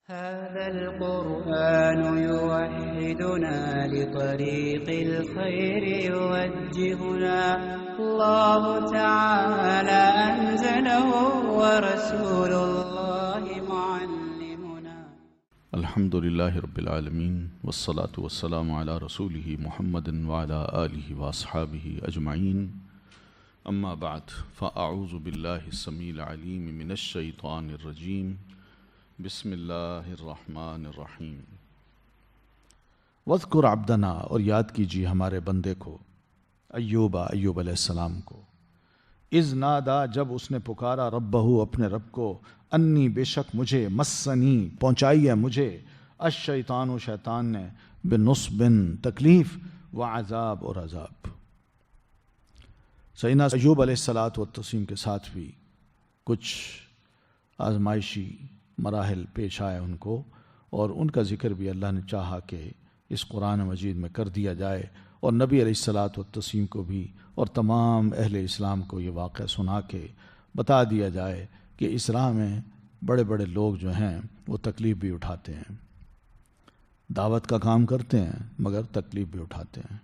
هذا القرآن يوحدنا لطريق الخير يوجهنا الله تعالى أنزله ورسول الله معلمنا. الحمد لله رب العالمين والصلاة والسلام على رسوله محمد وعلى آله وأصحابه أجمعين. أما بعد فأعوذ بالله السميع العليم من الشيطان الرجيم. بسم اللہ الرحمن الرحیم. وَاذْكُرْ عَبْدَنَا، اور یاد کیجیے ہمارے بندے کو، ایوب علیہ السلام کو، اذ نادا، جب اس نے پکارا، ربہو، اپنے رب کو، انی، بے شک مجھے، مسنی، پہنچائی ہے مجھے، الشیطان، شیطان نے، بنصب، تکلیف، وعذاب، اور عذاب. سیدنا ایوب علیہ السلام کے ساتھ بھی کچھ آزمائشی مراحل پیش آئے ان کو، اور ان کا ذکر بھی اللہ نے چاہا کہ اس قرآن مجید میں کر دیا جائے، اور نبی علیہ السلام کو بھی اور تمام اہل اسلام کو یہ واقعہ سنا کے بتا دیا جائے کہ اس راہ میں بڑے بڑے لوگ جو ہیں وہ تکلیف بھی اٹھاتے ہیں، دعوت کا کام کرتے ہیں مگر تکلیف بھی اٹھاتے ہیں،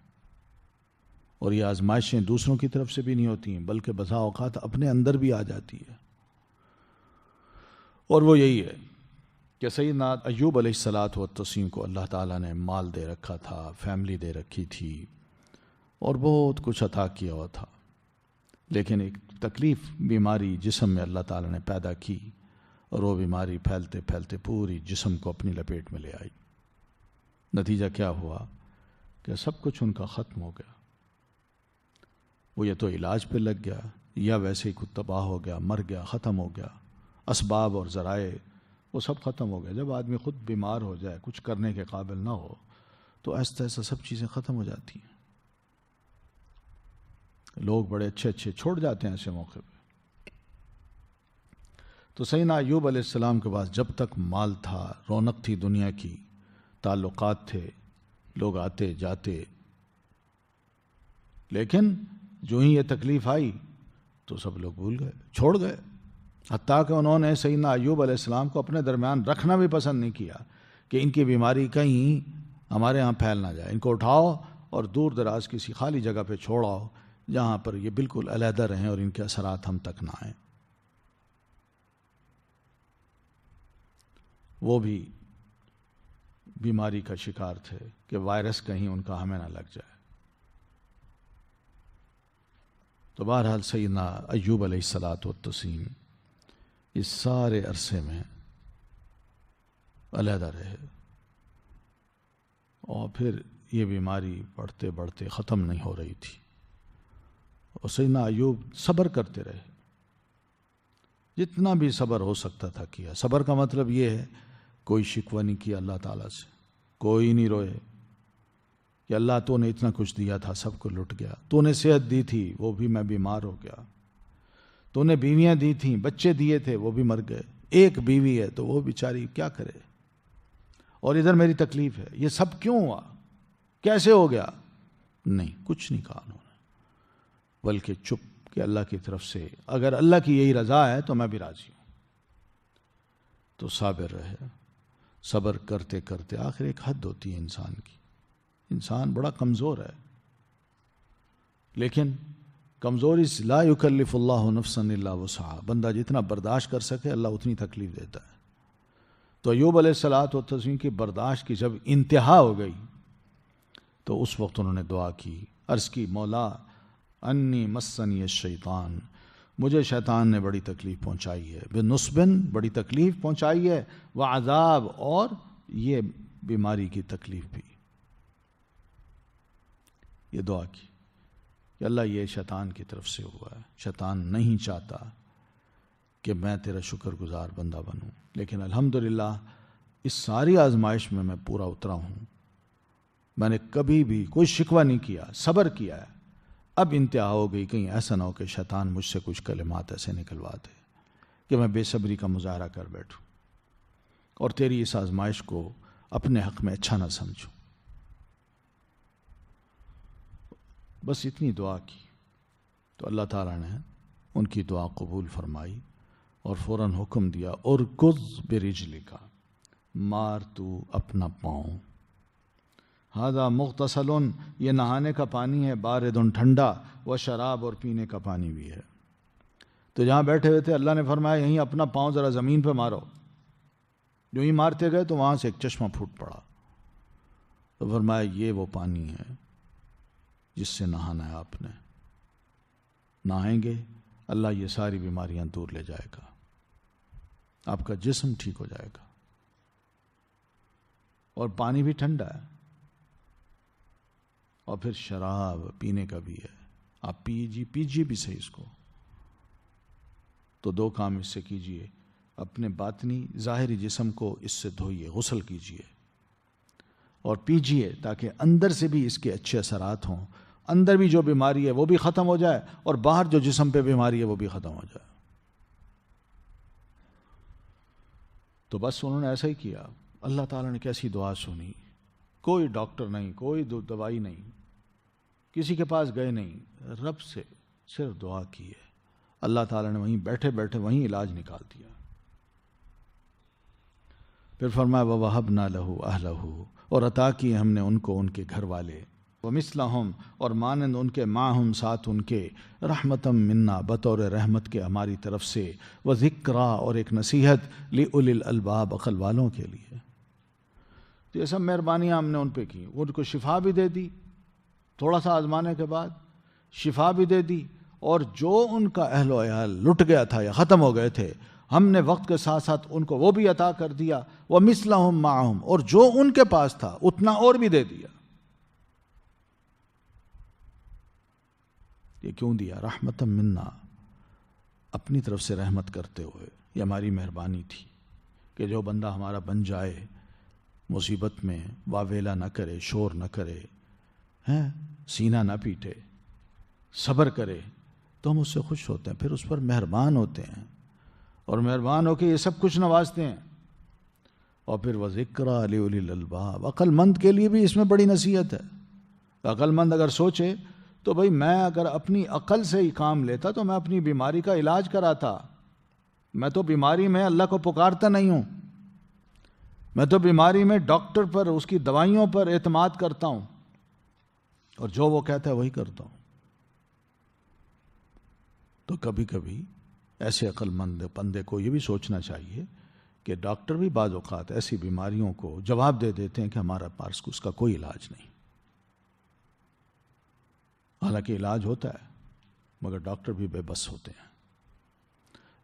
اور یہ آزمائشیں دوسروں کی طرف سے بھی نہیں ہوتی ہیں بلکہ بسا اوقات اپنے اندر بھی آ جاتی ہے. اور وہ یہی ہے کہ سیدنا ایوب علیہ السلام کو اللہ تعالیٰ نے مال دے رکھا تھا، فیملی دے رکھی تھی، اور بہت کچھ عطا کیا ہوا تھا، لیکن ایک تکلیف، بیماری جسم میں اللہ تعالیٰ نے پیدا کی، اور وہ بیماری پھیلتے پھیلتے پوری جسم کو اپنی لپیٹ میں لے آئی. نتیجہ کیا ہوا کہ سب کچھ ان کا ختم ہو گیا. وہ یا تو علاج پہ لگ گیا یا ویسے ہی خود تباہ ہو گیا، مر گیا، ختم ہو گیا. اسباب اور ذرائع وہ سب ختم ہو گئے. جب آدمی خود بیمار ہو جائے، کچھ کرنے کے قابل نہ ہو، تو ایسا ایسا سب چیزیں ختم ہو جاتی ہیں. لوگ بڑے اچھے اچھے چھوڑ جاتے ہیں ایسے موقع پہ. تو سیدنا ایوب علیہ السلام کے پاس جب تک مال تھا، رونق تھی دنیا کی، تعلقات تھے، لوگ آتے جاتے، لیکن جو ہی یہ تکلیف آئی تو سب لوگ بھول گئے، چھوڑ گئے. حتیٰ کہ انہوں نے سیدنا ایوب علیہ السلام کو اپنے درمیان رکھنا بھی پسند نہیں کیا کہ ان کی بیماری کہیں ہمارے ہاں پھیل نہ جائے. ان کو اٹھاؤ اور دور دراز کسی خالی جگہ پہ چھوڑاؤ جہاں پر یہ بالکل علیحدہ رہیں اور ان کے اثرات ہم تک نہ آئیں. وہ بھی بیماری کا شکار تھے کہ وائرس کہیں ان کا ہمیں نہ لگ جائے. تو بہرحال سیدنا ایوب علیہ السلام اس سارے عرصے میں علیحدہ رہے، اور پھر یہ بیماری بڑھتے بڑھتے ختم نہیں ہو رہی تھی، اور سیدنا ایوب صبر کرتے رہے، جتنا بھی صبر ہو سکتا تھا کیا. صبر کا مطلب یہ ہے کوئی شکوہ نہیں کیا اللہ تعالیٰ سے، کوئی نہیں روئے کہ اللہ تو نے اتنا کچھ دیا تھا سب کو لٹ گیا، تو نے صحت دی تھی وہ بھی میں بیمار ہو گیا، تو نے بیویاں دی تھیں، بچے دیے تھے وہ بھی مر گئے، ایک بیوی ہے تو وہ بیچاری کیا کرے، اور ادھر میری تکلیف ہے، یہ سب کیوں ہوا، کیسے ہو گیا؟ نہیں، کچھ نہیں کہا انہوں نے، بلکہ چپ کہ اللہ کی طرف سے اگر اللہ کی یہی رضا ہے تو میں بھی راضی ہوں. تو صابر رہے، صبر کرتے کرتے آخر ایک حد ہوتی ہے انسان کی. انسان بڑا کمزور ہے، لیکن کمزوری سے لا یکلف اللہ نفسا الا وسعہا، بندہ جتنا برداشت کر سکے اللہ اتنی تکلیف دیتا ہے. تو ایوب علیہ السلام کی برداشت کی جب انتہا ہو گئی تو اس وقت انہوں نے دعا کی، عرض کی، مولا انی مسنی الشیطان، مجھے شیطان نے بڑی تکلیف پہنچائی ہے، بنصبن، بڑی تکلیف پہنچائی ہے، وعذاب، اور یہ بیماری کی تکلیف بھی. یہ دعا کی کہ اللہ یہ شیطان کی طرف سے ہوا ہے، شیطان نہیں چاہتا کہ میں تیرا شکر گزار بندہ بنوں، لیکن الحمدللہ اس ساری آزمائش میں پورا اترا ہوں، میں نے کبھی بھی کوئی شکوہ نہیں کیا، صبر کیا ہے. اب انتہا ہو گئی، کہیں ایسا نہ ہو کہ شیطان مجھ سے کچھ کلمات ایسے نکلوا دے کہ میں بے صبری کا مظاہرہ کر بیٹھوں اور تیری اس آزمائش کو اپنے حق میں اچھا نہ سمجھوں. بس اتنی دعا کی تو اللہ تعالیٰ نے ان کی دعا قبول فرمائی اور فوراً حکم دیا ارکض برجلک، مار تو اپنا پاؤں. ہذا مغتسل، یہ نہانے کا پانی ہے، باردن ٹھنڈا، و شراب اور پینے کا پانی بھی ہے. تو جہاں بیٹھے ہوئے تھے اللہ نے فرمایا یہیں اپنا پاؤں ذرا زمین پہ مارو. جو ہی مارتے گئے تو وہاں سے ایک چشمہ پھوٹ پڑا. تو فرمایا یہ وہ پانی ہے جس سے نہانا ہے آپ نے. نہائیں گے اللہ یہ ساری بیماریاں دور لے جائے گا، آپ کا جسم ٹھیک ہو جائے گا. اور پانی بھی ٹھنڈا ہے. اور پھر شراب پینے کا بھی ہے، آپ پیجیے بھی صحیح اس کو. تو دو کام اس سے کیجئے، اپنے باطنی ظاہری جسم کو اس سے دھوئیے، غسل کیجئے اور پیجئے تاکہ اندر سے بھی اس کے اچھے اثرات ہوں. اندر بھی جو بیماری ہے وہ بھی ختم ہو جائے اور باہر جو جسم پہ بیماری ہے وہ بھی ختم ہو جائے. تو بس انہوں نے ایسا ہی کیا. اللہ تعالیٰ نے کیسی دعا سنی. کوئی ڈاکٹر نہیں، کوئی دوائی نہیں، کسی کے پاس گئے نہیں، رب سے صرف دعا کی ہے. اللہ تعالیٰ نے وہیں بیٹھے بیٹھے وہیں علاج نکال دیا. پھر فرمایا وَوَهَبْنَا لَهُ أَهْلَهُ، اور عطا کیے ہم نے ان کو ان کے گھر والے، وَمِثْلَهُمْ اور مانند ان کے، مَعَهُمْ ساتھ ان کے، رحمتم منا بطور رحمت کے ہماری طرف سے، وذکرا اور ایک نصیحت، لِأُولِي الْأَلْبَابِ عقل والوں کے لیے. تو یہ سب مہربانیاں ہم نے ان پہ کی. ان کو شفا بھی دے دی، تھوڑا سا آزمانے کے بعد شفا بھی دے دی. اور جو ان کا اہل و عیال لٹ گیا تھا یا ختم ہو گئے تھے، ہم نے وقت کے ساتھ ساتھ ان کو وہ بھی عطا کر دیا. وَمِثْلَهُمْ مَعَهُمْ اور جو ان کے پاس تھا اتنا اور بھی دے دیا. یہ کیوں دیا؟ رحمتم منا، اپنی طرف سے رحمت کرتے ہوئے. یہ ہماری مہربانی تھی کہ جو بندہ ہمارا بن جائے، مصیبت میں واویلا نہ کرے، شور نہ کرے، سینہ نہ پیٹے، صبر کرے، تو ہم اس سے خوش ہوتے ہیں، پھر اس پر مہربان ہوتے ہیں اور مہربان ہو کے یہ سب کچھ نوازتے ہیں. اور پھر وَذِكْرَىٰ لِأُولِي الْأَلْبَابِ، عقل مند کے لیے بھی اس میں بڑی نصیحت ہے. عقل مند اگر سوچے تو بھئی میں اگر اپنی عقل سے ہی کام لیتا تو میں اپنی بیماری کا علاج کراتا. میں تو بیماری میں اللہ کو پکارتا نہیں ہوں، میں تو بیماری میں ڈاکٹر پر، اس کی دوائیوں پر اعتماد کرتا ہوں اور جو وہ کہتا ہے وہی کرتا ہوں. تو کبھی کبھی ایسے عقل مند بندے کو یہ بھی سوچنا چاہیے کہ ڈاکٹر بھی بعض اوقات ایسی بیماریوں کو جواب دے دیتے ہیں کہ ہمارا پاس اس کا کوئی علاج نہیں. حالانکہ علاج ہوتا ہے مگر ڈاکٹر بھی بے بس ہوتے ہیں.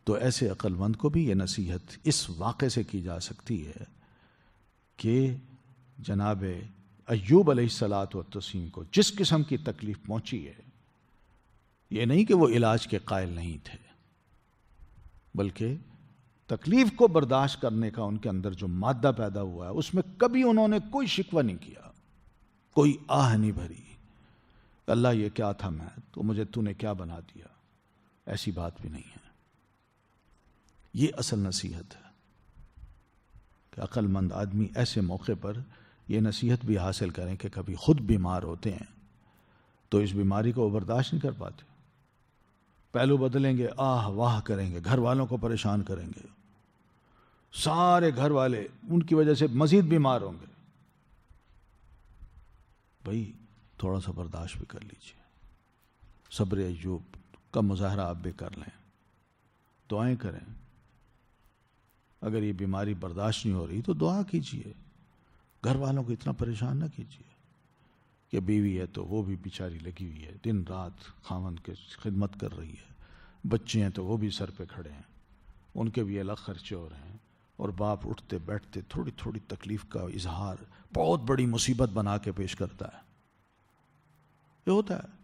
تو ایسے عقل مند کو بھی یہ نصیحت اس واقعے سے کی جا سکتی ہے کہ جناب ایوب علیہ الصلاۃ والتسلیم کو جس قسم کی تکلیف پہنچی ہے، یہ نہیں کہ وہ علاج کے قائل نہیں تھے، بلکہ تکلیف کو برداشت کرنے کا ان کے اندر جو مادہ پیدا ہوا ہے اس میں کبھی انہوں نے کوئی شکوہ نہیں کیا، کوئی آہ نہیں بھری. اللہ یہ کیا تھا، میں تو مجھے تو نے کیا بنا دیا، ایسی بات بھی نہیں ہے. یہ اصل نصیحت ہے کہ عقل مند آدمی ایسے موقع پر یہ نصیحت بھی حاصل کریں کہ کبھی خود بیمار ہوتے ہیں تو اس بیماری کو وہ برداشت نہیں کر پاتے، پہلو بدلیں گے، آہ واہ کریں گے، گھر والوں کو پریشان کریں گے، سارے گھر والے ان کی وجہ سے مزید بیمار ہوں گے. بھائی تھوڑا سا برداشت بھی کر لیجئے. صبر ایوب کا مظاہرہ آپ بھی کر لیں، دعائیں کریں. اگر یہ بیماری برداشت نہیں ہو رہی تو دعا کیجئے. گھر والوں کو اتنا پریشان نہ کیجئے کہ بیوی ہے تو وہ بھی بیچاری لگی ہوئی ہے، دن رات خاوند کے خدمت کر رہی ہے، بچے ہیں تو وہ بھی سر پہ کھڑے ہیں، ان کے بھی الگ خرچے ہو رہے ہیں، اور باپ اٹھتے بیٹھتے تھوڑی تھوڑی تکلیف کا اظہار بہت بڑی مصیبت بنا کے پیش کرتا ہے. یہ ہوتا ہے.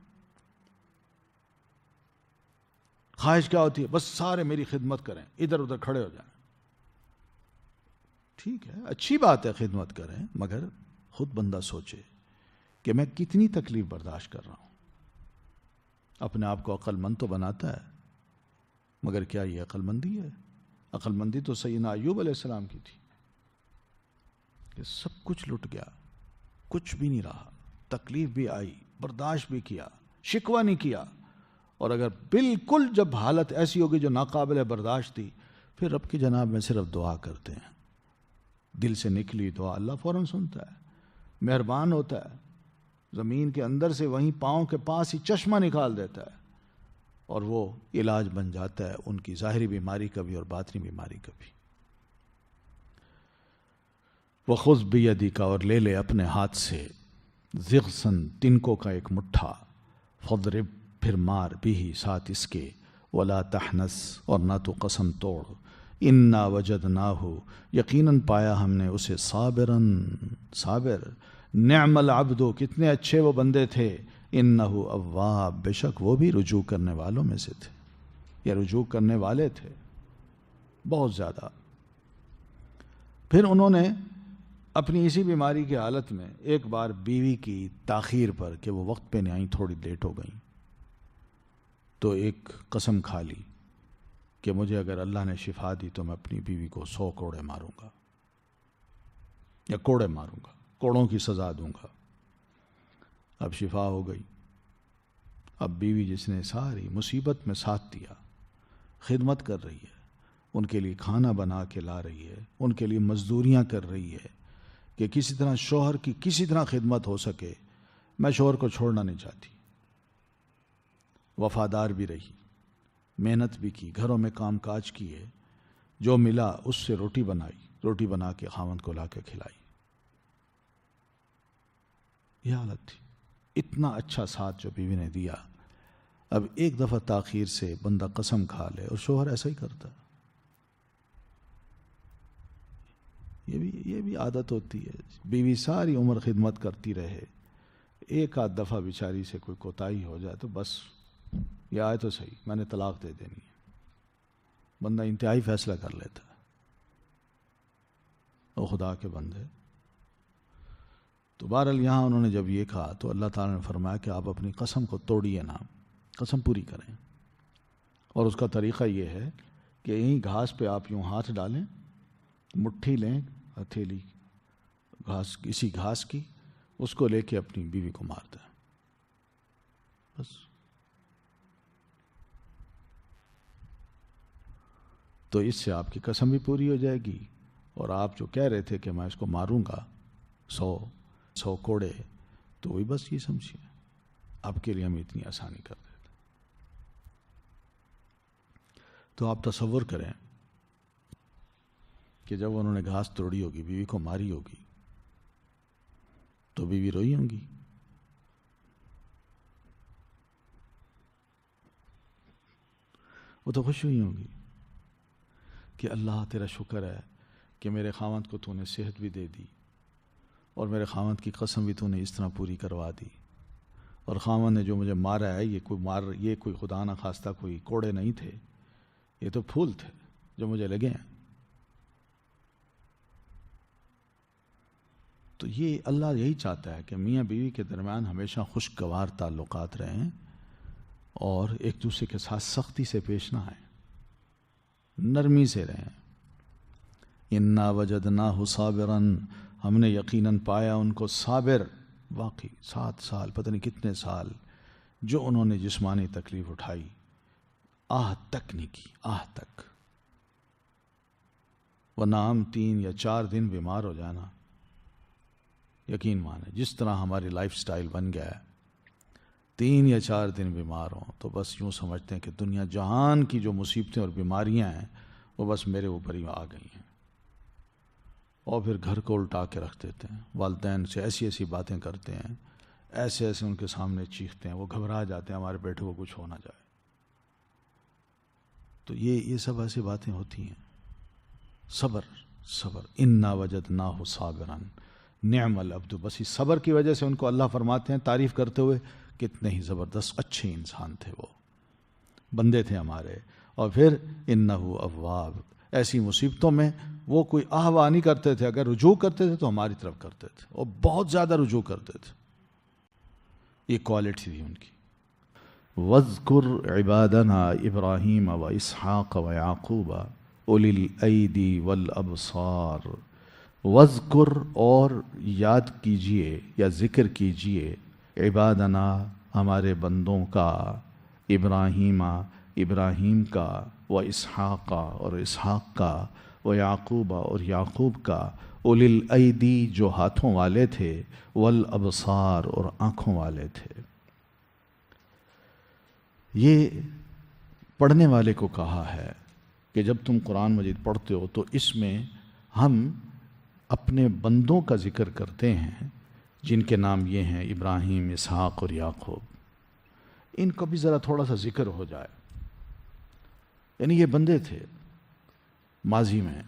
خواہش کیا ہوتی ہے؟ بس سارے میری خدمت کریں، ادھر ادھر کھڑے ہو جائیں. ٹھیک ہے، اچھی بات ہے خدمت کریں، مگر خود بندہ سوچے کہ میں کتنی تکلیف برداشت کر رہا ہوں. اپنے آپ کو عقل مند تو بناتا ہے، مگر کیا یہ عقل مندی ہے؟ عقل مندی تو سیدنا ایوب علیہ السلام کی تھی کہ سب کچھ لٹ گیا، کچھ بھی نہیں رہا، تکلیف بھی آئی، برداشت بھی کیا، شکوہ نہیں کیا. اور اگر بالکل جب حالت ایسی ہوگی جو ناقابل برداشت تھی، پھر رب کی جناب میں صرف دعا کرتے ہیں. دل سے نکلی دعا اللہ فوراً سنتا ہے، مہربان ہوتا ہے، زمین کے اندر سے وہیں پاؤں کے پاس ہی چشمہ نکال دیتا ہے اور وہ علاج بن جاتا ہے ان کی ظاہری بیماری کا بھی اور باطنی بیماری کا بھی۔ وَخُذْ بِيَدِكَ، اور لے لے اپنے ہاتھ سے، ضِغْصًا تنکوں کا ایک مٹھا، فَضْرِبْ پھر مار بھی ساتھ اس کے، وَلَا تَحْنَثْ اور نہ تو قسم توڑ، اِنَّا وَجَدْنَاهُ یقیناً پایا ہم نے اسے، صابراً صابر، نعم العبد کتنے اچھے وہ بندے تھے، انَّهُ اواب بے شک وہ بھی رجوع کرنے والوں میں سے تھے، یا رجوع کرنے والے تھے بہت زیادہ۔ پھر انہوں نے اپنی اسی بیماری کی حالت میں ایک بار بیوی کی تاخیر پر کہ وہ وقت پہ نہیں آئیں، تھوڑی لیٹ ہو گئیں، تو ایک قسم کھا لی کہ مجھے اگر اللہ نے شفا دی تو میں اپنی بیوی کو 100 کوڑے ماروں گا، یا کوڑے ماروں گا، کوڑوں کی سزا دوں گا۔ اب شفا ہو گئی، اب بیوی جس نے ساری مصیبت میں ساتھ دیا، خدمت کر رہی ہے، ان کے لیے کھانا بنا کے لا رہی ہے، ان کے لیے مزدوریاں کر رہی ہے کہ کسی طرح شوہر کی کسی طرح خدمت ہو سکے، میں شوہر کو چھوڑنا نہیں چاہتی، وفادار بھی رہی، محنت بھی کی، گھروں میں کام کاج کیے، جو ملا اس سے روٹی بنائی، روٹی بنا کے خاوند کو لا کے کھلائی۔ یہ حالت تھی، اتنا اچھا ساتھ جو بیوی نے دیا۔ اب ایک دفعہ تاخیر سے بندہ قسم کھا لے اور شوہر ایسا ہی کرتا ہے، یہ بھی عادت ہوتی ہے، بیوی ساری عمر خدمت کرتی رہے، ایک آدھ دفعہ بیچاری سے کوئی کوتاہی ہو جائے تو بس یہ آئے تو صحیح میں نے طلاق دے دینی ہے، بندہ انتہائی فیصلہ کر لیتا ہے۔ او خدا کے بندے، تو بہرحال یہاں انہوں نے جب یہ کہا تو اللہ تعالیٰ نے فرمایا کہ آپ اپنی قسم کو توڑیے نہ، قسم پوری کریں، اور اس کا طریقہ یہ ہے کہ یہیں گھاس پہ آپ یوں ہاتھ ڈالیں، مٹھی لیں ہتھیلی گھاس، کسی گھاس کی، اس کو لے کے اپنی بیوی کو مار دیں، بس۔ تو اس سے آپ کی قسم بھی پوری ہو جائے گی، اور آپ جو کہہ رہے تھے کہ میں اس کو ماروں گا 100 کوڑے، تو وہی بس یہ سمجھیے آپ کے لیے ہم اتنی آسانی کر دیتے۔ تو آپ تصور کریں کہ جب انہوں نے گھاس توڑی ہوگی، بیوی کو ماری ہوگی، تو بیوی روئی ہوں گی، وہ تو خوش ہوئی ہوں گی کہ اللہ تیرا شکر ہے کہ میرے خاوند کو تو نے صحت بھی دے دی، اور میرے خاوند کی قسم بھی تو نے اس طرح پوری کروا دی، اور خاوند نے جو مجھے مارا ہے یہ کوئی خدا نہ خواستہ کوئی کوڑے نہیں تھے، یہ تو پھول تھے جو مجھے لگے ہیں۔ تو یہ اللہ یہی چاہتا ہے کہ میاں بیوی کے درمیان ہمیشہ خوشگوار تعلقات رہیں، اور ایک دوسرے کے ساتھ سختی سے پیش نہ آئیں، نرمی سے رہیں۔ اِنَّا وَجَدْنَاهُ صَابِرًا، ہم نے یقیناً پایا ان کو صابر، واقعی 7 سال پتہ نہیں کتنے سال جو انہوں نے جسمانی تکلیف اٹھائی، آہ تک نہیں کی، آہ تک، ورنہ ہم 3 یا 4 دن بیمار ہو جانا، یقین مانے جس طرح ہماری لائف سٹائل بن گیا ہے، 3 یا 4 دن بیمار ہوں تو بس یوں سمجھتے ہیں کہ دنیا جہان کی جو مصیبتیں اور بیماریاں ہیں وہ بس میرے اوپر ہی آ گئی ہیں، اور پھر گھر کو الٹا کے رکھ دیتے ہیں، والدین سے ایسی ایسی باتیں کرتے ہیں، ایسے ایسے ان کے سامنے چیختے ہیں، وہ گھبرا جاتے ہیں ہمارے بیٹے کو کچھ ہو نہ جائے۔ تو یہ سب ایسی باتیں ہوتی ہیں۔ صبر، اِنَّا وَجَدْنَاهُ صَابِرًا نِعْمَ الْعَبْدُ، بس اس صبر کی وجہ سے ان کو اللہ فرماتے ہیں تعریف کرتے ہوئے کتنے ہی زبردست اچھے انسان تھے، وہ بندے تھے ہمارے۔ اور پھر اِنَّهُ اواب، ایسی مصیبتوں میں وہ کوئی آہوا نہیں کرتے تھے، اگر رجوع کرتے تھے تو ہماری طرف کرتے تھے، اور بہت زیادہ رجوع کرتے تھے، یہ کوالٹی تھی ان کی۔ وَاذْكُرْ عِبَادَنَا إِبْرَاهِيمَ وَإِسْحَاقَ وَيَعْقُوبَ أُولِي الْأَيْدِي وَالْأَبْصَارِ، وَاذْكُرْ اور یاد کیجئے یا ذکر کیجئے، عبادنا ہمارے بندوں کا، ابراہیم کا، و اسحاق اور اسحاق کا، و یعقوب اور یعقوب کا، اولی الایدی جو ہاتھوں والے تھے، والابصار اور آنکھوں والے تھے۔ یہ پڑھنے والے کو کہا ہے کہ جب تم قرآن مجید پڑھتے ہو تو اس میں ہم اپنے بندوں کا ذکر کرتے ہیں جن کے نام یہ ہیں ابراہیم، اسحاق اور یعقوب۔ ان کا بھی ذرا تھوڑا سا ذکر ہو جائے، یعنی یہ بندے تھے ماضی میں،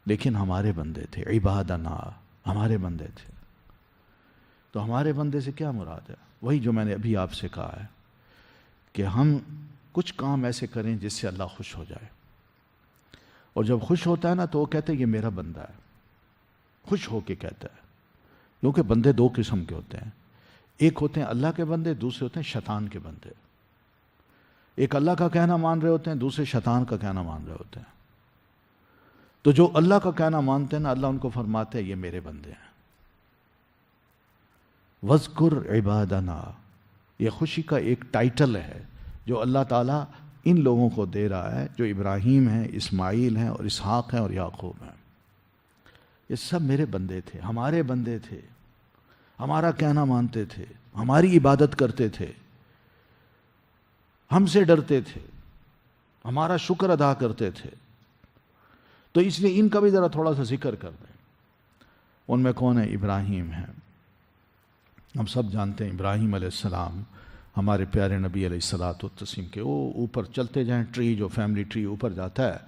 لیکن ہمارے بندے تھے، عبادنا، ہمارے بندے تھے۔ تو ہمارے بندے سے کیا مراد ہے؟ وہی جو میں نے ابھی آپ سے کہا ہے کہ ہم کچھ کام ایسے کریں جس سے اللہ خوش ہو جائے، اور جب خوش ہوتا ہے نا تو وہ کہتے ہیں یہ میرا بندہ ہے، خوش ہو کے کہتا ہے۔ کیونکہ بندے دو قسم کے ہوتے ہیں، ایک ہوتے ہیں اللہ کے بندے، دوسرے ہوتے ہیں شیطان کے بندے۔ ایک اللہ کا کہنا مان رہے ہوتے ہیں، دوسرے شیطان کا کہنا مان رہے ہوتے ہیں۔ تو جو اللہ کا کہنا مانتے ہیں نا، اللہ ان کو فرماتے ہیں یہ میرے بندے ہیں۔ وَاذْكُرْ عِبَادَنَا، یہ خوشی کا ایک ٹائٹل ہے جو اللہ تعالیٰ ان لوگوں کو دے رہا ہے جو ابراہیم ہیں، اسماعیل ہیں اور اسحاق ہیں اور یعقوب ہیں۔ یہ سب میرے بندے تھے، ہمارے بندے تھے، ہمارا کہنا مانتے تھے، ہماری عبادت کرتے تھے، ہم سے ڈرتے تھے، ہمارا شکر ادا کرتے تھے۔ تو اس لیے ان کا بھی ذرا تھوڑا سا ذکر کر دیں۔ ان میں کون ہے؟ ابراہیم ہیں۔ ہم سب جانتے ہیں ابراہیم علیہ السلام ہمارے پیارے نبی علیہ الصلوۃ والتسلیم کے، وہ اوپر چلتے جائیں، ٹری جو فیملی ٹری اوپر جاتا ہے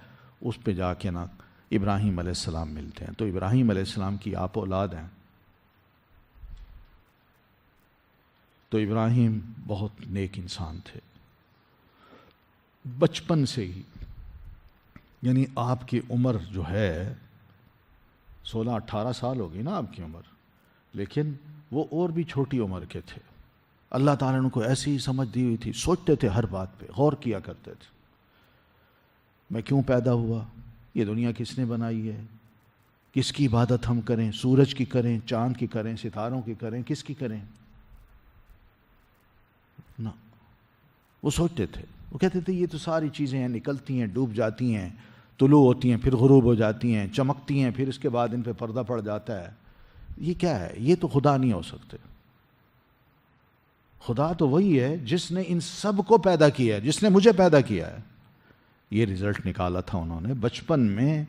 اس پہ جا کے نا ابراہیم علیہ السلام ملتے ہیں۔ تو ابراہیم علیہ السلام کی آپ اولاد ہیں۔ تو ابراہیم بہت نیک انسان تھے بچپن سے ہی، یعنی آپ کی عمر جو ہے 16-18 سال ہوگی نا آپ کی عمر، لیکن وہ اور بھی چھوٹی عمر کے تھے۔ اللہ تعالیٰ نے کو ایسی ہی سمجھ دی ہوئی تھی، سوچتے تھے ہر بات پہ، غور کیا کرتے تھے، میں کیوں پیدا ہوا، یہ دنیا کس نے بنائی ہے، کس کی عبادت ہم کریں، سورج کی کریں، چاند کی کریں، ستاروں کی کریں، کس کی کریں؟ نہ، وہ سوچتے تھے، وہ کہتے تھے یہ تو ساری چیزیں ہیں، نکلتی ہیں، ڈوب جاتی ہیں، طلوع ہوتی ہیں، پھر غروب ہو جاتی ہیں، چمکتی ہیں، پھر اس کے بعد ان پہ پردہ پڑ جاتا ہے، یہ کیا ہے؟ یہ تو خدا نہیں ہو سکتے۔ خدا تو وہی ہے جس نے ان سب کو پیدا کیا ہے، جس نے مجھے پیدا کیا ہے۔ یہ رزلٹ نکالا تھا انہوں نے بچپن میں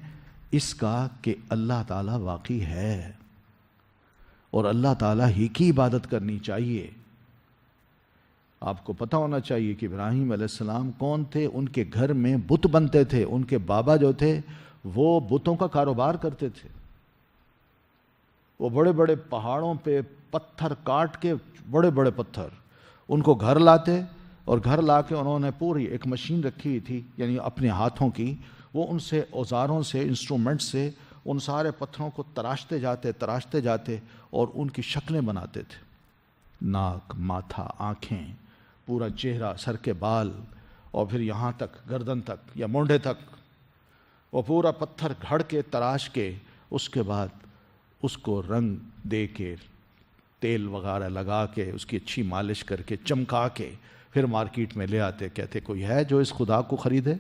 اس کا کہ اللہ تعالیٰ واقعی ہے اور اللہ تعالیٰ ہی کی عبادت کرنی چاہیے۔ آپ کو پتہ ہونا چاہیے کہ ابراہیم علیہ السلام کون تھے؟ ان کے گھر میں بت بنتے تھے، ان کے بابا جو تھے وہ بتوں کا کاروبار کرتے تھے۔ وہ بڑے بڑے پہاڑوں پہ پتھر کاٹ کے، بڑے بڑے پتھر ان کو گھر لاتے، اور گھر لا کے انہوں نے پوری ایک مشین رکھی ہوئی تھی، یعنی اپنے ہاتھوں کی، وہ ان سے اوزاروں سے، انسٹرومنٹ سے ان سارے پتھروں کو تراشتے جاتے اور ان کی شکلیں بناتے تھے، ناک، ماتھا، آنکھیں، پورا چہرہ، سر کے بال، اور پھر یہاں تک گردن تک یا مونڈے تک، وہ پورا پتھر گھڑ کے تراش کے اس کے بعد اس کو رنگ دے کے، تیل وغیرہ لگا کے، اس کی اچھی مالش کر کے، چمکا کے، پھر مارکیٹ میں لے آتے، کہتے کوئی ہے جو اس خدا کو خریدے؟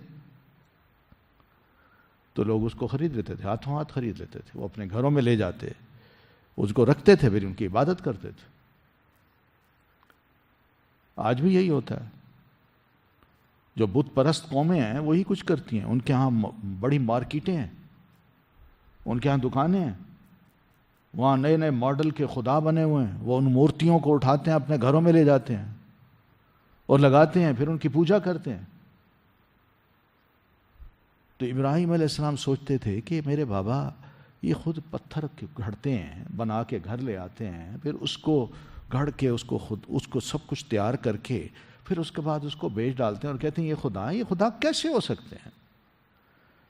تو لوگ اس کو خرید لیتے تھے، ہاتھوں ہاتھ خرید لیتے تھے، وہ اپنے گھروں میں لے جاتے، اس کو رکھتے تھے، پھر ان کی عبادت کرتے تھے۔ آج بھی یہی ہوتا ہے، جو بت پرست قومیں ہیں وہی کچھ کرتی ہیں، ان کے ہاں بڑی مارکیٹیں ہیں، ان کے ہاں دکانیں ہیں، وہاں نئے نئے ماڈل کے خدا بنے ہوئے ہیں، وہ ان مورتیوں کو اٹھاتے ہیں، اپنے گھروں میں لے جاتے ہیں اور لگاتے ہیں، پھر ان کی پوجا کرتے ہیں۔ تو ابراہیم علیہ السلام سوچتے تھے کہ میرے بابا یہ خود پتھر گھڑتے ہیں، بنا کے گھر لے آتے ہیں، پھر اس کو گھڑ کے اس کو سب کچھ تیار کر کے پھر اس کے بعد اس کو بیچ ڈالتے ہیں اور کہتے ہیں یہ خدا کیسے ہو سکتے ہیں؟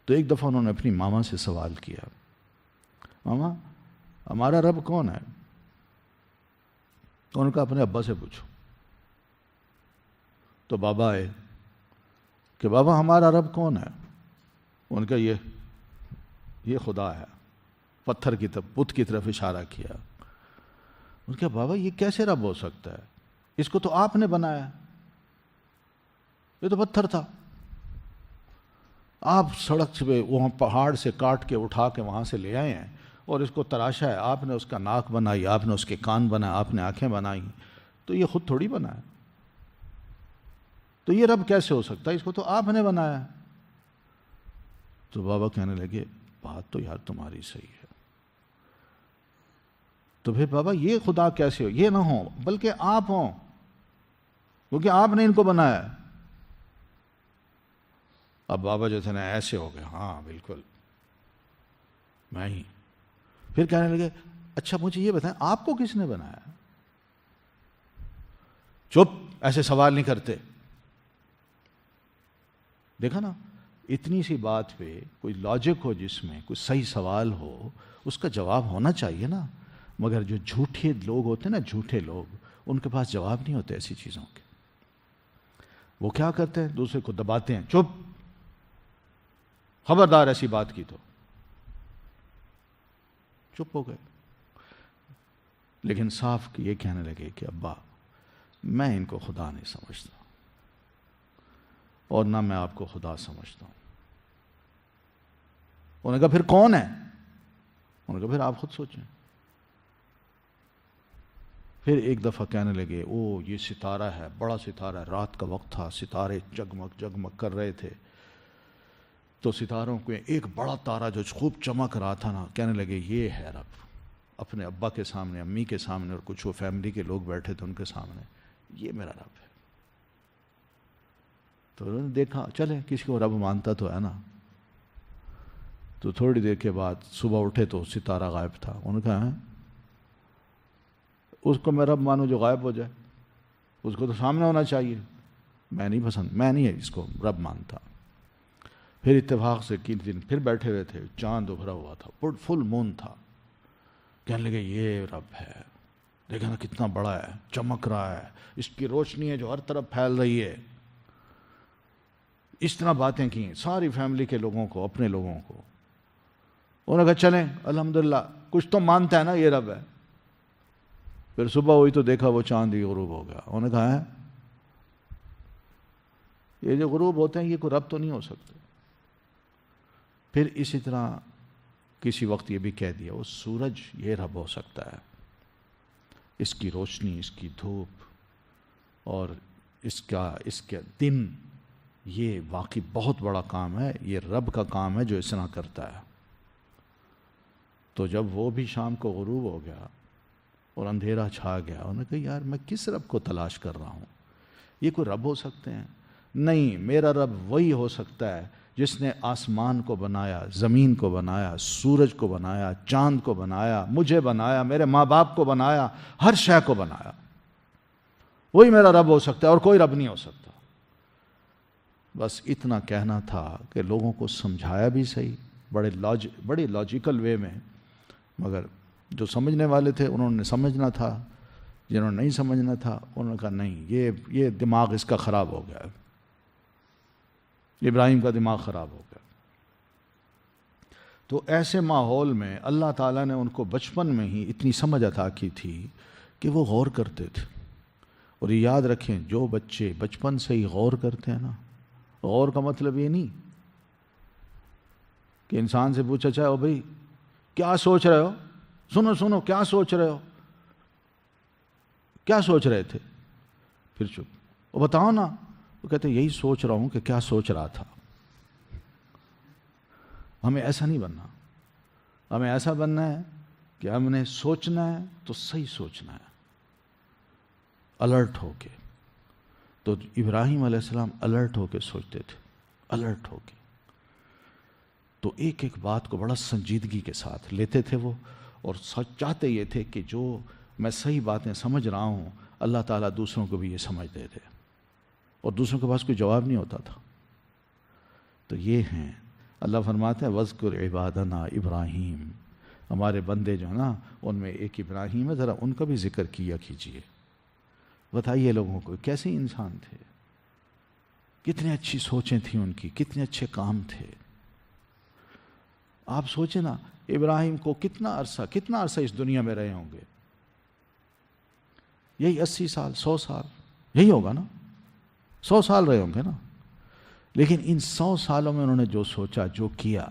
تو ایک دفعہ انہوں نے اپنی ماما سے سوال کیا، ماما ہمارا رب کون ہے؟ تو ان کا اپنے ابا سے پوچھو۔ تو بابا آئے کہ بابا ہمارا رب کون ہے؟ ان کا یہ خدا ہے، پتھر کی طرف، بت کی طرف اشارہ کیا۔ ان کا بابا یہ کیسے رب ہو سکتا ہے؟ اس کو تو آپ نے بنایا، یہ تو پتھر تھا، آپ سڑک پہ وہاں پہاڑ سے کاٹ کے اٹھا کے وہاں سے لے آئے ہیں اور اس کو تراشا ہے، آپ نے اس کا ناک بنائی، آپ نے اس کے کان بنائے، آپ نے آنکھیں بنائی، تو یہ خود تھوڑی بنا ہے، تو یہ رب کیسے ہو سکتا ہے؟ اس کو تو آپ نے بنایا ہے۔ تو بابا کہنے لگے بات تو یار تمہاری صحیح ہے، تو پھر بابا یہ خدا کیسے ہو؟ یہ نہ ہو بلکہ آپ ہوں، کیونکہ آپ نے ان کو بنایا ہے۔ اب بابا جو تھے نا ایسے ہو گئے، ہاں بالکل میں ہی۔ پھر کہنے لگے اچھا مجھے یہ بتائیں آپ کو کس نے بنایا؟ چپ، ایسے سوال نہیں کرتے۔ دیکھا نا، اتنی سی بات پہ کوئی لاجک ہو، جس میں کوئی صحیح سوال ہو، اس کا جواب ہونا چاہیے نا۔ مگر جو جھوٹے لوگ ہوتے ہیں نا، جھوٹے لوگ، ان کے پاس جواب نہیں ہوتے ایسی چیزوں کے۔ وہ کیا کرتے ہیں؟ دوسرے کو دباتے ہیں، چپ، خبردار ایسی بات کی تو چپ ہو گئے۔ لیکن صاف یہ کہنے لگے کہ ابا میں ان کو خدا نہیں سمجھتا، اور نہ میں آپ کو خدا سمجھتا ہوں۔ انہوں نے کہا پھر کون ہے؟ انہوں نے کہا پھر آپ خود سوچیں۔ پھر ایک دفعہ کہنے لگے او یہ ستارہ ہے، بڑا ستارہ ہے، رات کا وقت تھا، ستارے جگمگ جگمگ کر رہے تھے، تو ستاروں کو ایک بڑا تارہ جو خوب چمک رہا تھا نا، کہنے لگے یہ ہے رب۔ اپنے ابا کے سامنے، امی کے سامنے، اور کچھ وہ فیملی کے لوگ بیٹھے تھے ان کے سامنے، یہ میرا رب ہے۔ تو انہوں نے دیکھا چلے کسی کو رب مانتا تو ہے نا۔ تو تھوڑی دیر کے بعد صبح اٹھے تو ستارہ غائب تھا۔ انہوں نے کہا ہیں اس کو میں رب مانوں جو غائب ہو جائے؟ اس کو تو سامنے ہونا چاہیے۔ میں نہیں پسند، میں نہیں اس کو رب مانتا۔ پھر اتفاق سے کن دن پھر بیٹھے ہوئے تھے، چاند ابھرا ہوا تھا، فل مون تھا۔ کہنے لگے یہ رب ہے، دیکھا نا کتنا بڑا ہے، چمک رہا ہے، اس کی روشنی ہے جو ہر طرف پھیل رہی ہے۔ اس طرح باتیں کی ساری فیملی کے لوگوں کو، اپنے لوگوں کو۔ انہوں نے کہا چلیں الحمدللہ کچھ تو مانتا ہے نا یہ رب ہے۔ پھر صبح ہوئی تو دیکھا وہ چاند ہی غروب ہو گیا۔ انہوں نے کہا ہے یہ جو غروب ہوتے ہیں یہ کوئی رب تو نہیں ہو سکتے۔ پھر اسی طرح کسی وقت یہ بھی کہہ دیا وہ سورج یہ رب ہو سکتا ہے، اس کی روشنی، اس کی دھوپ اور اس کے دن، یہ واقعی بہت بڑا کام ہے، یہ رب کا کام ہے جو اس طرح کرتا ہے۔ تو جب وہ بھی شام کو غروب ہو گیا اور اندھیرا چھا گیا، انہوں نے کہا یار میں کس رب کو تلاش کر رہا ہوں؟ یہ کوئی رب ہو سکتے ہیں؟ نہیں، میرا رب وہی ہو سکتا ہے جس نے آسمان کو بنایا، زمین کو بنایا، سورج کو بنایا، چاند کو بنایا، مجھے بنایا، میرے ماں باپ کو بنایا، ہر شے کو بنایا۔ وہی میرا رب ہو سکتا ہے اور کوئی رب نہیں ہو سکتا۔ بس اتنا کہنا تھا کہ لوگوں کو سمجھایا بھی صحیح، بڑے لاجیکل وے میں، مگر جو سمجھنے والے تھے انہوں نے سمجھنا تھا، جنہوں نے نہیں سمجھنا تھا انہوں نے کہا نہیں، یہ دماغ اس کا خراب ہو گیا، ابراہیم کا دماغ خراب ہو گیا۔ تو ایسے ماحول میں اللہ تعالیٰ نے ان کو بچپن میں ہی اتنی سمجھ عطا کی تھی کہ وہ غور کرتے تھے۔ اور یہ یاد رکھیں جو بچے بچپن سے ہی غور کرتے ہیں نا، غور کا مطلب یہ نہیں کہ انسان سے پوچھا چاہے او بھائی کیا سوچ رہے ہو، سنو کیا سوچ رہے ہو، کیا سوچ رہے تھے، پھر چپ، وہ بتاؤ نا، وہ کہتے ہیں یہی سوچ رہا ہوں کہ کیا سوچ رہا تھا۔ ہمیں ایسا نہیں بننا، ہمیں ایسا بننا ہے کہ ہم نے سوچنا ہے تو صحیح سوچنا ہے، الرٹ ہو کے۔ تو ابراہیم علیہ السلام الرٹ ہو کے سوچتے تھے، الرٹ ہو کے۔ تو ایک ایک بات کو بڑا سنجیدگی کے ساتھ لیتے تھے وہ، اور چاہتے یہ تھے کہ جو میں صحیح باتیں سمجھ رہا ہوں اللہ تعالیٰ دوسروں کو بھی یہ سمجھ دے دے، اور دوسروں کے پاس کوئی جواب نہیں ہوتا تھا۔ تو یہ ہیں، اللہ فرماتے ہیں وَاذْكُرْ عِبَادَنَا ابراہیم، ہمارے بندے جو ہیں نا ان میں ایک ابراہیم ہے، ذرا ان کا بھی ذکر کیا کیجئے۔ بتائیے لوگوں کو کیسے انسان تھے، کتنی اچھی سوچیں تھیں ان کی، کتنے اچھے کام تھے۔ آپ سوچیں نا ابراہیم کو کتنا عرصہ اس دنیا میں رہے ہوں گے، یہی 80 سال 100 سال یہی ہوگا نا، 100 سال رہے ہوں گے نا۔ لیکن ان 100 سالوں میں انہوں نے جو سوچا، جو کیا،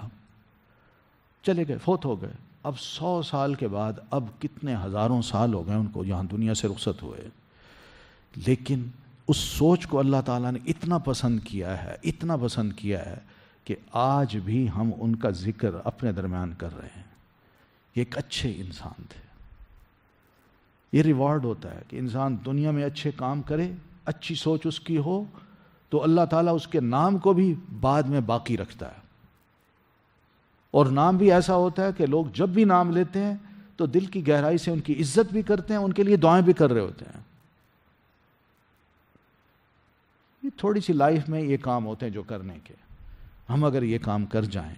چلے گئے، فوت ہو گئے، اب 100 سال کے بعد اب کتنے ہزاروں سال ہو گئے ان کو یہاں دنیا سے رخصت ہوئے، لیکن اس سوچ کو اللہ تعالیٰ نے اتنا پسند کیا ہے، اتنا پسند کیا ہے کہ آج بھی ہم ان کا ذکر اپنے درمیان کر رہے ہیں۔ یہ ایک اچھے انسان تھے۔ یہ ریوارڈ ہوتا ہے کہ انسان دنیا میں اچھے کام کرے، اچھی سوچ اس کی ہو، تو اللہ تعالیٰ اس کے نام کو بھی بعد میں باقی رکھتا ہے، اور نام بھی ایسا ہوتا ہے کہ لوگ جب بھی نام لیتے ہیں تو دل کی گہرائی سے ان کی عزت بھی کرتے ہیں، ان کے لیے دعائیں بھی کر رہے ہوتے ہیں۔ یہ تھوڑی سی لائف میں یہ کام ہوتے ہیں جو کرنے کے، ہم اگر یہ کام کر جائیں،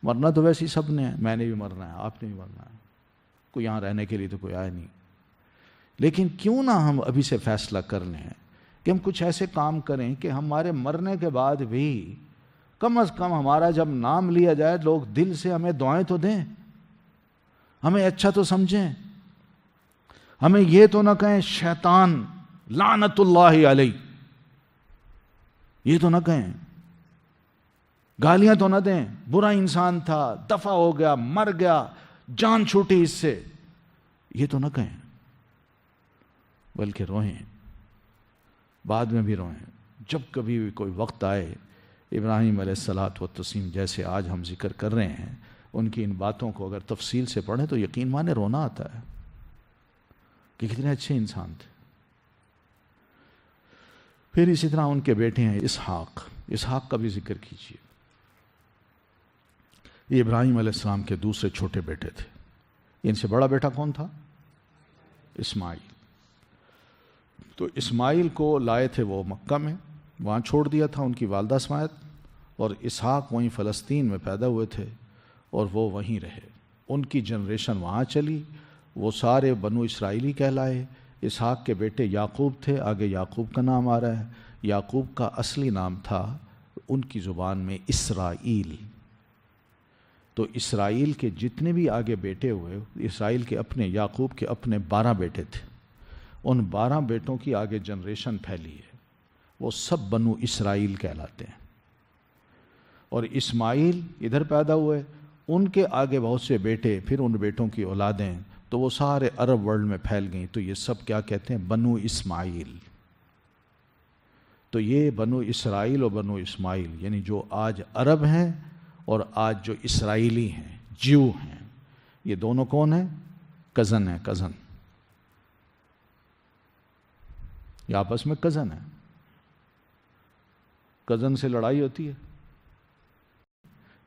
مرنا تو ویسے ہی سب نے ہے، میں نے بھی مرنا ہے، آپ نے بھی مرنا ہے، کوئی یہاں رہنے کے لیے تو کوئی آئے نہیں، لیکن کیوں نہ ہم ابھی سے فیصلہ کر لیں کہ ہم کچھ ایسے کام کریں کہ ہمارے مرنے کے بعد بھی کم از کم ہمارا جب نام لیا جائے لوگ دل سے ہمیں دعائیں تو دیں، ہمیں اچھا تو سمجھیں، ہمیں یہ تو نہ کہیں شیطان لعنت اللہ علیہ، یہ تو نہ کہیں، گالیاں تو نہ دیں، برا انسان تھا، دفع ہو گیا، مر گیا، جان چھوٹی اس سے، یہ تو نہ کہیں، بلکہ روئیں، بعد میں بھی روئیں۔ جب کبھی بھی کوئی وقت آئے، ابراہیم علیہ الصلوۃ والتسلیم جیسے آج ہم ذکر کر رہے ہیں، ان کی ان باتوں کو اگر تفصیل سے پڑھیں تو یقین مانے رونا آتا ہے کہ کتنے اچھے انسان تھے۔ پھر اسی طرح ان کے بیٹے ہیں اسحاق کا بھی ذکر کیجیے۔ یہ ابراہیم علیہ السلام کے دوسرے چھوٹے بیٹے تھے۔ ان سے بڑا بیٹا کون تھا؟ اسماعیل۔ تو اسماعیل کو لائے تھے وہ مکہ میں، وہاں چھوڑ دیا تھا ان کی والدہ سمیت، اور اسحاق وہیں فلسطین میں پیدا ہوئے تھے اور وہ وہیں رہے۔ ان کی جنریشن وہاں چلی، وہ سارے بنو اسرائیلی کہلائے۔ اسحاق کے بیٹے یعقوب تھے، آگے یعقوب کا نام آ رہا ہے۔ یعقوب کا اصلی نام تھا ان کی زبان میں اسرائیل۔ تو اسرائیل کے جتنے بھی آگے بیٹے ہوئے، اسرائیل کے اپنے، یعقوب کے اپنے 12 بیٹے تھے، ان 12 بیٹوں کی آگے جنریشن پھیلی ہے، وہ سب بنو اسرائیل کہلاتے ہیں۔ اور اسماعیل ادھر پیدا ہوئے، ان کے آگے بہت سے بیٹے، پھر ان بیٹوں کی اولادیں، تو وہ سارے عرب ورلڈ میں پھیل گئیں، تو یہ سب کیا کہتے ہیں؟ بنو اسماعیل۔ تو یہ بنو اسرائیل اور بنو اسماعیل، یعنی جو آج عرب ہیں اور آج جو اسرائیلی ہیں، جیو ہیں، یہ دونوں کون ہیں؟ کزن ہیں، کزن، یہ آپس میں کزن ہیں۔ کزن سے لڑائی ہوتی ہے،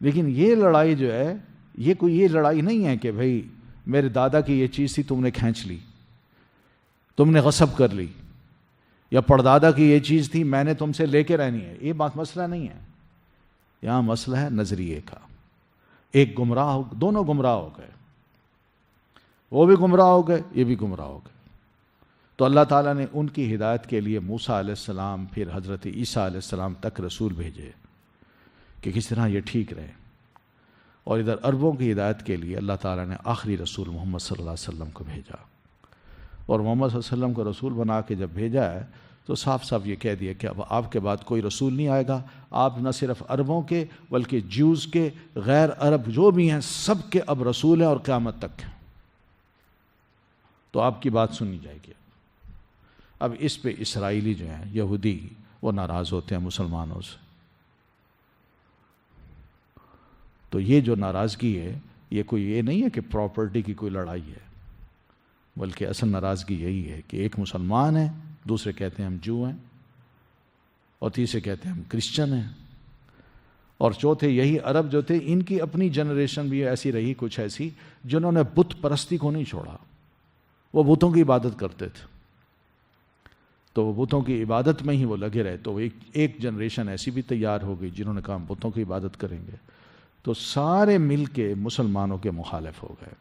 لیکن یہ لڑائی جو ہے، یہ کوئی یہ لڑائی نہیں ہے کہ بھئی میرے دادا کی یہ چیز تھی تم نے کھینچ لی، تم نے غصب کر لی، یا پردادا کی یہ چیز تھی میں نے تم سے لے کے رہنی ہے۔ یہ بات مسئلہ نہیں ہے، یہاں مسئلہ ہے نظریے کا۔ ایک گمراہ ہو، دونوں گمراہ ہو گئے، وہ بھی گمراہ ہو گئے، یہ بھی گمراہ ہو گئے۔ تو اللہ تعالیٰ نے ان کی ہدایت کے لیے موسیٰ علیہ السلام، پھر حضرت عیسیٰ علیہ السلام تک رسول بھیجے کہ کس طرح یہ ٹھیک رہے۔ اور ادھر عربوں کی ہدایت کے لیے اللہ تعالیٰ نے آخری رسول محمد صلی اللہ علیہ وسلم کو بھیجا، اور محمد صلی اللہ علیہ وسلم کو رسول بنا کے جب بھیجا ہے تو صاف صاف یہ کہہ دیا کہ اب آپ کے بعد کوئی رسول نہیں آئے گا، آپ نہ صرف عربوں کے بلکہ جیوز کے، غیر عرب جو بھی ہیں سب کے اب رسول ہیں اور قیامت تک ہیں، تو آپ کی بات سنی جائے گی۔ اب اس پہ اسرائیلی جو ہیں، یہودی، وہ ناراض ہوتے ہیں مسلمانوں سے۔ تو یہ جو ناراضگی ہے، یہ کوئی یہ نہیں ہے کہ پراپرٹی کی کوئی لڑائی ہے، بلکہ اصل ناراضگی یہی ہے کہ ایک مسلمان ہے، دوسرے کہتے ہیں ہم جو ہیں، اور تیسرے کہتے ہیں ہم کرسچن ہیں، اور چوتھے یہی عرب جو تھے، ان کی اپنی جنریشن بھی ایسی رہی، کچھ ایسی جنہوں نے بت پرستی کو نہیں چھوڑا، وہ بتوں کی عبادت کرتے تھے، تو وہ بتوں کی عبادت میں ہی وہ لگے رہے۔ تو ایک جنریشن ایسی بھی تیار ہو گئی جنہوں نے کہا ہم بتوں کی عبادت کریں گے، تو سارے مل کے مسلمانوں کے مخالف ہو گئے،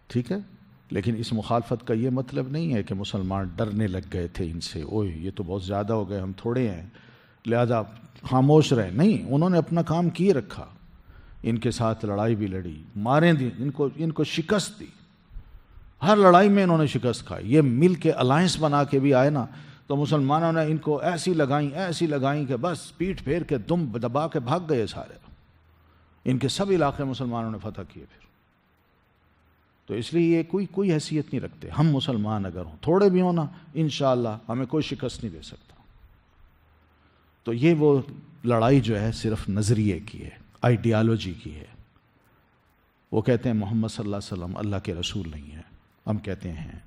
ٹھیک ہے۔ لیکن اس مخالفت کا یہ مطلب نہیں ہے کہ مسلمان ڈرنے لگ گئے تھے ان سے، اوہ یہ تو بہت زیادہ ہو گئے، ہم تھوڑے ہیں لہذا خاموش رہے، نہیں، انہوں نے اپنا کام کیے رکھا، ان کے ساتھ لڑائی بھی لڑی، ماریں دی، ان کو شکست دی، ہر لڑائی میں انہوں نے شکست کھائی۔ یہ مل کے الائنس بنا کے بھی آئے نا، تو مسلمانوں نے ان کو ایسی لگائیں کہ بس پیٹھ پھیر کے دم دبا کے بھاگ گئے سارے، ان کے سب علاقے مسلمانوں نے فتح کیے پھر. تو اس لیے یہ کوئی حیثیت نہیں رکھتے. ہم مسلمان اگر ہوں، تھوڑے بھی ہوں نا، انشاءاللہ ہمیں کوئی شکست نہیں دے سکتا. تو یہ وہ لڑائی جو ہے صرف نظریے کی ہے، آئیڈیالوجی کی ہے. وہ کہتے ہیں محمد صلی اللہ علیہ وسلم اللہ کے رسول نہیں ہے، ہم کہتے ہیں.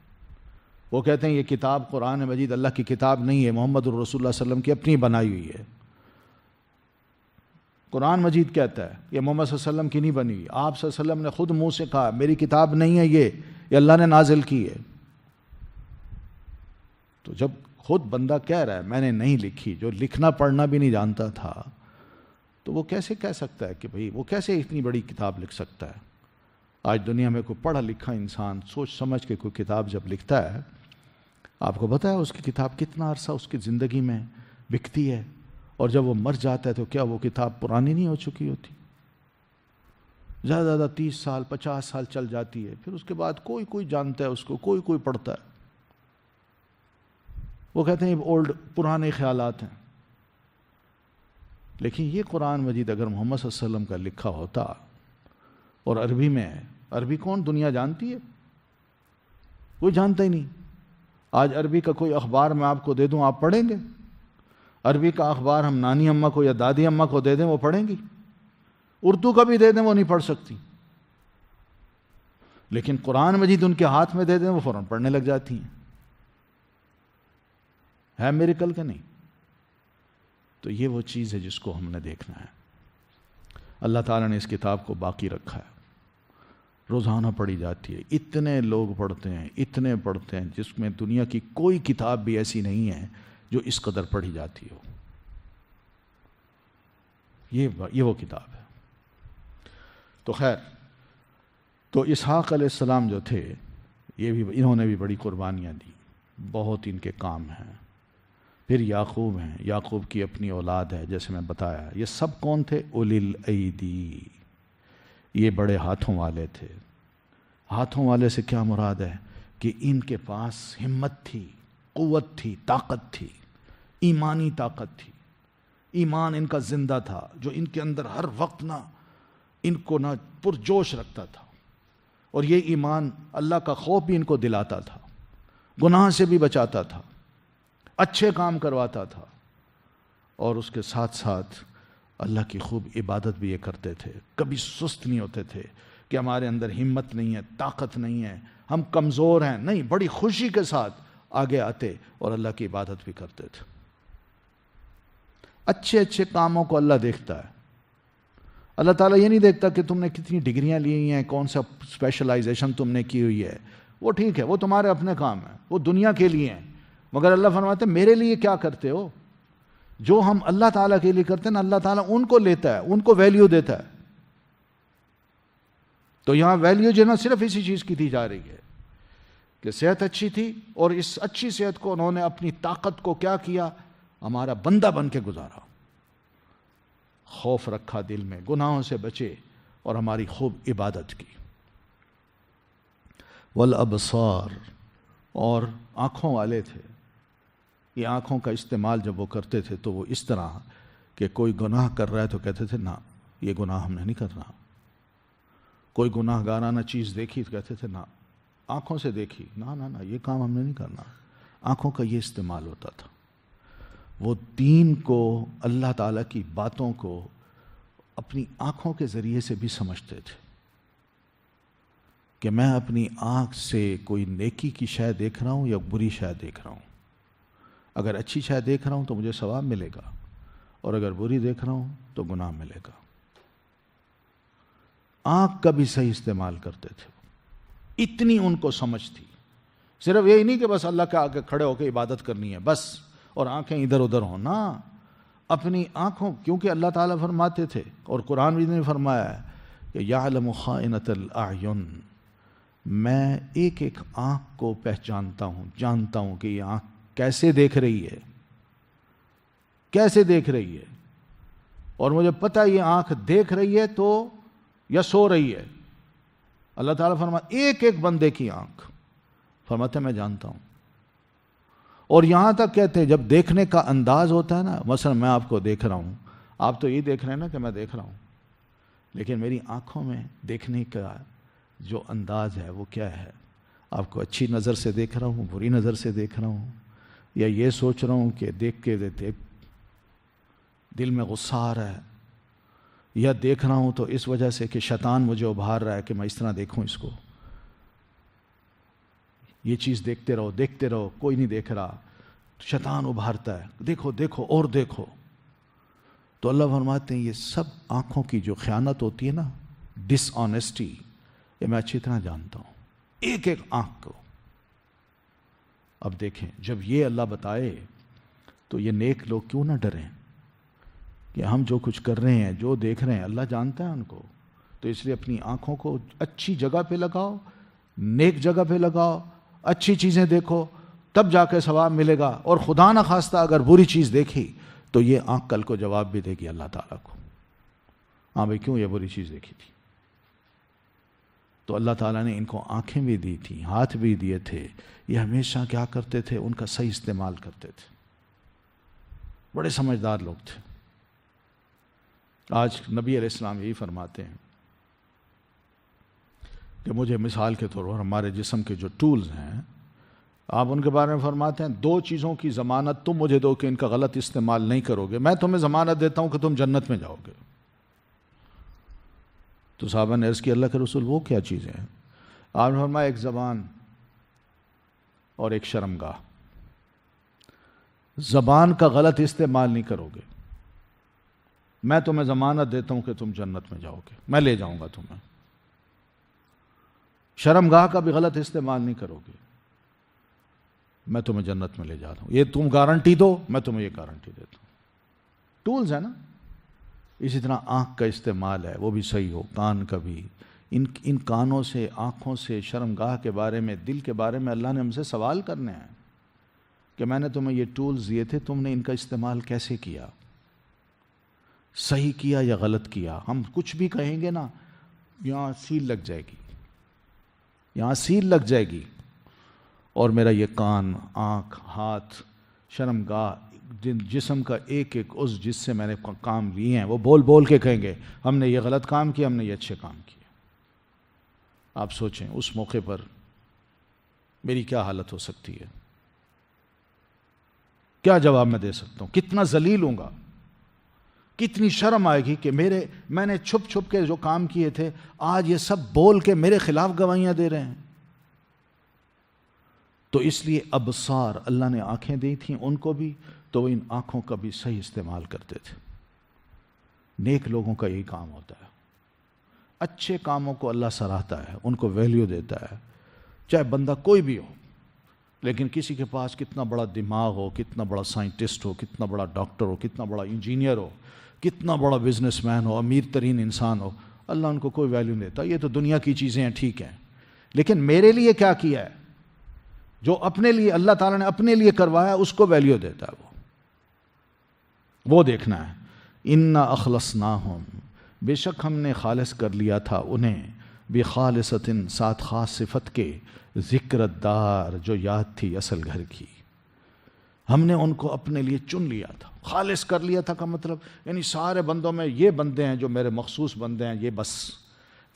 وہ کہتے ہیں یہ کتاب قرآن مجید اللہ کی کتاب نہیں ہے، محمد الرسول اللہ صلی اللہ علیہ وسلم کی اپنی بنائی ہوئی ہے. قرآن مجید کہتا ہے یہ محمد صلی اللہ علیہ وسلم کی نہیں بنی ہوئی. آپ صلی اللہ علیہ وسلم نے خود منہ سے کہا میری کتاب نہیں ہے یہ اللہ نے نازل کی ہے. تو جب خود بندہ کہہ رہا ہے میں نے نہیں لکھی، جو لکھنا پڑھنا بھی نہیں جانتا تھا، تو وہ کیسے کہہ سکتا ہے کہ بھئی وہ کیسے اتنی بڑی کتاب لکھ سکتا ہے؟ آج دنیا میں کوئی پڑھا لکھا انسان سوچ سمجھ کے کوئی کتاب جب لکھتا ہے، آپ کو پتہ ہے اس کی کتاب کتنا عرصہ اس کی زندگی میں بکتی ہے، اور جب وہ مر جاتا ہے تو کیا وہ کتاب پرانی نہیں ہو چکی ہوتی؟ زیادہ زیادہ 30 سال 50 سال چل جاتی ہے، پھر اس کے بعد کوئی جانتا ہے اس کو، کوئی پڑھتا ہے. وہ کہتے ہیں یہ اولڈ پرانے خیالات ہیں. لیکن یہ قرآن مجید اگر محمد صلی اللہ علیہ وسلم کا لکھا ہوتا اور عربی میں ہے، عربی کون دنیا جانتی ہے؟ کوئی جانتا ہی نہیں. آج عربی کا کوئی اخبار میں آپ کو دے دوں آپ پڑھیں گے؟ عربی کا اخبار ہم نانی اماں کو یا دادی اماں کو دے دیں وہ پڑھیں گی؟ اردو کا بھی دے دیں وہ نہیں پڑھ سکتی. لیکن قرآن مجید ان کے ہاتھ میں دے دیں وہ فوراً پڑھنے لگ جاتی ہیں. ہے میریکل کہ نہیں؟ تو یہ وہ چیز ہے جس کو ہم نے دیکھنا ہے. اللہ تعالیٰ نے اس کتاب کو باقی رکھا ہے، روزانہ پڑھی جاتی ہے. اتنے لوگ پڑھتے ہیں جس میں دنیا کی کوئی کتاب بھی ایسی نہیں ہے جو اس قدر پڑھی جاتی ہو. یہ وہ کتاب ہے. تو خیر، تو اسحاق علیہ السلام جو تھے انہوں نے بھی بڑی قربانیاں دی، بہت ان کے کام ہیں. پھر یعقوب ہیں، یعقوب کی اپنی اولاد ہے جیسے میں بتایا. یہ سب کون تھے؟ اولی الایدی، یہ بڑے ہاتھوں والے تھے. ہاتھوں والے سے کیا مراد ہے؟ کہ ان کے پاس ہمت تھی، قوت تھی، طاقت تھی، ایمانی طاقت تھی. ایمان ان کا زندہ تھا جو ان کے اندر ہر وقت ان کو پرجوش رکھتا تھا. اور یہ ایمان اللہ کا خوف بھی ان کو دلاتا تھا، گناہ سے بھی بچاتا تھا، اچھے کام کرواتا تھا. اور اس کے ساتھ ساتھ اللہ کی خوب عبادت بھی یہ کرتے تھے. کبھی سست نہیں ہوتے تھے کہ ہمارے اندر ہمت نہیں ہے، طاقت نہیں ہے، ہم کمزور ہیں. نہیں، بڑی خوشی کے ساتھ آگے آتے اور اللہ کی عبادت بھی کرتے تھے. اچھے کاموں کو اللہ دیکھتا ہے. اللہ تعالیٰ یہ نہیں دیکھتا کہ تم نے کتنی ڈگریاں لی ہیں، کون سا اسپیشلائزیشن تم نے کی ہوئی ہے. وہ ٹھیک ہے، وہ تمہارے اپنے کام ہیں، وہ دنیا کے لیے ہیں. مگر اللہ فرماتے ہیں میرے لیے کیا کرتے ہو؟ جو ہم اللہ تعالیٰ کے لیے کرتے ہیں نا، اللہ تعالیٰ ان کو لیتا ہے، ان کو ویلیو دیتا ہے. تو یہاں ویلیو جو ہے نا صرف اسی چیز کی دی جا رہی ہے کہ صحت اچھی تھی، اور اس اچھی صحت کو انہوں نے اپنی طاقت کو کیا کیا؟ ہمارا بندہ بن کے گزارا. خوف رکھا دل میں، گناہوں سے بچے اور ہماری خوب عبادت کی. والابصار، اور آنکھوں والے تھے. یہ آنکھوں کا استعمال جب وہ کرتے تھے تو وہ اس طرح کہ کوئی گناہ کر رہا ہے تو کہتے تھے نہ یہ گناہ ہم نے نہیں کرنا. کوئی گناہ گارانہ چیز دیکھی تو کہتے تھے نہ، آنکھوں سے دیکھی، نہ یہ کام ہم نے نہیں کرنا. آنکھوں کا یہ استعمال ہوتا تھا. وہ دین کو، اللہ تعالیٰ کی باتوں کو اپنی آنکھوں کے ذریعے سے بھی سمجھتے تھے کہ میں اپنی آنکھ سے کوئی نیکی کی شے دیکھ رہا ہوں یا بری شے دیکھ رہا ہوں. اگر اچھی شے دیکھ رہا ہوں تو مجھے ثواب ملے گا، اور اگر بری دیکھ رہا ہوں تو گناہ ملے گا. آنکھ کا بھی صحیح استعمال کرتے تھے. اتنی ان کو سمجھ تھی. صرف یہی نہیں کہ بس اللہ کے آگے کھڑے ہو کے عبادت کرنی ہے بس، اور آنکھیں ادھر ادھر ہوں نا. اپنی آنکھوں، کیونکہ اللہ تعالیٰ فرماتے تھے اور قرآن بھی نے فرمایا ہے کہ یعلم خائنۃ الاعین، میں ایک آنکھ کو پہچانتا ہوں، جانتا ہوں کہ یہ آنکھ کیسے دیکھ رہی ہے، کیسے دیکھ رہی ہے. اور مجھے پتہ یہ آنکھ دیکھ رہی ہے تو یا سو رہی ہے. اللہ تعالیٰ فرماتا ایک بندے کی آنکھ، فرماتے میں جانتا ہوں. اور یہاں تک کہتے ہیں جب دیکھنے کا انداز ہوتا ہے نا، مثلا میں آپ کو دیکھ رہا ہوں، آپ تو یہ دیکھ رہے ہیں نا کہ میں دیکھ رہا ہوں، لیکن میری آنکھوں میں دیکھنے کا جو انداز ہے وہ کیا ہے؟ آپ کو اچھی نظر سے دیکھ رہا ہوں، بری نظر سے دیکھ رہا ہوں، یا یہ سوچ رہا ہوں کہ دیکھ کے دل میں غصہ آ رہا ہے، یا دیکھ رہا ہوں تو اس وجہ سے کہ شیطان مجھے ابھار رہا ہے کہ میں اس طرح دیکھوں اس کو. یہ چیز دیکھتے رہو، کوئی نہیں دیکھ رہا، شیطان ابھارتا ہے، دیکھو دیکھو اور دیکھو. تو اللہ فرماتے ہیں یہ سب آنکھوں کی جو خیانت ہوتی ہے نا، ڈس آنیسٹی، یہ میں اچھی طرح جانتا ہوں، ایک ایک آنکھ کو. اب دیکھیں جب یہ اللہ بتائے تو یہ نیک لوگ کیوں نہ ڈریں کہ ہم جو کچھ کر رہے ہیں، جو دیکھ رہے ہیں، اللہ جانتا ہے ان کو. تو اس لیے اپنی آنکھوں کو اچھی جگہ پہ لگاؤ، نیک جگہ پہ لگاؤ، اچھی چیزیں دیکھو، تب جا کے ثواب ملے گا. اور خدا نہ خواستہ اگر بری چیز دیکھی تو یہ آنکھ کل کو جواب بھی دے گی اللہ تعالیٰ کو، ہاں بھائی کیوں یہ بری چیز دیکھی تھی. تو اللہ تعالیٰ نے ان کو آنکھیں بھی دی تھی، ہاتھ بھی دیے تھے. یہ ہمیشہ کیا کرتے تھے؟ ان کا صحیح استعمال کرتے تھے. بڑے سمجھدار لوگ تھے. آج نبی علیہ السلام یہی فرماتے ہیں کہ مجھے مثال کے طور پر ہمارے جسم کے جو ٹولز ہیں، آپ ان کے بارے میں فرماتے ہیں 2 چیزوں کی ضمانت تم مجھے دو کہ ان کا غلط استعمال نہیں کرو گے، میں تمہیں ضمانت دیتا ہوں کہ تم جنت میں جاؤ گے. تو صحابہ نے عرض کی اللہ کے رسول وہ کیا چیزیں ہیں؟ آپ نے فرمایا ایک زبان اور ایک شرمگاہ. زبان کا غلط استعمال نہیں کرو گے، میں تمہیں ضمانت دیتا ہوں کہ تم جنت میں جاؤ گے، میں لے جاؤں گا تمہیں. شرمگاہ کا بھی غلط استعمال نہیں کرو گے، میں تمہیں جنت میں لے جاتا ہوں. یہ تم گارنٹی دو، میں تمہیں یہ گارنٹی دیتا ہوں. ٹولز ہے نا. اسی طرح آنکھ کا استعمال ہے، وہ بھی صحیح ہو. کان کا بھی، ان کانوں سے، آنکھوں سے، شرمگاہ کے بارے میں، دل کے بارے میں اللہ نے ہم سے سوال کرنے ہیں کہ میں نے تمہیں یہ ٹولز دیے تھے، تم نے ان کا استعمال کیسے کیا، صحیح کیا یا غلط کیا. ہم کچھ بھی کہیں گے نا، یہاں سیل لگ جائے گی، یہاں سیل لگ جائے گی. اور میرا یہ کان، آنکھ، ہاتھ، شرمگاہ، جسم کا ایک ایک عضو جس سے میں نے کام لیے ہیں، وہ بول بول کے کہیں گے ہم نے یہ غلط کام کیا، ہم نے یہ اچھے کام کیا. آپ سوچیں اس موقع پر میری کیا حالت ہو سکتی ہے، کیا جواب میں دے سکتا ہوں، کتنا ذلیل ہوں گا، کتنی شرم آئے گی کہ میں نے چھپ چھپ کے جو کام کیے تھے آج یہ سب بول کے میرے خلاف گواہیاں دے رہے ہیں. تو اس لیے ابصار، اللہ نے آنکھیں دی تھیں ان کو بھی، تو وہ ان آنکھوں کا بھی صحیح استعمال کرتے تھے. نیک لوگوں کا یہی کام ہوتا ہے. اچھے کاموں کو اللہ سراہتا ہے، ان کو ویلیو دیتا ہے، چاہے بندہ کوئی بھی ہو. لیکن کسی کے پاس کتنا بڑا دماغ ہو، کتنا بڑا سائنٹسٹ ہو، کتنا بڑا ڈاکٹر ہو، کتنا بڑا انجینئر ہو، کتنا بڑا بزنس مین ہو، امیر ترین انسان ہو، اللہ ان کو کوئی ویلیو نہیں دیتا. یہ تو دنیا کی چیزیں ہیں، ٹھیک ہیں، لیکن میرے لیے کیا کیا ہے، جو اپنے لیے اللہ تعالیٰ نے اپنے لیے کروایا اس کو ویلیو دیتا ہے. وہ دیکھنا ہے. اِنَّا أَخْلَصْنَاهُمْ، بے شک ہم نے خالص کر لیا تھا انہیں، بِخَالِصَةٍ، ساتھ خاص صفت کے، ذکر الدار، جو یاد تھی اصل گھر کی. ہم نے ان کو اپنے لیے چن لیا تھا. خالص کر لیا تھا کا مطلب یعنی سارے بندوں میں یہ بندے ہیں جو میرے مخصوص بندے ہیں، یہ بس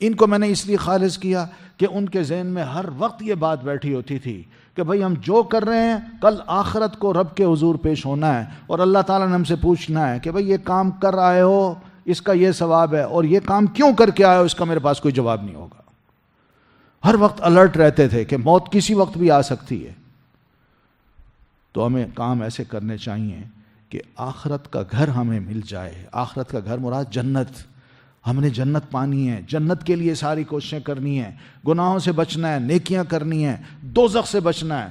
ان کو میں نے اس لیے خالص کیا کہ ان کے ذہن میں ہر وقت یہ بات بیٹھی ہوتی تھی کہ بھئی ہم جو کر رہے ہیں کل آخرت کو رب کے حضور پیش ہونا ہے، اور اللہ تعالیٰ نے ہم سے پوچھنا ہے کہ بھئی یہ کام کر آئے ہو، اس کا یہ ثواب ہے، اور یہ کام کیوں کر کے آئے ہو، اس کا میرے پاس کوئی جواب نہیں ہوگا. ہر وقت الرٹ رہتے تھے کہ موت کسی وقت بھی آ سکتی ہے. تو ہمیں کام ایسے کرنے چاہیے کہ آخرت کا گھر ہمیں مل جائے. آخرت کا گھر مراد جنت. ہم نے جنت پانی ہے، جنت کے لیے ساری کوششیں کرنی ہیں، گناہوں سے بچنا ہے، نیکیاں کرنی ہیں، دوزخ سے بچنا ہے،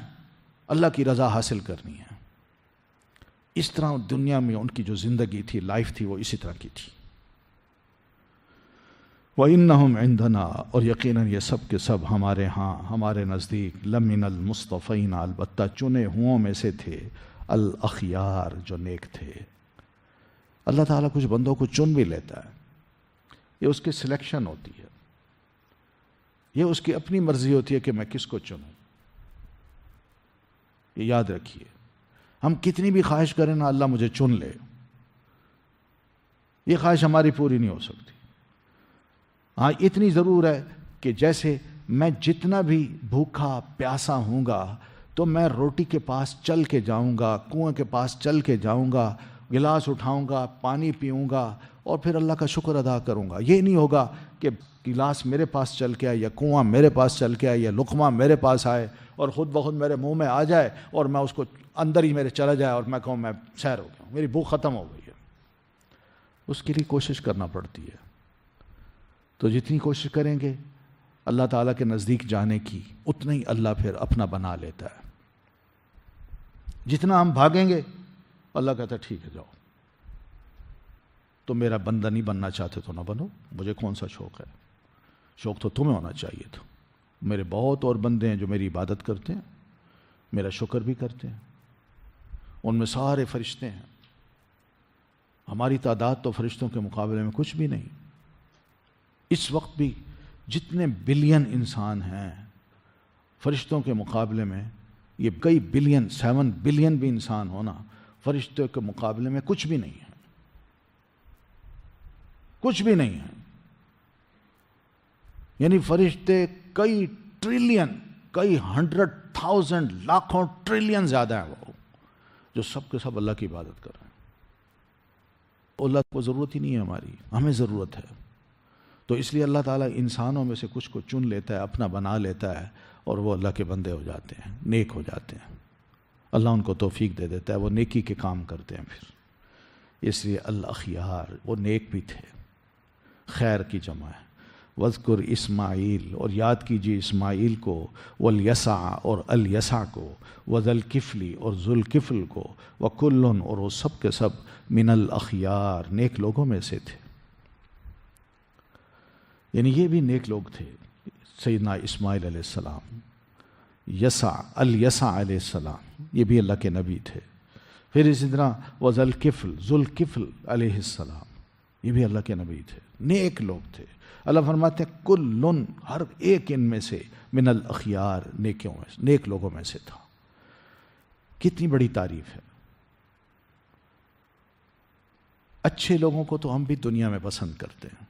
اللہ کی رضا حاصل کرنی ہے. اس طرح دنیا میں ان کی جو زندگی تھی، لائف تھی، وہ اسی طرح کی تھی. وَإِنَّهُمْ عِنْدَنَا، اور یقیناً یہ سب کے سب ہمارے ہاں، ہمارے نزدیک، لَمِنَ الْمُصْطَفَيْنَ، البتہ چنے ہوں میں سے تھے، الْأَخْيَار، جو نیک تھے. اللہ تعالیٰ کچھ بندوں کو چن بھی لیتا ہے، یہ اس کی سلیکشن ہوتی ہے، یہ اس کی اپنی مرضی ہوتی ہے کہ میں کس کو چنوں. یہ یاد رکھیے، ہم کتنی بھی خواہش کریں نا اللہ مجھے چن لے، یہ خواہش ہماری پوری نہیں ہو سکتی. ہاں اتنی ضرور ہے کہ جیسے میں جتنا بھی بھوکا پیاسا ہوں گا تو میں روٹی کے پاس چل کے جاؤں گا، کنویں کے پاس چل کے جاؤں گا، گلاس اٹھاؤں گا، پانی پیوں گا اور پھر اللہ کا شکر ادا کروں گا۔ یہ نہیں ہوگا کہ گلاس میرے پاس چل کے آئے یا کنواں میرے پاس چل کے آئے یا لقمہ میرے پاس آئے اور خود بخود میرے منہ میں آ جائے اور میں اس کو اندر ہی میرے چلا جائے اور میں کہوں میں سیر ہو گیا ہوں، میری بھوک ختم ہو گئی ہے۔ اس کے لیے کوشش کرنا پڑتی ہے۔ تو جتنی کوشش کریں گے اللہ تعالیٰ کے نزدیک جانے کی، اتنا ہی اللہ پھر اپنا بنا لیتا ہے۔ جتنا ہم بھاگیں گے اللہ کہتا ہے ٹھیک ہے جاؤ، تو میرا بندہ نہیں بننا چاہتے تو نہ بنو، مجھے کون سا شوق ہے، شوق تو تمہیں ہونا چاہیے تھا۔ میرے بہت اور بندے ہیں جو میری عبادت کرتے ہیں، میرا شکر بھی کرتے ہیں، ان میں سارے فرشتے ہیں، ہماری تعداد تو فرشتوں کے مقابلے میں کچھ بھی نہیں۔ اس وقت بھی جتنے بلین انسان ہیں فرشتوں کے مقابلے میں، یہ کئی بلین 7 بلین بھی انسان ہونا فرشتوں کے مقابلے میں کچھ بھی نہیں ہے، کچھ بھی نہیں ہے۔ یعنی فرشتے کئی ٹریلین، کئی 100,000 لاکھوں ٹریلین زیادہ ہیں وہ، جو سب کے سب اللہ کی عبادت کر رہے ہیں۔ اللہ کو ضرورت ہی نہیں ہے ہماری، ہمیں ضرورت ہے۔ تو اس لیے اللہ تعالیٰ انسانوں میں سے کچھ کو چن لیتا ہے، اپنا بنا لیتا ہے اور وہ اللہ کے بندے ہو جاتے ہیں، نیک ہو جاتے ہیں۔ اللہ ان کو توفیق دے دیتا ہے، وہ نیکی کے کام کرتے ہیں پھر۔ اس لیے الاخیار، وہ نیک بھی تھے، خیر کی جمع ہے۔ وذکر اسماعیل، اور یاد کیجیے اسماعیل کو، والیسع اور الیسع کو، وذوالکفل اور ذوالکفل کو، وکل اور وہ سب کے سب من الاخیار، نیک لوگوں میں سے تھے۔ یعنی یہ بھی نیک لوگ تھے، سیدنا اسماعیل علیہ السلام، الیسع علیہ السلام، یہ بھی اللہ کے نبی تھے۔ پھر اسی طرح وذوالکفل، ذوالکفل علیہ السلام، یہ بھی اللہ کے نبی تھے، نیک لوگ تھے۔ اللہ فرماتے ہیں کلن، ہر ایک ان میں سے، من الاخیار، نیکوں میں، نیک لوگوں میں سے تھا۔ کتنی بڑی تعریف ہے۔ اچھے لوگوں کو تو ہم بھی دنیا میں پسند کرتے ہیں،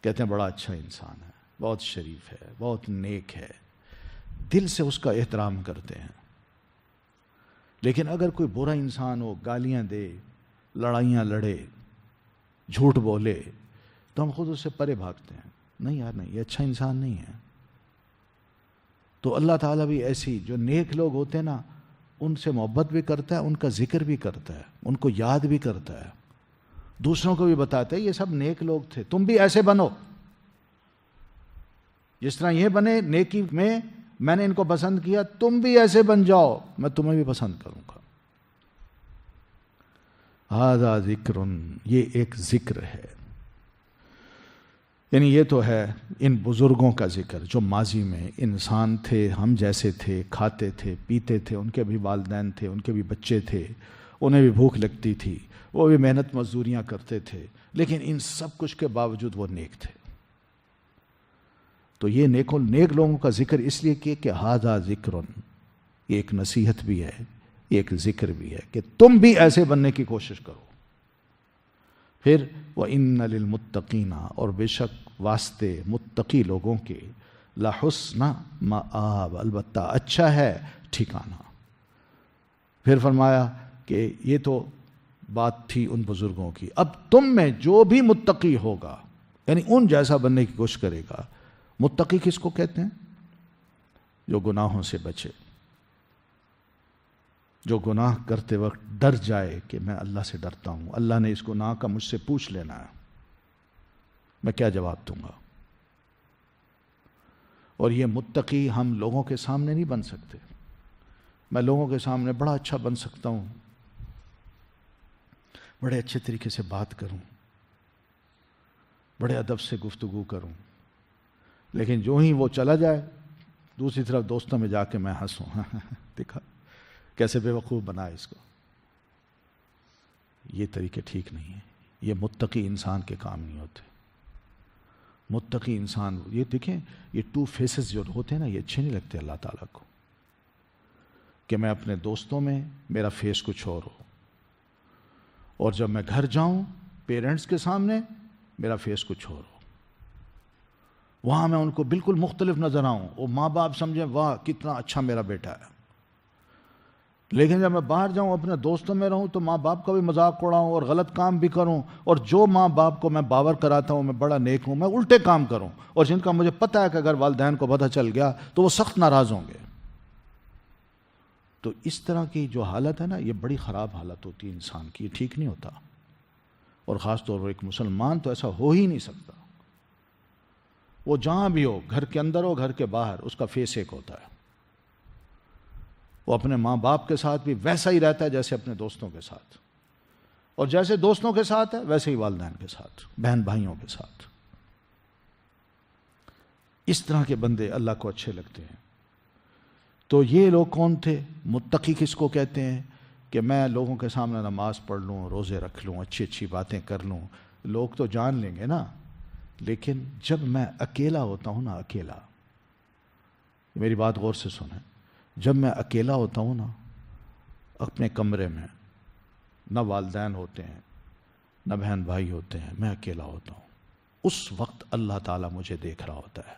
کہتے ہیں بڑا اچھا انسان ہے، بہت شریف ہے، بہت نیک ہے، دل سے اس کا احترام کرتے ہیں۔ لیکن اگر کوئی برا انسان ہو، گالیاں دے، لڑائیاں لڑے، جھوٹ بولے، تو ہم خود اس سے پرے بھاگتے ہیں، نہیں یار نہیں، یہ اچھا انسان نہیں ہے۔ تو اللہ تعالیٰ بھی ایسی جو نیک لوگ ہوتے ہیں نا، ان سے محبت بھی کرتا ہے، ان کا ذکر بھی کرتا ہے، ان کو یاد بھی کرتا ہے، دوسروں کو بھی بتاتا ہے یہ سب نیک لوگ تھے، تم بھی ایسے بنو، جس طرح یہ بنے نیکی میں نے ان کو پسند کیا، تم بھی ایسے بن جاؤ، میں تمہیں بھی پسند کروں گا۔ ھذا ذکر، یہ ایک ذکر ہے، یعنی یہ تو ہے ان بزرگوں کا ذکر جو ماضی میں انسان تھے، ہم جیسے تھے، کھاتے تھے، پیتے تھے، ان کے بھی والدین تھے، ان کے بھی بچے تھے، انہیں بھی بھوک لگتی تھی، وہ بھی محنت مزدوریاں کرتے تھے، لیکن ان سب کچھ کے باوجود وہ نیک تھے۔ تو یہ نیک لوگوں کا ذکر اس لیے کہ ھذا ذکر، یہ ایک نصیحت بھی ہے، ایک ذکر بھی ہے کہ تم بھی ایسے بننے کی کوشش کرو۔ پھر وَإِنَّ لِلْمُتَّقِينَ، اور بے شک واسطے متقی لوگوں کے، لَحُسْنَ مَآب، البتہ اچھا ہے ٹھکانہ۔ پھر فرمایا کہ یہ تو بات تھی ان بزرگوں کی، اب تم میں جو بھی متقی ہوگا، یعنی ان جیسا بننے کی کوشش کرے گا۔ متقی کس کو کہتے ہیں؟ جو گناہوں سے بچے، جو گناہ کرتے وقت ڈر جائے کہ میں اللہ سے ڈرتا ہوں، اللہ نے اس گناہ کا مجھ سے پوچھ لینا ہے، میں کیا جواب دوں گا۔ اور یہ متقی ہم لوگوں کے سامنے نہیں بن سکتے۔ میں لوگوں کے سامنے بڑا اچھا بن سکتا ہوں، بڑے اچھے طریقے سے بات کروں، بڑے ادب سے گفتگو کروں، لیکن جو ہی وہ چلا جائے دوسری طرف دوستوں میں جا کے میں ہنسوں، دیکھا کیسے بے وقوف بنا اس کو۔ یہ طریقے ٹھیک نہیں ہیں، یہ متقی انسان کے کام نہیں ہوتے۔ متقی انسان، یہ دیکھیں یہ 2 فیسز جو ہوتے ہیں نا، یہ اچھے نہیں لگتے اللہ تعالیٰ کو، کہ میں اپنے دوستوں میں میرا فیس کچھ اور ہو، اور جب میں گھر جاؤں پیرنٹس کے سامنے میرا فیس کچھ اور ہو۔ وہاں میں ان کو بالکل مختلف نظر آؤں، وہ ماں باپ سمجھیں واہ کتنا اچھا میرا بیٹا ہے، لیکن جب میں باہر جاؤں اپنے دوستوں میں رہوں تو ماں باپ کا بھی مذاق اڑاؤں اور غلط کام بھی کروں، اور جو ماں باپ کو میں باور کراتا ہوں میں بڑا نیک ہوں، میں الٹے کام کروں، اور جن کا مجھے پتہ ہے کہ اگر والدین کو پتہ چل گیا تو وہ سخت ناراض ہوں گے. تو اس طرح کی جو حالت ہے نا، یہ بڑی خراب حالت ہوتی ہے انسان کی، یہ ٹھیک نہیں ہوتا. اور خاص طور پر ایک مسلمان تو ایسا ہو ہی نہیں سکتا. وہ جہاں بھی ہو، گھر کے اندر ہو گھر کے باہر، اس کا فیس ایک ہوتا ہے. وہ اپنے ماں باپ کے ساتھ بھی ویسا ہی رہتا ہے جیسے اپنے دوستوں کے ساتھ، اور جیسے دوستوں کے ساتھ ہے ویسے ہی والدین کے ساتھ، بہن بھائیوں کے ساتھ. اس طرح کے بندے اللہ کو اچھے لگتے ہیں. تو یہ لوگ کون تھے؟ متقی کس کو کہتے ہیں؟ کہ میں لوگوں کے سامنے نماز پڑھ لوں، روزے رکھ لوں، اچھی اچھی باتیں کر لوں، لوگ تو جان لیں گے نا، لیکن جب میں اکیلا ہوتا ہوں نا، اکیلا، میری بات غور سے سنیں، جب میں اکیلا ہوتا ہوں نا اپنے کمرے میں، نہ والدین ہوتے ہیں نہ بہن بھائی ہوتے ہیں، میں اکیلا ہوتا ہوں، اس وقت اللہ تعالیٰ مجھے دیکھ رہا ہوتا ہے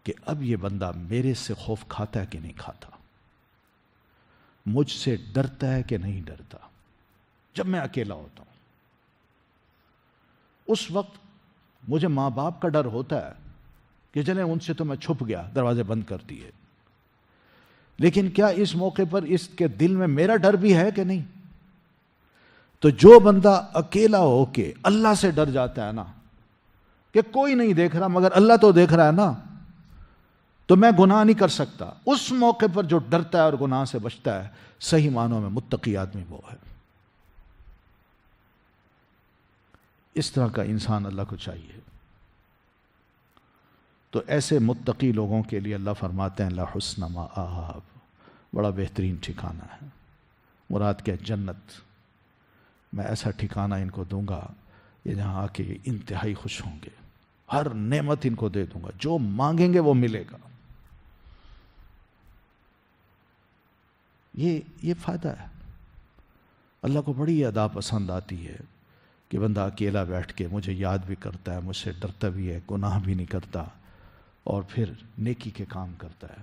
کہ اب یہ بندہ میرے سے خوف کھاتا ہے کہ نہیں کھاتا، مجھ سے ڈرتا ہے کہ نہیں ڈرتا. جب میں اکیلا ہوتا ہوں اس وقت مجھے ماں باپ کا ڈر ہوتا ہے کہ چلیں ان سے تو میں چھپ گیا، دروازے بند کر دیے، لیکن کیا اس موقع پر اس کے دل میں میرا ڈر بھی ہے کہ نہیں؟ تو جو بندہ اکیلا ہو کے اللہ سے ڈر جاتا ہے نا کہ کوئی نہیں دیکھ رہا مگر اللہ تو دیکھ رہا ہے نا، تو میں گناہ نہیں کر سکتا، اس موقع پر جو ڈرتا ہے اور گناہ سے بچتا ہے، صحیح معنوں میں متقی آدمی وہ ہے. اس طرح کا انسان اللہ کو چاہیے. تو ایسے متقی لوگوں کے لیے اللہ فرماتے ہیں لحسن مآب، بڑا بہترین ٹھکانہ ہے. مراد کیا؟ جنت. میں ایسا ٹھکانہ ان کو دوں گا یہ جہاں آ کے یہ انتہائی خوش ہوں گے، ہر نعمت ان کو دے دوں گا، جو مانگیں گے وہ ملے گا. یہ فائدہ ہے. اللہ کو بڑی ادا پسند آتی ہے کہ بندہ اکیلا بیٹھ کے مجھے یاد بھی کرتا ہے، مجھ سے ڈرتا بھی ہے، گناہ بھی نہیں کرتا، اور پھر نیکی کے کام کرتا ہے.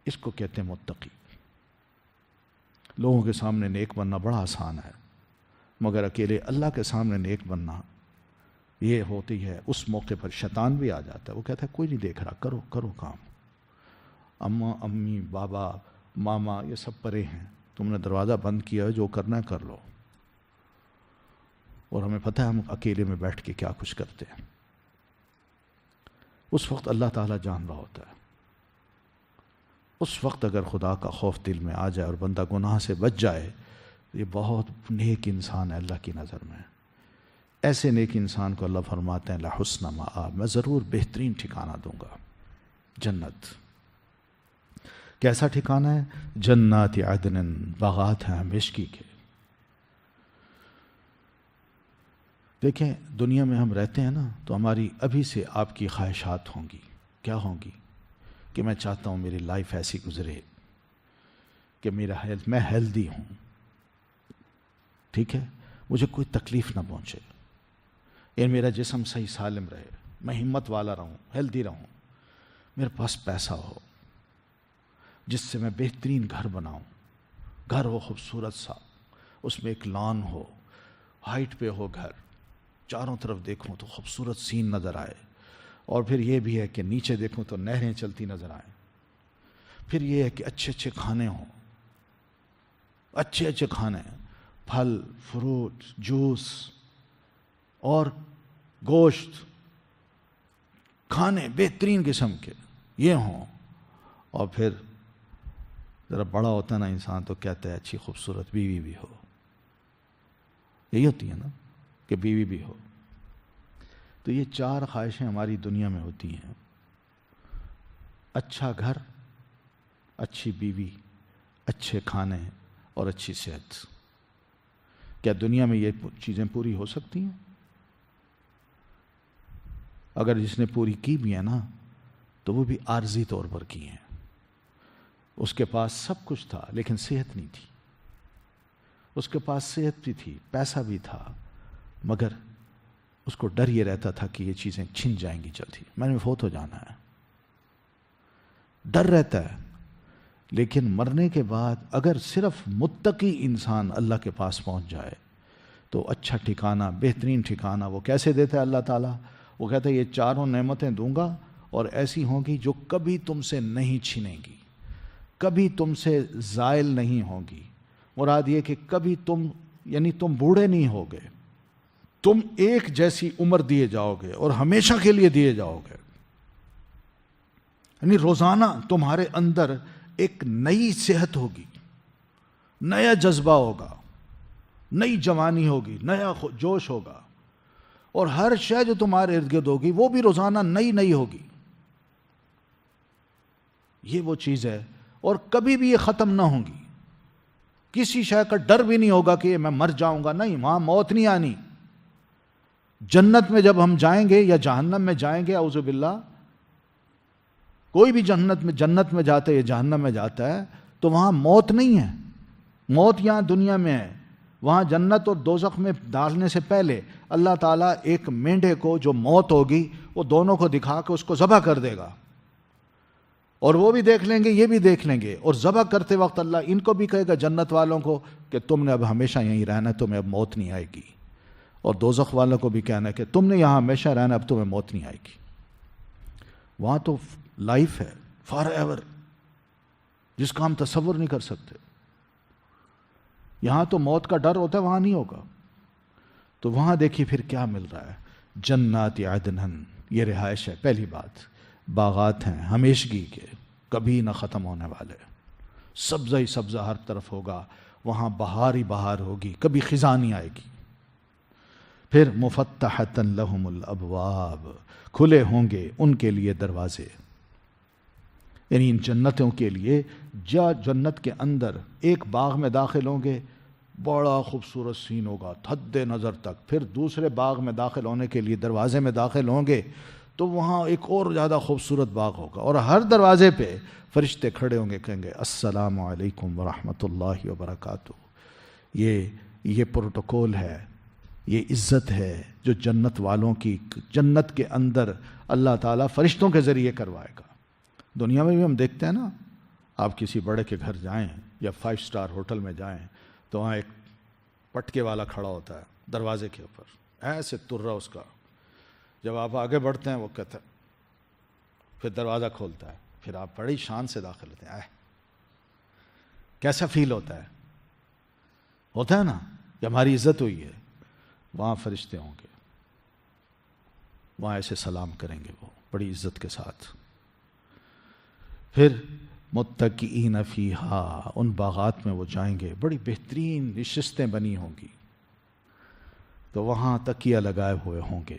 اس کو کہتے ہیں متقی. لوگوں کے سامنے نیک بننا بڑا آسان ہے، مگر اکیلے اللہ کے سامنے نیک بننا یہ ہوتی ہے. اس موقع پر شیطان بھی آ جاتا ہے، وہ کہتا ہے کوئی نہیں دیکھ رہا، کرو کرو کام، اماں امی بابا ماما یہ سب پرے ہیں، تم نے دروازہ بند کیا ہے، جو کرنا ہے کر لو. اور ہمیں پتہ ہے ہم اکیلے میں بیٹھ کے کیا کچھ کرتے ہیں. اس وقت اللہ تعالیٰ جان رہا ہوتا ہے. اس وقت اگر خدا کا خوف دل میں آ جائے اور بندہ گناہ سے بچ جائے، یہ بہت نیک انسان ہے اللہ کی نظر میں. ایسے نیک انسان کو اللہ فرماتے ہیں لحسن مآب، میں ضرور بہترین ٹھکانہ دوں گا، جنت. کیسا ٹھکانہ ہے؟ جنات عدن، باغات ہیں ہمیشگی کے. دیکھیں دنیا میں ہم رہتے ہیں نا تو ہماری ابھی سے آپ کی خواہشات ہوں گی. کیا ہوں گی؟ کہ میں چاہتا ہوں میری لائف ایسی گزرے کہ میرا میں ہیلدی ہوں، ٹھیک ہے، مجھے کوئی تکلیف نہ پہنچے، یعنی میرا جسم صحیح سالم رہے، میں ہمت والا رہوں، ہیلدی رہوں، میرے پاس پیسہ ہو جس سے میں بہترین گھر بناؤں، گھر ہو خوبصورت سا، اس میں ایک لان ہو، ہائٹ پہ ہو گھر، چاروں طرف دیکھوں تو خوبصورت سین نظر آئے، اور پھر یہ بھی ہے کہ نیچے دیکھوں تو نہریں چلتی نظر آئیں. پھر یہ ہے کہ اچھے اچھے کھانے ہوں، اچھے اچھے کھانے، پھل فروٹ جوس اور گوشت، کھانے بہترین قسم کے یہ ہوں. اور پھر ذرا بڑا ہوتا ہے نا انسان تو کہتا ہے اچھی خوبصورت بیوی بھی ہو. یہی ہوتی ہے نا کہ بیوی بھی ہو. تو یہ چار خواہشیں ہماری دنیا میں ہوتی ہیں: اچھا گھر، اچھی بیوی، اچھے کھانے اور اچھی صحت. کیا دنیا میں یہ چیزیں پوری ہو سکتی ہیں؟ اگر جس نے پوری کی بھی ہے نا تو وہ بھی عارضی طور پر کی ہیں. اس کے پاس سب کچھ تھا لیکن صحت نہیں تھی. اس کے پاس صحت بھی تھی، پیسہ بھی تھا، مگر اس کو ڈر یہ رہتا تھا کہ یہ چیزیں چھن جائیں گی جلدی، میں نے فوت ہو جانا ہے، ڈر رہتا ہے. لیکن مرنے کے بعد اگر صرف متقی انسان اللہ کے پاس پہنچ جائے تو اچھا ٹھکانہ، بہترین ٹھکانہ وہ کیسے دیتا ہے اللہ تعالیٰ؟ وہ کہتا ہے یہ چاروں نعمتیں دوں گا اور ایسی ہوں گی جو کبھی تم سے نہیں چھنیں گی، کبھی تم سے زائل نہیں ہوں گی. مراد یہ کہ کبھی تم بوڑھے نہیں ہوگے، تم ایک جیسی عمر دیے جاؤ گے اور ہمیشہ کے لیے دیے جاؤ گے. یعنی روزانہ تمہارے اندر ایک نئی صحت ہوگی، نیا جذبہ ہوگا، نئی جوانی ہوگی، نیا جوش ہوگا، اور ہر شے جو تمہارے ارد گرد ہوگی وہ بھی روزانہ نئی نئی ہوگی. یہ وہ چیز ہے، اور کبھی بھی یہ ختم نہ ہوں گی. کسی شے کا ڈر بھی نہیں ہوگا کہ میں مر جاؤں گا، نہیں، وہاں موت نہیں آنی. جنت میں جب ہم جائیں گے یا جہنم میں جائیں گے، اعوذ باللہ، کوئی بھی جنت میں جاتا ہے یا جہنم میں جاتا ہے تو وہاں موت نہیں ہے. موت یہاں دنیا میں ہے. وہاں جنت اور دوزخ میں ڈالنے سے پہلے اللہ تعالیٰ ایک مینڈے کو جو موت ہوگی وہ دونوں کو دکھا کے اس کو ذبح کر دے گا، اور وہ بھی دیکھ لیں گے، یہ بھی دیکھ لیں گے. اور ذبح کرتے وقت اللہ ان کو بھی کہے گا، جنت والوں کو، کہ تم نے اب ہمیشہ یہیں رہنا ہے، تمہیں اب موت نہیں آئے گی. اور دوزخ والوں کو بھی کہنا ہے کہ تم نے یہاں ہمیشہ رہنا، اب تمہیں موت نہیں آئے گی. وہاں تو لائف ہے فار ایور، جس کا ہم تصور نہیں کر سکتے. یہاں تو موت کا ڈر ہوتا ہے، وہاں نہیں ہوگا. تو وہاں دیکھیے پھر کیا مل رہا ہے. جنات عدن، یہ رہائش ہے. پہلی بات، باغات ہیں ہمیشگی کے، کبھی نہ ختم ہونے والے، سبزہ ہی سبزہ ہر طرف ہوگا. وہاں بہار ہی بہار ہوگی، کبھی خزاں نہیں آئے گی. پھر مفتحۃ لہم الابواب، کھلے ہوں گے ان کے لیے دروازے. یعنی ان جنتوں کے لیے، جنت کے اندر ایک باغ میں داخل ہوں گے، بڑا خوبصورت سین ہوگا حد نظر تک. پھر دوسرے باغ میں داخل ہونے کے لیے دروازے میں داخل ہوں گے تو وہاں ایک اور زیادہ خوبصورت باغ ہوگا، اور ہر دروازے پہ فرشتے کھڑے ہوں گے، کہیں گے السلام علیکم ورحمۃ اللہ وبرکاتہ. یہ پروٹوکول ہے، یہ عزت ہے جو جنت والوں کی جنت کے اندر اللہ تعالیٰ فرشتوں کے ذریعے کروائے گا. دنیا میں بھی ہم دیکھتے ہیں نا، آپ کسی بڑے کے گھر جائیں یا 5 اسٹار ہوٹل میں جائیں تو وہاں ایک پٹکے والا کھڑا ہوتا ہے دروازے کے اوپر، ایسے تر رہا اس کا. جب آپ آگے بڑھتے ہیں وہ کہتا ہے، پھر دروازہ کھولتا ہے، پھر آپ بڑی شان سے داخل ہوتے ہیں. کیسا فیل ہوتا ہے نا کہ ہماری عزت ہوئی ہے. وہاں فرشتے ہوں گے، وہاں ایسے سلام کریں گے وہ بڑی عزت کے ساتھ. پھر متکئین فیہا، ان باغات میں وہ جائیں گے، بڑی بہترین نشستیں بنی ہوں گی، تو وہاں تکیہ لگائے ہوئے ہوں گے.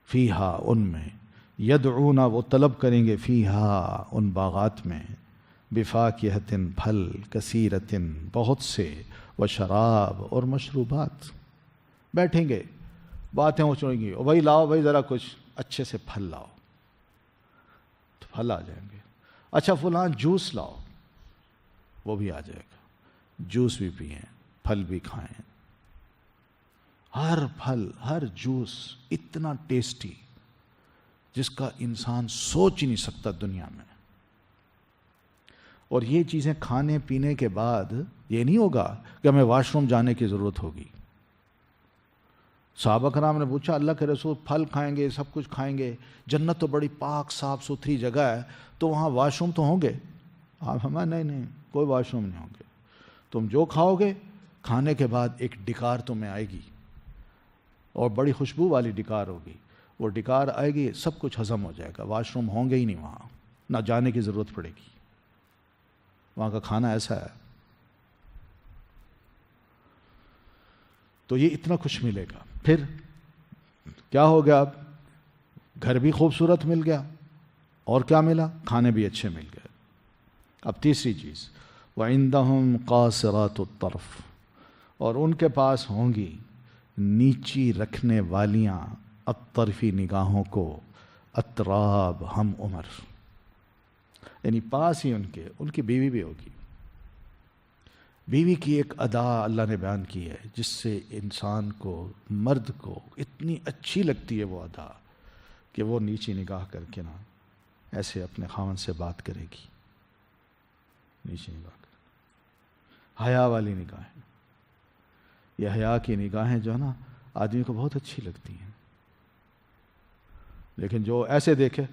فیہا، ان میں، یدعون، وہ طلب کریں گے، فیہا، ان باغات میں، بفاکہۃ، پھل، کثیرۃ، بہت سے، وشراب، اور مشروبات. بیٹھیں گے، باتیں اچھیں گی، بھائی لاؤ بھائی ذرا کچھ اچھے سے پھل لاؤ، تو پھل آ جائیں گے. اچھا فلاں جوس لاؤ، وہ بھی آ جائے گا. جوس بھی پئیں، پھل بھی کھائیں. ہر پھل، ہر جوس اتنا ٹیسٹی جس کا انسان سوچ ہی نہیں سکتا دنیا میں. اور یہ چیزیں کھانے پینے کے بعد یہ نہیں ہوگا کہ ہمیں واش روم جانے کی ضرورت ہوگی. صحابہ کرام نے پوچھا، اللہ کے رسول پھل کھائیں گے، سب کچھ کھائیں گے، جنت تو بڑی پاک صاف ستھری جگہ ہے، تو وہاں واش روم تو ہوں گے؟ آپ ہمیں نہیں، کوئی واش روم نہیں ہوں گے. تم جو کھاؤ گے، کھانے کے بعد ایک ڈکار تمہیں آئے گی، اور بڑی خوشبو والی ڈکار ہوگی. وہ ڈکار آئے گی، سب کچھ ہضم ہو جائے گا، واش روم ہوں گے ہی نہیں، وہاں نہ جانے کی ضرورت پڑے گی. وہاں کا کھانا ایسا ہے. تو یہ اتنا کچھ ملے گا. پھر کیا ہو گیا؟ اب گھر بھی خوبصورت مل گیا، اور کیا ملا؟ کھانے بھی اچھے مل گئے. اب تیسری چیز، وَعِندَهُمْ قَاصِرَاتُ الطَّرْفِ، اور ان کے پاس ہوں گی نیچی رکھنے والیاں الطرفی نگاہوں کو، اطراب، ہم عمر. یعنی پاس ہی ان کی بیوی بھی ہوگی. بیوی کی ایک ادا اللہ نے بیان کی ہے جس سے انسان کو، مرد کو اتنی اچھی لگتی ہے وہ ادا کہ وہ نیچی نگاہ کر کے نا ایسے اپنے خاوند سے بات کرے گی، نیچی نگاہ کر، حیا والی نگاہیں۔ یہ حیا کی نگاہیں جو ہے نا آدمی کو بہت اچھی لگتی ہیں، لیکن جو ایسے دیکھے،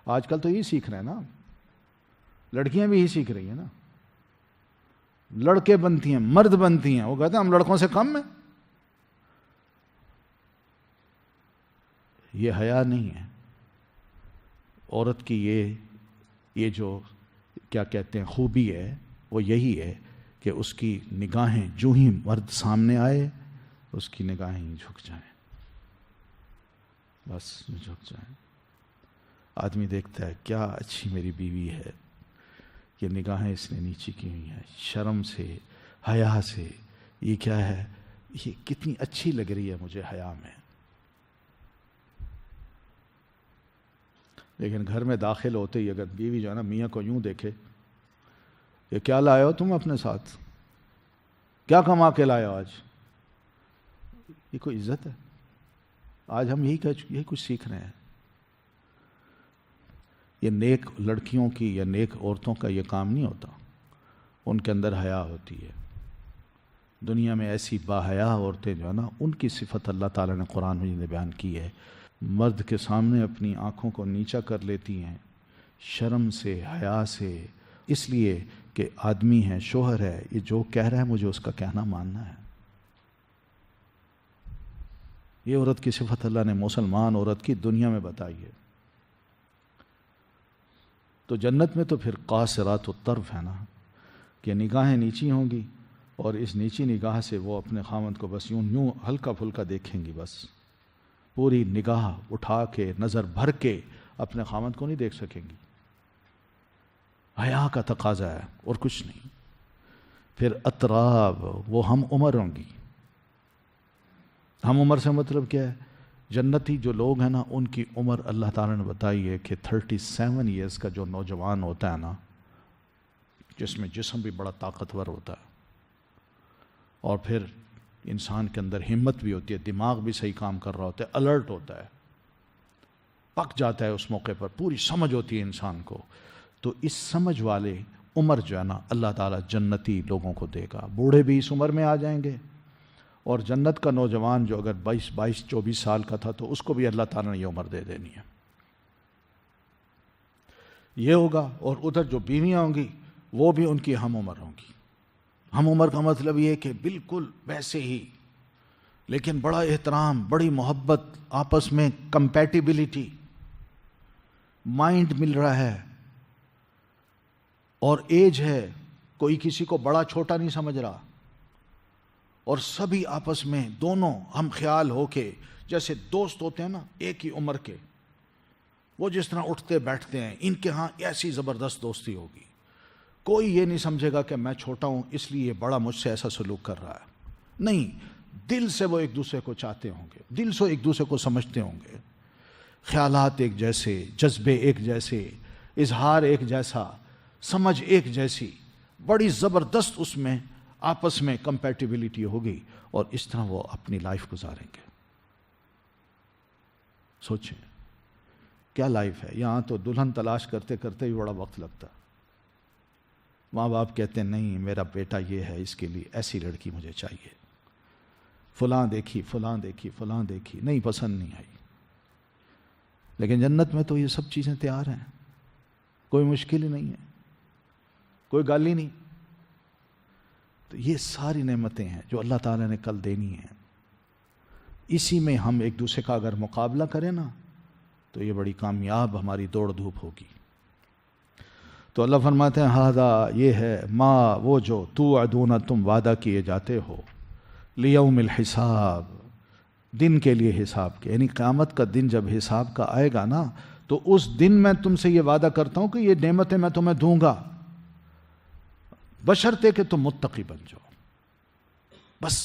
آج کل تو یہ سیکھ رہے ہیں نا، لڑکیاں بھی یہی سیکھ رہی ہیں نا، لڑکے بنتی ہیں، مرد بنتی ہیں، وہ کہتے ہیں ہم لڑکوں سے کم ہیں۔ یہ حیا نہیں ہے عورت کی، یہ جو کیا کہتے ہیں خوبی ہے وہ یہی ہے کہ اس کی نگاہیں جو ہی مرد سامنے آئے اس کی نگاہیں ہی جھک جائیں، بس جھک جائیں۔ آدمی دیکھتا ہے کیا اچھی میری بیوی ہے، یہ نگاہیں اس نے نیچی کی ہوئی ہیں، شرم سے، حیا سے، یہ کیا ہے، یہ کتنی اچھی لگ رہی ہے مجھے حیا میں۔ لیکن گھر میں داخل ہوتے ہی اگر بیوی جو ہے نا میاں کو یوں دیکھے، یہ کیا لائے ہو تم اپنے ساتھ، کیا کما کے لائے ہو آج، یہ کوئی عزت ہے؟ آج ہم یہی کچھ سیکھ رہے ہیں۔ یہ نیک لڑکیوں کی یا نیک عورتوں کا یہ کام نہیں ہوتا، ان کے اندر حیا ہوتی ہے۔ دنیا میں ایسی باحیا عورتیں جو ہے نا ان کی صفت اللہ تعالیٰ نے قرآن مجید میں بیان کی ہے، مرد کے سامنے اپنی آنکھوں کو نیچا کر لیتی ہیں، شرم سے، حیا سے، اس لیے کہ آدمی ہے، شوہر ہے، یہ جو کہہ رہا ہے مجھے اس کا کہنا ماننا ہے۔ یہ عورت کی صفت اللہ نے مسلمان عورت کی دنیا میں بتائی ہے۔ تو جنت میں تو پھر قاصرات الطرف ہے نا، کہ نگاہیں نیچی ہوں گی اور اس نیچی نگاہ سے وہ اپنے خاوند کو بس یوں ہلکا پھلکا دیکھیں گی، بس پوری نگاہ اٹھا کے نظر بھر کے اپنے خاوند کو نہیں دیکھ سکیں گی۔ حیا کا تقاضا ہے اور کچھ نہیں۔ پھر اطراب، وہ ہم عمر ہوں گی۔ ہم عمر سے مطلب کیا ہے؟ جنتی جو لوگ ہیں نا ان کی عمر اللہ تعالیٰ نے بتائی ہے کہ 37 ایئرز کا جو نوجوان ہوتا ہے نا، جس میں جسم بھی بڑا طاقتور ہوتا ہے اور پھر انسان کے اندر ہمت بھی ہوتی ہے، دماغ بھی صحیح کام کر رہا ہوتا ہے، الرٹ ہوتا ہے، پک جاتا ہے اس موقع پر، پوری سمجھ ہوتی ہے انسان کو، تو اس سمجھ والے عمر جو ہے نا اللہ تعالیٰ جنتی لوگوں کو دے گا۔ بوڑھے بھی اس عمر میں آ جائیں گے، اور جنت کا نوجوان جو اگر 22-24 سال کا تھا تو اس کو بھی اللہ تعالیٰ نے یہ عمر دے دینی ہے۔ یہ ہوگا، اور ادھر جو بیویاں ہوں گی وہ بھی ان کی ہم عمر ہوں گی۔ ہم عمر کا مطلب یہ ہے کہ بالکل ویسے ہی، لیکن بڑا احترام، بڑی محبت، آپس میں کمپیٹیبلٹی، مائنڈ مل رہا ہے اور ایج ہے، کوئی کسی کو بڑا چھوٹا نہیں سمجھ رہا، اور سبھی آپس میں دونوں ہم خیال ہو کے، جیسے دوست ہوتے ہیں نا ایک ہی عمر کے، وہ جس طرح اٹھتے بیٹھتے ہیں، ان کے ہاں ایسی زبردست دوستی ہوگی۔ کوئی یہ نہیں سمجھے گا کہ میں چھوٹا ہوں اس لیے یہ بڑا مجھ سے ایسا سلوک کر رہا ہے، نہیں، دل سے وہ ایک دوسرے کو چاہتے ہوں گے، دل سے ایک دوسرے کو سمجھتے ہوں گے، خیالات ایک جیسے، جذبے ایک جیسے، اظہار ایک جیسا، سمجھ ایک جیسی، بڑی زبردست اس میں آپس میں کمپیٹیبلٹی ہوگی، اور اس طرح وہ اپنی لائف گزاریں گے۔ سوچیں کیا لائف ہے۔ یہاں تو دلہن تلاش کرتے کرتے ہی بڑا وقت لگتا، ماں باپ کہتے ہیں نہیں میرا بیٹا یہ ہے، اس کے لیے ایسی لڑکی مجھے چاہیے، فلاں دیکھی فلاں دیکھی فلاں دیکھی، نہیں پسند نہیں آئی۔ لیکن جنت میں تو یہ سب چیزیں تیار ہیں، کوئی مشکل ہی نہیں ہے، کوئی گل ہی نہیں۔ تو یہ ساری نعمتیں ہیں جو اللہ تعالیٰ نے کل دینی ہیں، اسی میں ہم ایک دوسرے کا اگر مقابلہ کریں نا تو یہ بڑی کامیاب ہماری دوڑ دھوپ ہوگی۔ تو اللہ فرماتے ہیں ہذا، یہ ہے، ما، وہ جو توعدون، تم وعدہ کیے جاتے ہو، لیوم الحساب، دن کے لیے حساب کے، یعنی قیامت کا دن جب حساب کا آئے گا نا تو اس دن میں تم سے یہ وعدہ کرتا ہوں کہ یہ نعمتیں میں تمہیں دوں گا، بشرطے کہ تم متقی بن جاؤ، بس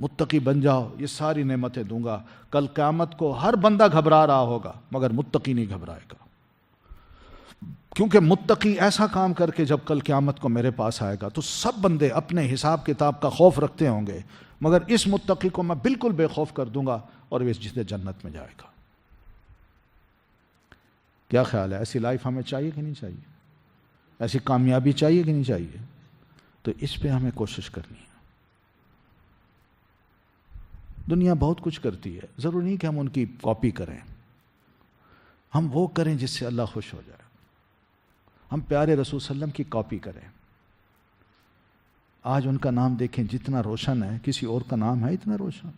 متقی بن جاؤ، یہ ساری نعمتیں دوں گا۔ کل قیامت کو ہر بندہ گھبرا رہا ہوگا مگر متقی نہیں گھبرائے گا، کیونکہ متقی ایسا کام کر کے جب کل قیامت کو میرے پاس آئے گا تو سب بندے اپنے حساب کتاب کا خوف رکھتے ہوں گے، مگر اس متقی کو میں بالکل بے خوف کر دوں گا اور وہ جس جنت میں جائے گا۔ کیا خیال ہے، ایسی لائف ہمیں چاہیے کہ نہیں چاہیے؟ ایسی کامیابی چاہیے کہ نہیں چاہیے؟ تو اس پہ ہمیں کوشش کرنی ہے۔ دنیا بہت کچھ کرتی ہے، ضروری نہیں کہ ہم ان کی کاپی کریں، ہم وہ کریں جس سے اللہ خوش ہو جائے۔ ہم پیارے رسول صلی اللہ علیہ وسلم کی کاپی کریں۔ آج ان کا نام دیکھیں جتنا روشن ہے، کسی اور کا نام ہے اتنا روشن؟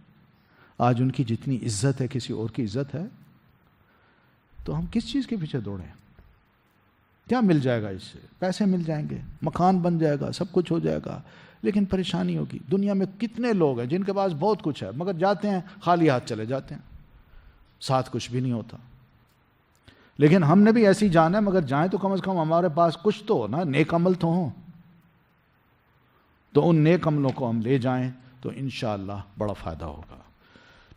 آج ان کی جتنی عزت ہے کسی اور کی عزت ہے؟ تو ہم کس چیز کے پیچھے دوڑیں؟ کیا مل جائے گا اس سے؟ پیسے مل جائیں گے، مکان بن جائے گا، سب کچھ ہو جائے گا، لیکن پریشانی ہوگی۔ دنیا میں کتنے لوگ ہیں جن کے پاس بہت کچھ ہے مگر جاتے ہیں خالی ہاتھ چلے جاتے ہیں، ساتھ کچھ بھی نہیں ہوتا۔ لیکن ہم نے بھی ایسی جان ہے، مگر جائیں تو کم از کم ہمارے پاس کچھ تو ہو نا، نیک عمل تو ہوں، تو ان نیک عملوں کو ہم لے جائیں تو انشاءاللہ بڑا فائدہ ہوگا۔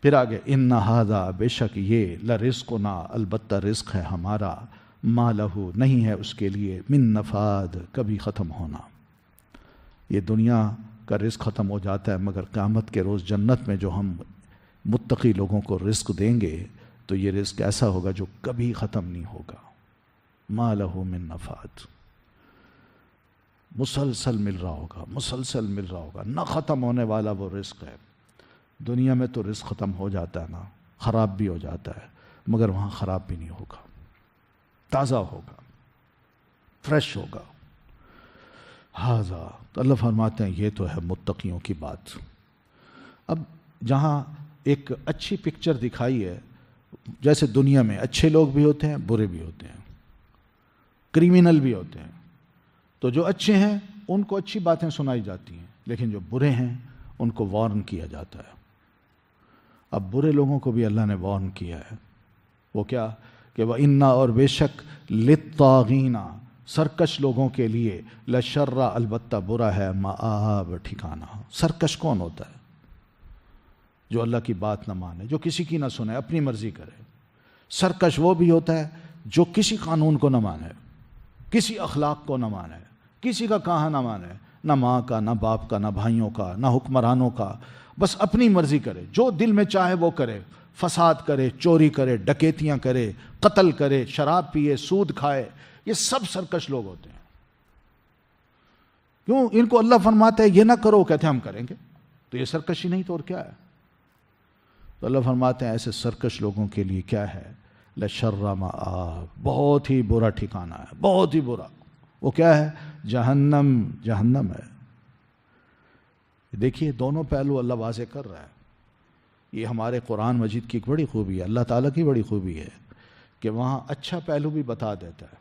پھر آگے ان ھذا، بے شک یہ، لرزقنا، البتہ رزق ہے ہمارا، ما لہو، نہیں ہے اس کے لیے، من نفاد، کبھی ختم ہونا۔ یہ دنیا کا رزق ختم ہو جاتا ہے، مگر قیامت کے روز جنت میں جو ہم متقی لوگوں کو رزق دیں گے تو یہ رزق ایسا ہوگا جو کبھی ختم نہیں ہوگا، ما لہو من نفاد، مسلسل مل رہا ہوگا، مسلسل مل رہا ہوگا، نہ ختم ہونے والا وہ رزق ہے۔ دنیا میں تو رزق ختم ہو جاتا ہے نا، خراب بھی ہو جاتا ہے، مگر وہاں خراب بھی نہیں ہوگا، تازہ ہوگا، فریش ہوگا۔ ھذا، تو اللہ فرماتے ہیں یہ تو ہے متقیوں کی بات۔ اب جہاں ایک اچھی پکچر دکھائی ہے، جیسے دنیا میں اچھے لوگ بھی ہوتے ہیں، برے بھی ہوتے ہیں، کریمنل بھی ہوتے ہیں، تو جو اچھے ہیں ان کو اچھی باتیں سنائی جاتی ہیں، لیکن جو برے ہیں ان کو وارن کیا جاتا ہے۔ اب برے لوگوں کو بھی اللہ نے وارن کیا ہے، وہ کیا کہ وَإِنَّا، اور بے شک، لِلطَّاغِينَ، سرکش لوگوں کے لیے، لَشَرَّ، البتہ برا ہے، مآب، ٹھکانہ۔ سرکش کون ہوتا ہے؟ جو اللہ کی بات نہ مانے، جو کسی کی نہ سنے، اپنی مرضی کرے۔ سرکش وہ بھی ہوتا ہے جو کسی قانون کو نہ مانے، کسی اخلاق کو نہ مانے، کسی کا کہا نہ مانے، نہ ماں کا، نہ باپ کا، نہ بھائیوں کا، نہ حکمرانوں کا، بس اپنی مرضی کرے، جو دل میں چاہے وہ کرے، فساد کرے، چوری کرے، ڈکیتیاں کرے، قتل کرے، شراب پیے، سود کھائے، یہ سب سرکش لوگ ہوتے ہیں۔ کیوں؟ ان کو اللہ فرماتا ہے یہ نہ کرو، کہتے ہیں ہم کریں گے، تو یہ سرکشی نہیں تو اور کیا ہے؟ تو اللہ فرماتے ہیں ایسے سرکش لوگوں کے لیے کیا ہے؟ لَشَرَّ مآب، بہت ہی برا ٹھکانہ ہے، بہت ہی برا۔ وہ کیا ہے؟ جہنم، جہنم ہے۔ دیکھیے دونوں پہلو اللہ واضح کر رہا ہے۔ یہ ہمارے قرآن مجید کی ایک بڑی خوبی ہے، اللہ تعالیٰ کی بڑی خوبی ہے کہ وہاں اچھا پہلو بھی بتا دیتا ہے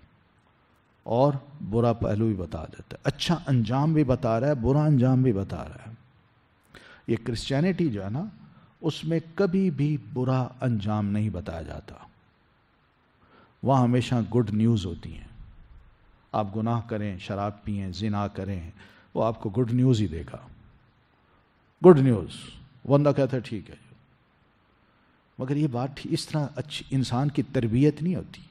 اور برا پہلو بھی بتا دیتا ہے، اچھا انجام بھی بتا رہا ہے، برا انجام بھی بتا رہا ہے۔ یہ کرسچینٹی جو ہے نا، اس میں کبھی بھی برا انجام نہیں بتایا جاتا، وہاں ہمیشہ گڈ نیوز ہوتی ہیں۔ آپ گناہ کریں، شراب پئیں، زنا کریں، وہ آپ کو گڈ نیوز ہی دے گا، گڈ نیوز۔ بندہ کہتا ہے ٹھیک ہے، مگر یہ بات اس طرح اچھی انسان کی تربیت نہیں ہوتی۔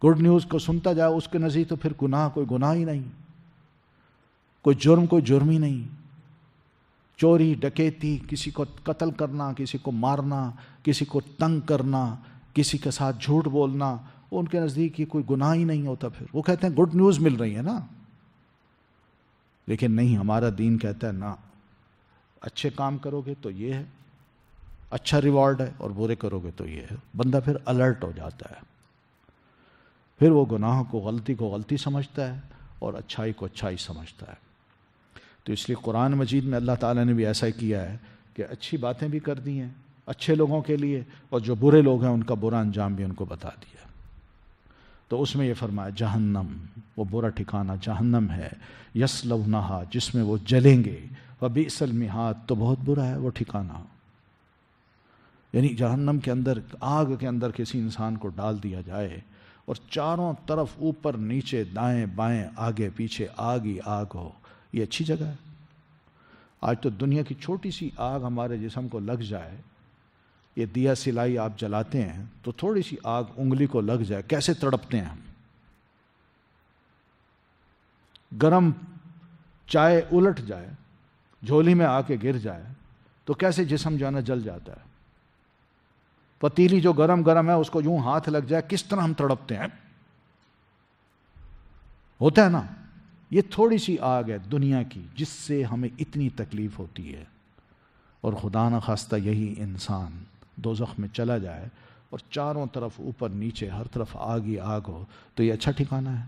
گڈ نیوز کو سنتا جائے، اس کے نزدیک تو پھر گناہ کوئی گناہ ہی نہیں، کوئی جرم ہی نہیں۔ چوری، ڈکیتی، کسی کو قتل کرنا، کسی کو مارنا، کسی کو تنگ کرنا، کسی کے ساتھ جھوٹ بولنا، ان کے نزدیک یہ کوئی گناہ ہی نہیں ہوتا۔ پھر وہ کہتے ہیں گڈ نیوز مل رہی ہے نا، لیکن نہیں، ہمارا دین کہتا ہے نا، اچھے کام کرو گے تو یہ ہے، اچھا ریوارڈ ہے، اور برے کرو گے تو یہ ہے۔ بندہ پھر الرٹ ہو جاتا ہے، پھر وہ گناہ کو غلطی سمجھتا ہے اور اچھائی کو اچھائی سمجھتا ہے۔ تو اس لیے قرآن مجید میں اللہ تعالیٰ نے بھی ایسا ہی کیا ہے کہ اچھی باتیں بھی کر دی ہیں اچھے لوگوں کے لیے، اور جو برے لوگ ہیں ان کا برا انجام بھی ان کو بتا دیا۔ تو اس میں یہ فرمایا جہنم، وہ برا ٹھکانہ جہنم ہے، یصلونہا، جس میں وہ جلیں گے، وبئس المہاد، تو بہت برا ہے وہ ٹھکانہ۔ یعنی جہنم کے اندر، آگ کے اندر کسی انسان کو ڈال دیا جائے اور چاروں طرف اوپر نیچے دائیں بائیں آگے پیچھے آگ ہی آگ ہو، یہ اچھی جگہ ہے؟ آج تو دنیا کی چھوٹی سی آگ ہمارے جسم کو لگ جائے یہ دیا سلائی آپ جلاتے ہیں تو تھوڑی سی آگ انگلی کو لگ جائے کیسے تڑپتے ہیں ہم. گرم چائے الٹ جائے جھولی میں آ کے گر جائے تو کیسے جسم جو ہے نا جل جاتا ہے. پتیلی جو گرم گرم ہے اس کو یوں ہاتھ لگ جائے کس طرح ہم تڑپتے ہیں. ہوتا ہے نا. یہ تھوڑی سی آگ ہے دنیا کی جس سے ہمیں اتنی تکلیف ہوتی ہے. اور خدا نہ خواستہ یہی انسان دوزخ میں چلا جائے اور چاروں طرف اوپر نیچے ہر طرف آگ ہی آگ ہو تو یہ اچھا ٹھکانہ ہے؟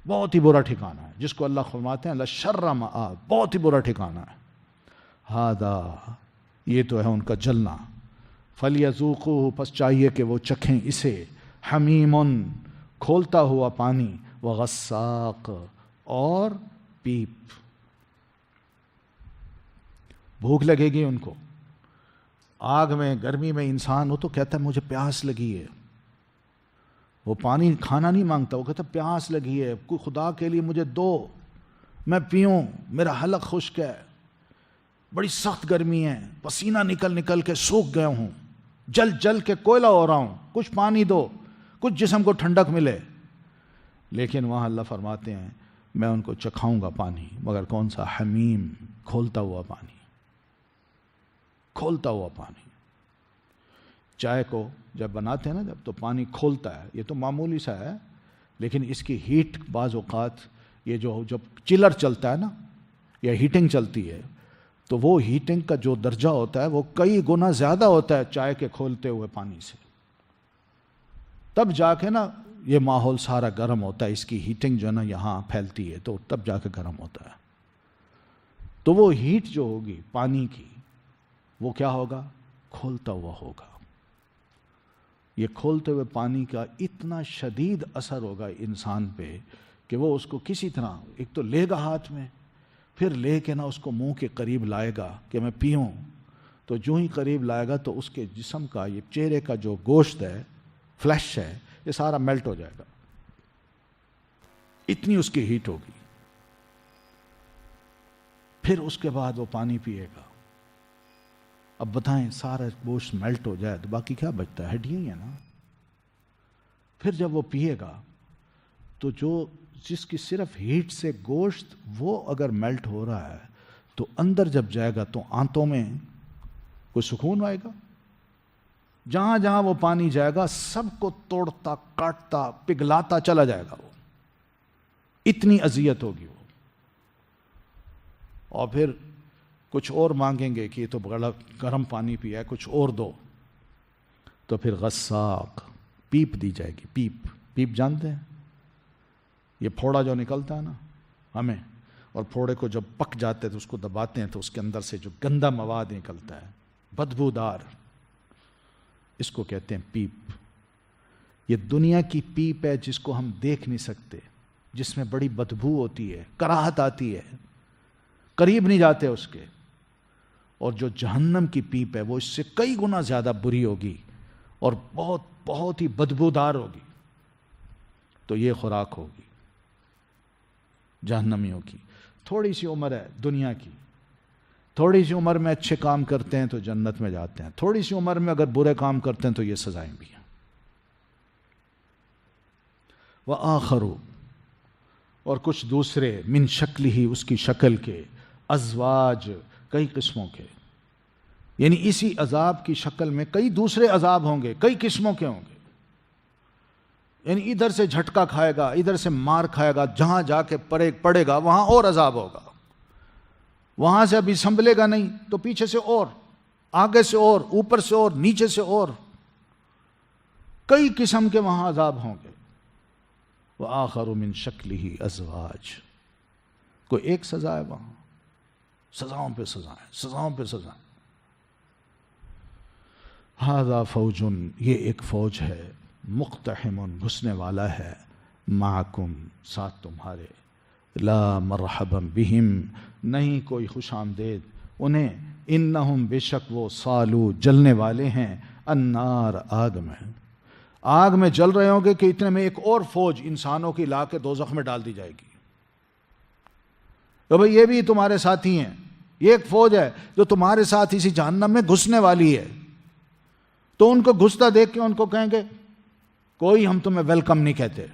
بہت ہی برا ٹھکانہ ہے. جس کو اللہ فرماتے ہیں لشر مآب، بہت ہی برا ٹھکانہ ہے. ہادا، یہ تو ہے ان کا جلنا. فلیذوقوہ، پس چاہیے کہ وہ چکھیں اسے. حمیم، کھولتا ہوا پانی. وغساق، اور پیپ. بھوک لگے گی ان کو آگ میں گرمی میں. انسان وہ تو کہتا ہے مجھے پیاس لگی ہے، وہ پانی کھانا نہیں مانگتا، وہ کہتا ہے پیاس لگی ہے، کوئی خدا کے لیے مجھے دو میں پیوں، میرا حلق خشک ہے، بڑی سخت گرمی ہے، پسینہ نکل نکل کے سوکھ گیا ہوں، جل جل کے کوئلہ ہو رہا ہوں، کچھ پانی دو، کچھ جسم کو ٹھنڈک ملے. لیکن وہاں اللہ فرماتے ہیں میں ان کو چکھاؤں گا پانی، مگر کون سا؟ حمیم، کھولتا ہوا پانی. کھولتا ہوا پانی. چائے کو جب بناتے ہیں نا جب، تو پانی کھولتا ہے. یہ تو معمولی سا ہے لیکن اس کی ہیٹ بعض اوقات یہ جو جب چلر چلتا ہے نا یا ہیٹنگ چلتی ہے تو وہ ہیٹنگ کا جو درجہ ہوتا ہے وہ کئی گنا زیادہ ہوتا ہے چائے کے کھولتے ہوئے پانی سے. تب جا کے نا یہ ماحول سارا گرم ہوتا ہے. اس کی ہیٹنگ جو ہے نا یہاں پھیلتی ہے تو تب جا کے گرم ہوتا ہے. تو وہ ہیٹ جو ہوگی پانی کی وہ کیا ہوگا؟ کھولتا ہوا ہوگا. یہ کھولتے ہوئے پانی کا اتنا شدید اثر ہوگا انسان پہ کہ وہ اس کو کسی طرح ایک تو لے گا ہاتھ میں، پھر لے کے نا اس کو منہ کے قریب لائے گا کہ میں پیوں. تو جو ہی قریب لائے گا تو اس کے جسم کا یہ چہرے کا جو گوشت ہے، فلیش ہے، یہ سارا میلٹ ہو جائے گا. اتنی اس کی ہیٹ ہوگی. پھر اس کے بعد وہ پانی پیے گا. اب بتائیں سارا گوشت میلٹ ہو جائے تو باقی کیا بچتا ہے؟ ہڈیاں ہی ہے نا. پھر جب وہ پیے گا تو جو جس کی صرف ہیٹ سے گوشت وہ اگر میلٹ ہو رہا ہے تو اندر جب جائے گا تو آنتوں میں کوئی سکون آئے گا؟ جہاں جہاں وہ پانی جائے گا سب کو توڑتا کاٹتا پگھلاتا چلا جائے گا. وہ اتنی اذیت ہوگی وہ. اور پھر کچھ اور مانگیں گے کہ یہ تو بڑا گرم پانی پیا ہے، کچھ اور دو. تو پھر غساق، پیپ دی جائے گی. پیپ، پیپ جانتے ہیں؟ یہ پھوڑا جو نکلتا ہے نا ہمیں، اور پھوڑے کو جب پک جاتے ہیں تو اس کو دباتے ہیں تو اس کے اندر سے جو گندا مواد نکلتا ہے بدبودار، اس کو کہتے ہیں پیپ. یہ دنیا کی پیپ ہے جس کو ہم دیکھ نہیں سکتے، جس میں بڑی بدبو ہوتی ہے، کراہت آتی ہے، قریب نہیں جاتے اس کے. اور جو جہنم کی پیپ ہے وہ اس سے کئی گنا زیادہ بری ہوگی اور بہت بہت ہی بدبودار ہوگی. تو یہ خوراک ہوگی جہنمیوں کی. تھوڑی سی عمر ہے دنیا کی، تھوڑی سی عمر میں اچھے کام کرتے ہیں تو جنت میں جاتے ہیں، تھوڑی سی عمر میں اگر برے کام کرتے ہیں تو یہ سزائیں بھی ہیں. وآخروا، اور کچھ دوسرے، من شکل ہی، اس کی شکل کے، ازواج، کئی قسموں کے. یعنی اسی عذاب کی شکل میں کئی دوسرے عذاب ہوں گے، کئی قسموں کے ہوں گے. یعنی ادھر سے جھٹکا کھائے گا، ادھر سے مار کھائے گا، جہاں جا کے پڑے گا وہاں اور عذاب ہوگا. وہاں سے ابھی سنبھلے گا نہیں تو پیچھے سے اور، آگے سے اور، اوپر سے اور، نیچے سے اور، کئی قسم کے وہاں عذاب ہوں گے. وآخر من شکلہ ازواج، کوئی ایک سزا ہے وہاں؟ سزاؤں پہ سزائیں، سزاؤں پہ سزائیں. ھذا فوج، یہ ایک فوج ہے، مقتحم، گھسنے والا ہے، معکم، ساتھ تمہارے، لا مرحبا بہم، نہیں کوئی خوش آمدید انہیں، انہم، بے شک وہ، صالو، جلنے والے ہیں، النار، آگ میں. آگ میں جل رہے ہوں گے کہ اتنے میں ایک اور فوج انسانوں کی لا کے دوزخ میں ڈال دی جائے گی. تو بھئی یہ بھی تمہارے ساتھی ہیں، یہ ایک فوج ہے جو تمہارے ساتھ اسی جہنم میں گھسنے والی ہے. تو ان کو گھستا دیکھ کے ان کو کہیں گے کوئی ہم تمہیں ویلکم نہیں کہتے،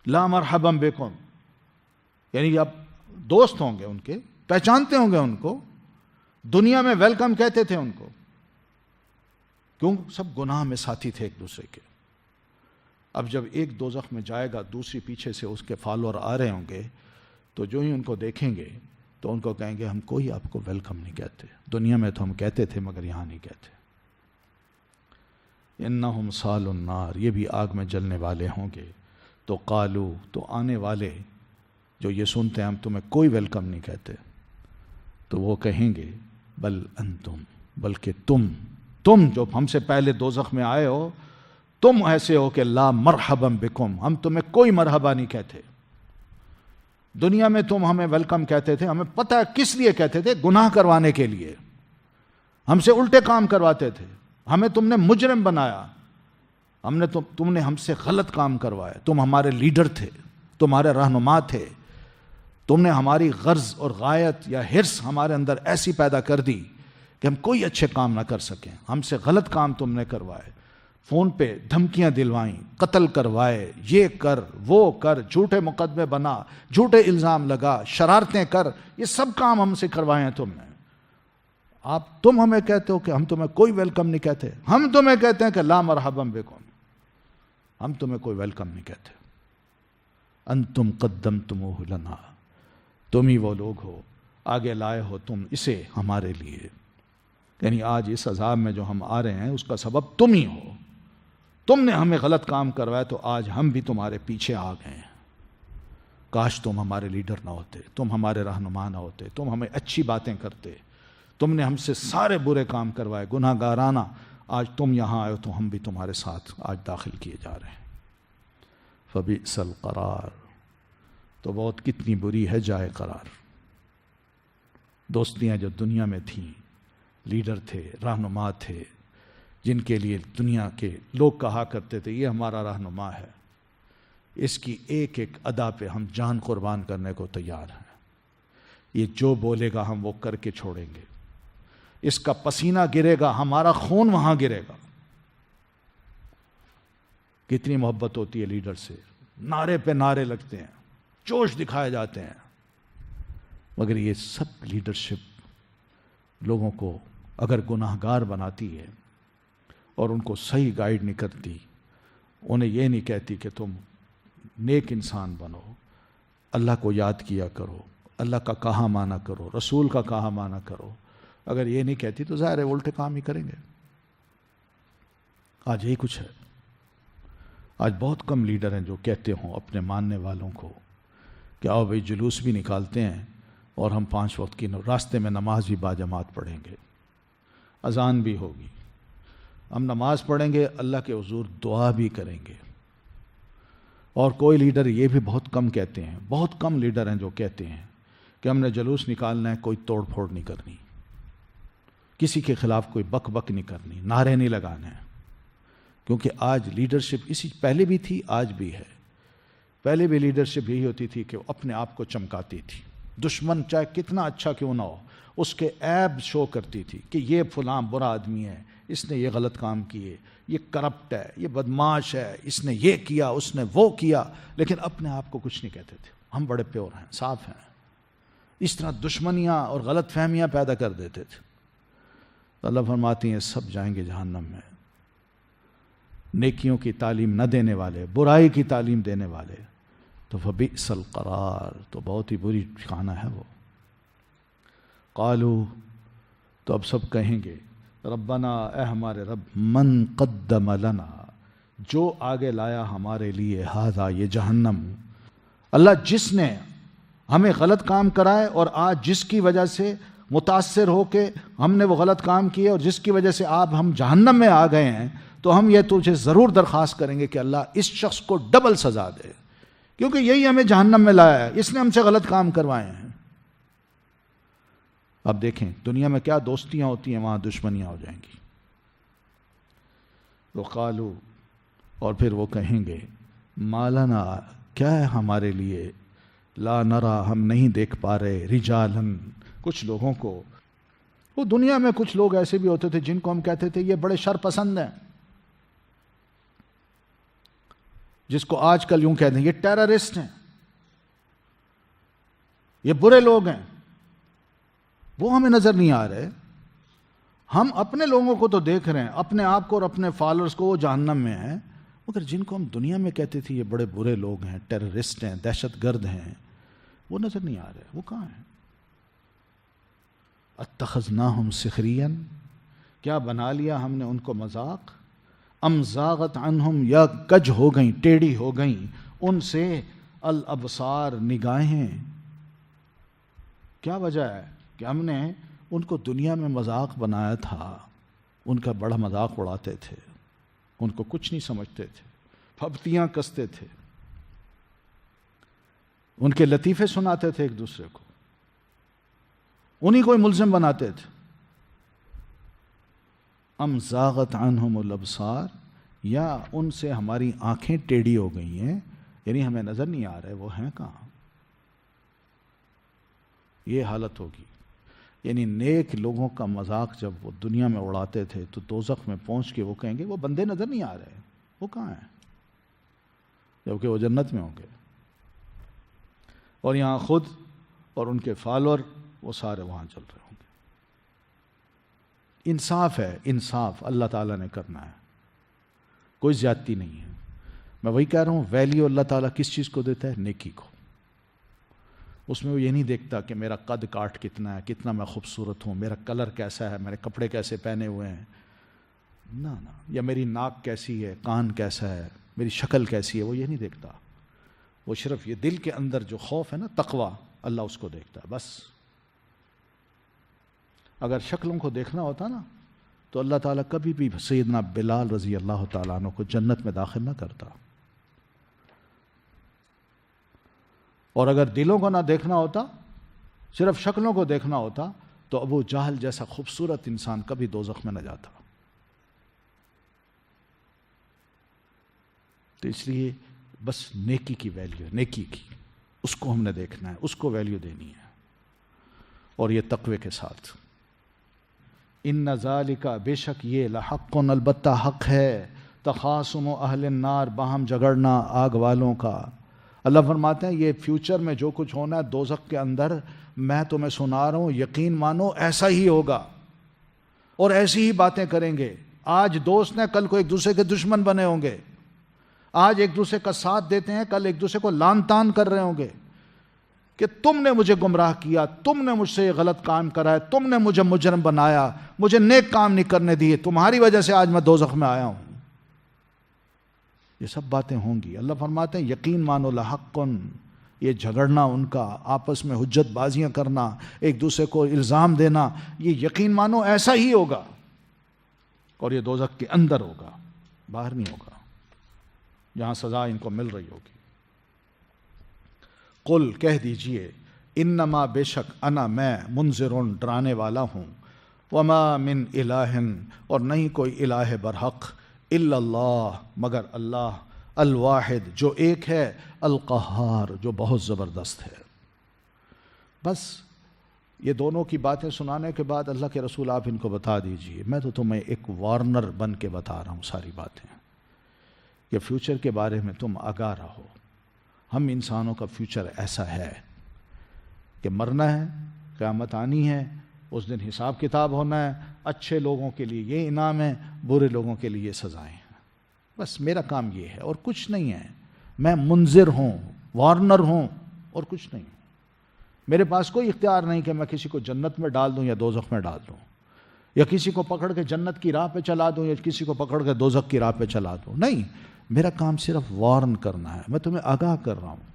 لا مرحبا بکم، یعنی اب دوست ہوں گے ان کے، پہچانتے ہوں گے ان کو، دنیا میں ویلکم کہتے تھے ان کو، کیوں؟ سب گناہ میں ساتھی تھے ایک دوسرے کے۔ اب جب ایک دوزخ میں جائے گا، دوسری پیچھے سے اس کے فالوور آ رہے ہوں گے، تو جو ہی ان کو دیکھیں گے تو ان کو کہیں گے ہم کوئی آپ کو ویلکم نہیں کہتے، دنیا میں تو ہم کہتے تھے مگر یہاں نہیں کہتے۔ انہم صال النار، یہ بھی آگ میں جلنے والے ہوں گے۔ تو قالو، تو آنے والے جو یہ سنتے ہیں ہم تمہیں کوئی ویلکم نہیں کہتے، تو وہ کہیں گے بل انتم، بلکہ تم جو ہم سے پہلے دوزخ میں آئے ہو، تم ایسے ہو کہ لا مرحبا بکم، ہم تمہیں کوئی مرحبا نہیں کہتے۔ دنیا میں تم ہمیں ویلکم کہتے تھے، ہمیں پتہ ہے کس لیے کہتے تھے، گناہ کروانے کے لیے، ہم سے الٹے کام کرواتے تھے، ہمیں تم نے مجرم بنایا، تم نے ہم سے غلط کام کروائے، تم ہمارے لیڈر تھے، تمہارے رہنما تھے، تم نے ہماری غرض اور غایت یا حرص ہمارے اندر ایسی پیدا کر دی کہ ہم کوئی اچھے کام نہ کر سکیں، ہم سے غلط کام تم نے کروائے، فون پہ دھمکیاں دلوائیں، قتل کروائے، یہ کر وہ کر، جھوٹے مقدمے بنا، جھوٹے الزام لگا، شرارتیں کر، یہ سب کام ہم سے کروائے ہیں تم نے۔ تم ہمیں کہتے ہو کہ ہم تمہیں کوئی ویلکم نہیں کہتے، ہم تمہیں کہتے ہیں کہ لا مرحبا بکم، ہم تمہیں کوئی ویلکم نہیں کہتے۔ انتم قدمتموہ لنا، تم ہی وہ لوگ ہو، آگے لائے ہو تم اسے ہمارے لیے، یعنی آج اس عذاب میں جو ہم آ رہے ہیں اس کا سبب تم ہی ہو، تم نے ہمیں غلط کام کروایا تو آج ہم بھی تمہارے پیچھے آ گئے ہیں۔ کاش تم ہمارے لیڈر نہ ہوتے، تم ہمارے رہنما نہ ہوتے، تم ہمیں اچھی باتیں کرتے، تم نے ہم سے سارے برے کام کروائے گناہ گارانہ، آج تم یہاں آئے ہو تو ہم بھی تمہارے ساتھ آج داخل کیے جا رہے ہیں۔ فبئس القرار، تو بہت کتنی بری ہے جائے قرار۔ دوستیاں جو دنیا میں تھیں، لیڈر تھے، رہنما تھے، جن کے لیے دنیا کے لوگ کہا کرتے تھے یہ ہمارا رہنما ہے، اس کی ایک ایک ادا پہ ہم جان قربان کرنے کو تیار ہیں، یہ جو بولے گا ہم وہ کر کے چھوڑیں گے، اس کا پسینہ گرے گا ہمارا خون وہاں گرے گا۔ کتنی محبت ہوتی ہے لیڈر سے، نعرے پہ نعرے لگتے ہیں، جوش دکھائے جاتے ہیں، مگر یہ سب لیڈرشپ لوگوں کو اگر گناہ گار بناتی ہے اور ان کو صحیح گائیڈ نہیں کرتی، انہیں یہ نہیں کہتی کہ تم نیک انسان بنو، اللہ کو یاد کیا کرو، اللہ کا کہا مانا کرو، رسول کا کہا مانا کرو، اگر یہ نہیں کہتی تو ظاہر ہے الٹے کام ہی کریں گے۔ آج یہی کچھ ہے، آج بہت کم لیڈر ہیں جو کہتے ہوں اپنے ماننے والوں کو کہ آؤ بھائی جلوس بھی نکالتے ہیں اور ہم 5 وقت کی راستے میں نماز بھی باجماعت پڑھیں گے، اذان بھی ہوگی، ہم نماز پڑھیں گے، اللہ کے حضور دعا بھی کریں گے۔ اور کوئی لیڈر یہ بھی بہت کم کہتے ہیں، بہت کم لیڈر ہیں جو کہتے ہیں کہ ہم نے جلوس نکالنا ہے، کوئی توڑ پھوڑ نہیں کرنی، کسی کے خلاف کوئی بک بک نہیں کرنی، نعرے نہیں لگانے ہیں، کیونکہ آج لیڈرشپ اسی پہلے بھی تھی، آج بھی ہے۔ پہلے بھی لیڈرشپ یہی ہوتی تھی کہ وہ اپنے آپ کو چمکاتی تھی، دشمن چاہے کتنا اچھا کیوں نہ ہو اس کے عیب شو کرتی تھی کہ یہ فلاں برا آدمی ہے، اس نے یہ غلط کام کیے، یہ کرپٹ ہے، یہ بدماش ہے، اس نے یہ کیا، اس نے وہ کیا، لیکن اپنے آپ کو کچھ نہیں کہتے تھے، ہم بڑے پیور ہیں، صاف ہیں۔ اس طرح دشمنیاں اور غلط فہمیاں پیدا کر دیتے تھے۔ اللہ فرماتی ہیں سب جائیں گے جہنم میں، نیکیوں کی تعلیم نہ دینے والے، برائی کی تعلیم دینے والے، تو فبئس القرار، تو بہت ہی بری ٹھکانہ ہے وہ۔ قالو، تو اب سب کہیں گے ربنا، اے ہمارے رب، من قدم لنا، جو آگے لایا ہمارے لیے، ھذا، یہ جہنم، اللہ جس نے ہمیں غلط کام کرائے اور آج جس کی وجہ سے متاثر ہو کے ہم نے وہ غلط کام کیے اور جس کی وجہ سے آپ ہم جہنم میں آ گئے ہیں، تو ہم یہ تجھے ضرور درخواست کریں گے کہ اللہ اس شخص کو ڈبل سزا دے، کیونکہ یہی ہمیں جہنم میں لایا ہے، اس نے ہم سے غلط کام کروائے ہیں۔ اب دیکھیں دنیا میں کیا دوستیاں ہوتی ہیں، وہاں دشمنیاں ہو جائیں گی۔ وقالو، اور پھر وہ کہیں گے مالنا، کیا ہے ہمارے لیے، لا نرا، ہم نہیں دیکھ پا رہے، رجالن، کچھ لوگوں کو، وہ دنیا میں کچھ لوگ ایسے بھی ہوتے تھے جن کو ہم کہتے تھے یہ بڑے شر پسند ہیں، جس کو آج کل یوں کہتے ہیں یہ ٹیررسٹ ہیں، یہ برے لوگ ہیں، وہ ہمیں نظر نہیں آ رہے. ہم اپنے لوگوں کو تو دیکھ رہے ہیں، اپنے آپ کو اور اپنے فالوورز کو، وہ جہنم میں ہیں، مگر جن کو ہم دنیا میں کہتے تھے یہ بڑے برے لوگ ہیں، ٹیررسٹ ہیں، دہشت گرد ہیں، وہ نظر نہیں آ رہے. وہ کہاں ہیں؟ اتخذناہم سخریا، کیا بنا لیا ہم نے ان کو مذاق؟ ام زاغت عنہم، یا کج ہو گئیں، ٹیڑھی ہو گئیں ان سے الابصار، نگاہیں. کیا وجہ ہے کہ ہم نے ان کو دنیا میں مذاق بنایا تھا، ان کا بڑا مذاق اڑاتے تھے، ان کو کچھ نہیں سمجھتے تھے، پھپتیاں کستے تھے، ان کے لطیفے سناتے تھے ایک دوسرے کو، انہی کوئی ملزم بناتے تھے. ام زاغت عنہم الابصار، یا ان سے ہماری آنکھیں ٹیڑھی ہو گئی ہیں، یعنی ہمیں نظر نہیں آ رہے وہ ہیں کہاں. یہ حالت ہوگی. یعنی نیک لوگوں کا مذاق جب وہ دنیا میں اڑاتے تھے تو دوزخ میں پہنچ کے وہ کہیں گے وہ بندے نظر نہیں آ رہے، وہ کہاں ہیں، جبکہ وہ جنت میں ہوں گے. اور یہاں خود اور ان کے فالوور وہ سارے وہاں چل رہے ہوں گے. انصاف ہے، انصاف اللہ تعالیٰ نے کرنا ہے، کوئی زیادتی نہیں ہے. میں وہی کہہ رہا ہوں، ویلیو اللہ تعالیٰ کس چیز کو دیتا ہے؟ نیکی کو. اس میں وہ یہ نہیں دیکھتا کہ میرا قد کاٹ کتنا ہے، کتنا میں خوبصورت ہوں، میرا کلر کیسا ہے، میرے کپڑے کیسے پہنے ہوئے ہیں، نہ، یا میری ناک کیسی ہے، کان کیسا ہے، میری شکل کیسی ہے، وہ یہ نہیں دیکھتا. وہ صرف یہ دل کے اندر جو خوف ہے نا، تقوی، اللہ اس کو دیکھتا ہے بس. اگر شکلوں کو دیکھنا ہوتا نا تو اللہ تعالیٰ کبھی بھی سیدنا بلال رضی اللہ تعالیٰ عنہ کو جنت میں داخل نہ کرتا. اور اگر دلوں کو نہ دیکھنا ہوتا، صرف شکلوں کو دیکھنا ہوتا، تو ابو جہل جیسا خوبصورت انسان کبھی دوزخ میں نہ جاتا. تو اس لیے بس نیکی کی ویلیو، نیکی کی، اس کو ہم نے دیکھنا ہے، اس کو ویلیو دینی ہے، اور یہ تقوی کے ساتھ. ان ذالک، بے شک یہ، لحق، البتہ حق ہے، تخاصم اہل النار، باہم جھگڑنا آگ والوں کا. اللہ فرماتے ہیں یہ فیوچر میں جو کچھ ہونا ہے دوزخ کے اندر، میں تمہیں سنا رہا ہوں، یقین مانو ایسا ہی ہوگا، اور ایسی ہی باتیں کریں گے. آج دوست ہیں، کل کو ایک دوسرے کے دشمن بنے ہوں گے. آج ایک دوسرے کا ساتھ دیتے ہیں، کل ایک دوسرے کو لان تان کر رہے ہوں گے کہ تم نے مجھے گمراہ کیا، تم نے مجھ سے یہ غلط کام کرایا، تم نے مجھے مجرم بنایا، مجھے نیک کام نہیں کرنے دیے، تمہاری وجہ سے آج میں دوزخ میں آیا ہوں. یہ سب باتیں ہوں گی. اللہ فرماتے ہیں یقین مانو لحق، یہ جھگڑنا ان کا، آپس میں حجت بازیاں کرنا، ایک دوسرے کو الزام دینا، یہ یقین مانو ایسا ہی ہوگا، اور یہ دوزخ کے اندر ہوگا، باہر نہیں ہوگا، جہاں سزا ان کو مل رہی ہوگی. قل، کہہ دیجئے، انما، بے شک، انا، میں، منذرun، ڈرانے والا ہوں، وما من الہ، اور نہیں کوئی الہ برحق، الا اللہ، مگر اللہ، الواحد، جو ایک ہے، القہار، جو بہت زبردست ہے. بس یہ دونوں کی باتیں سنانے کے بعد اللہ کے رسول آپ ان کو بتا دیجئے. میں تو تمہیں ایک وارنر بن کے بتا رہا ہوں ساری باتیں، کہ فیوچر کے بارے میں تم آگاہ رہو. ہم انسانوں کا فیوچر ایسا ہے کہ مرنا ہے، قیامت آنی ہے، اس دن حساب کتاب ہونا ہے. اچھے لوگوں کے لیے یہ انعام ہے، برے لوگوں کے لیے یہ سزائیں ہیں. بس میرا کام یہ ہے اور کچھ نہیں ہے. میں منذر ہوں، وارنر ہوں، اور کچھ نہیں. میرے پاس کوئی اختیار نہیں کہ میں کسی کو جنت میں ڈال دوں یا دوزخ میں ڈال دوں، یا کسی کو پکڑ کے جنت کی راہ پہ چلا دوں یا کسی کو پکڑ کے دوزخ کی راہ پہ چلا دوں. نہیں، میرا کام صرف وارن کرنا ہے. میں تمہیں آگاہ کر رہا ہوں.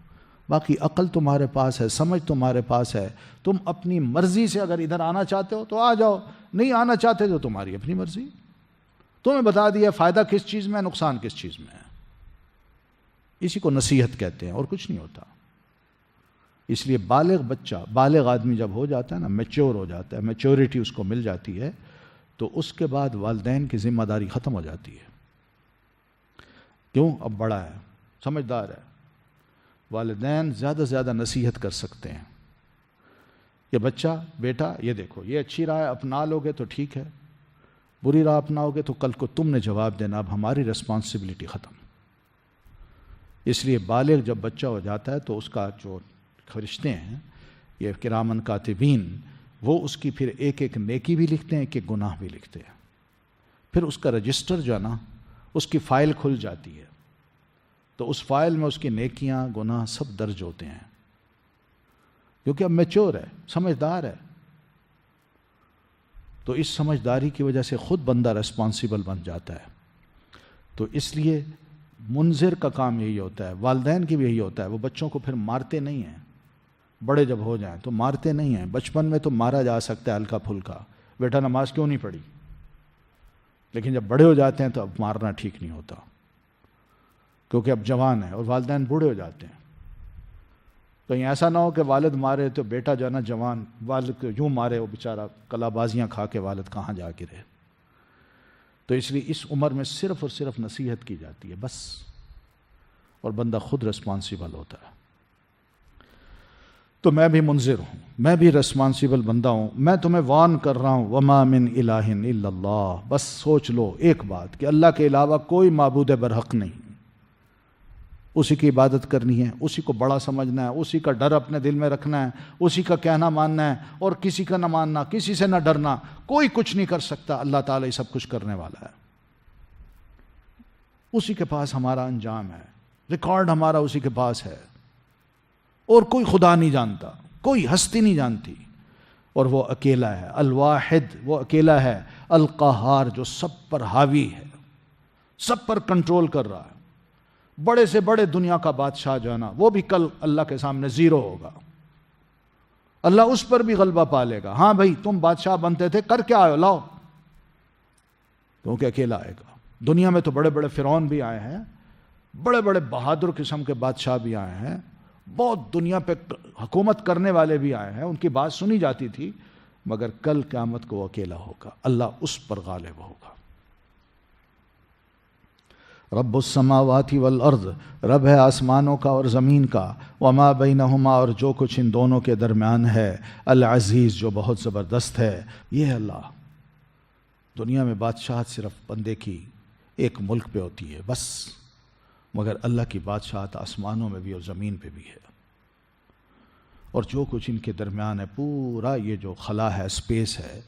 باقی عقل تمہارے پاس ہے، سمجھ تمہارے پاس ہے. تم اپنی مرضی سے اگر ادھر آنا چاہتے ہو تو آ جاؤ، نہیں آنا چاہتے تو تمہاری اپنی مرضی. تمہیں بتا دیا فائدہ کس چیز میں ہے، نقصان کس چیز میں ہے. اسی کو نصیحت کہتے ہیں اور کچھ نہیں ہوتا. اس لیے بالغ بچہ، بالغ آدمی جب ہو جاتا ہے نا، میچور ہو جاتا ہے، میچورٹی اس کو مل جاتی ہے، تو اس کے بعد والدین کی ذمہ داری ختم ہو جاتی ہے. کیوں؟ اب بڑا ہے، سمجھدار ہے. والدین زیادہ سے زیادہ نصیحت کر سکتے ہیں، کہ بچہ بیٹا یہ دیکھو یہ اچھی راہ اپنا لوگے تو ٹھیک ہے، بری راہ اپناؤ گے تو کل کو تم نے جواب دینا، اب ہماری رسپانسبلٹی ختم۔ اس لیے بالغ جب بچہ ہو جاتا ہے تو اس کا جو فرشتے ہیں یہ کرامن کاتبین، وہ اس کی پھر ایک ایک نیکی بھی لکھتے ہیں، ایک ایک گناہ بھی لکھتے ہیں۔ پھر اس کا رجسٹر جو ہے نا، اس کی فائل کھل جاتی ہے، تو اس فائل میں اس کی نیکیاں گناہ سب درج ہوتے ہیں، کیونکہ اب میچور ہے، سمجھدار ہے۔ تو اس سمجھداری کی وجہ سے خود بندہ ریسپانسیبل بن جاتا ہے۔ تو اس لیے منذر کا کام یہی ہوتا ہے، والدین کی بھی یہی ہوتا ہے، وہ بچوں کو پھر مارتے نہیں ہیں، بڑے جب ہو جائیں تو مارتے نہیں ہیں۔ بچپن میں تو مارا جا سکتا ہے ہلکا پھلکا، بیٹا نماز کیوں نہیں پڑھی، لیکن جب بڑے ہو جاتے ہیں تو اب مارنا ٹھیک نہیں ہوتا، کیونکہ اب جوان ہے اور والدین بوڑھے ہو جاتے ہیں۔ کہیں ایسا نہ ہو کہ والد مارے تو بیٹا جو ہے نا جوان والد کو یوں مارے، وہ بیچارہ کلا بازیاں کھا کے والد کہاں جا کے رہے۔ تو اس لیے اس عمر میں صرف اور صرف نصیحت کی جاتی ہے بس، اور بندہ خود رسپانسیبل ہوتا ہے۔ تو میں بھی منذر ہوں، میں بھی رسپانسیبل بندہ ہوں، میں تمہیں وارن کر رہا ہوں، وما من الہ الا اللہ، بس سوچ لو ایک بات کہ اللہ کے علاوہ کوئی معبود برحق نہیں، اسی کی عبادت کرنی ہے، اسی کو بڑا سمجھنا ہے، اسی کا ڈر اپنے دل میں رکھنا ہے، اسی کا کہنا ماننا ہے، اور کسی کا نہ ماننا، کسی سے نہ ڈرنا۔ کوئی کچھ نہیں کر سکتا، اللہ تعالیٰ سب کچھ کرنے والا ہے، اسی کے پاس ہمارا انجام ہے، ریکارڈ ہمارا اسی کے پاس ہے، اور کوئی خدا نہیں جانتا، کوئی ہستی نہیں جانتی، اور وہ اکیلا ہے، الواحد، وہ اکیلا ہے، القہار، جو سب پر حاوی ہے، سب پر کنٹرول کر رہا ہے۔ بڑے سے بڑے دنیا کا بادشاہ جو ہے نا، وہ بھی کل اللہ کے سامنے زیرو ہوگا، اللہ اس پر بھی غلبہ پا لے گا۔ ہاں بھائی تم بادشاہ بنتے تھے، کر کیا آئے لاؤ، کیونکہ اکیلا آئے گا۔ دنیا میں تو بڑے بڑے فرعون بھی آئے ہیں، بڑے بڑے بہادر قسم کے بادشاہ بھی آئے ہیں، بہت دنیا پہ حکومت کرنے والے بھی آئے ہیں، ان کی بات سنی جاتی تھی، مگر کل قیامت کو وہ اکیلا ہوگا، اللہ اس پر غالب ہوگا۔ رب السماوات والارض، رب ہے آسمانوں کا اور زمین کا، وما بینہما، اور جو کچھ ان دونوں کے درمیان ہے، العزیز، جو بہت زبردست ہے۔ یہ ہے اللہ۔ دنیا میں بادشاہت صرف بندے کی ایک ملک پہ ہوتی ہے بس، مگر اللہ کی بادشاہت آسمانوں میں بھی اور زمین پہ بھی ہے، اور جو کچھ ان کے درمیان ہے، پورا یہ جو خلا ہے، سپیس ہے،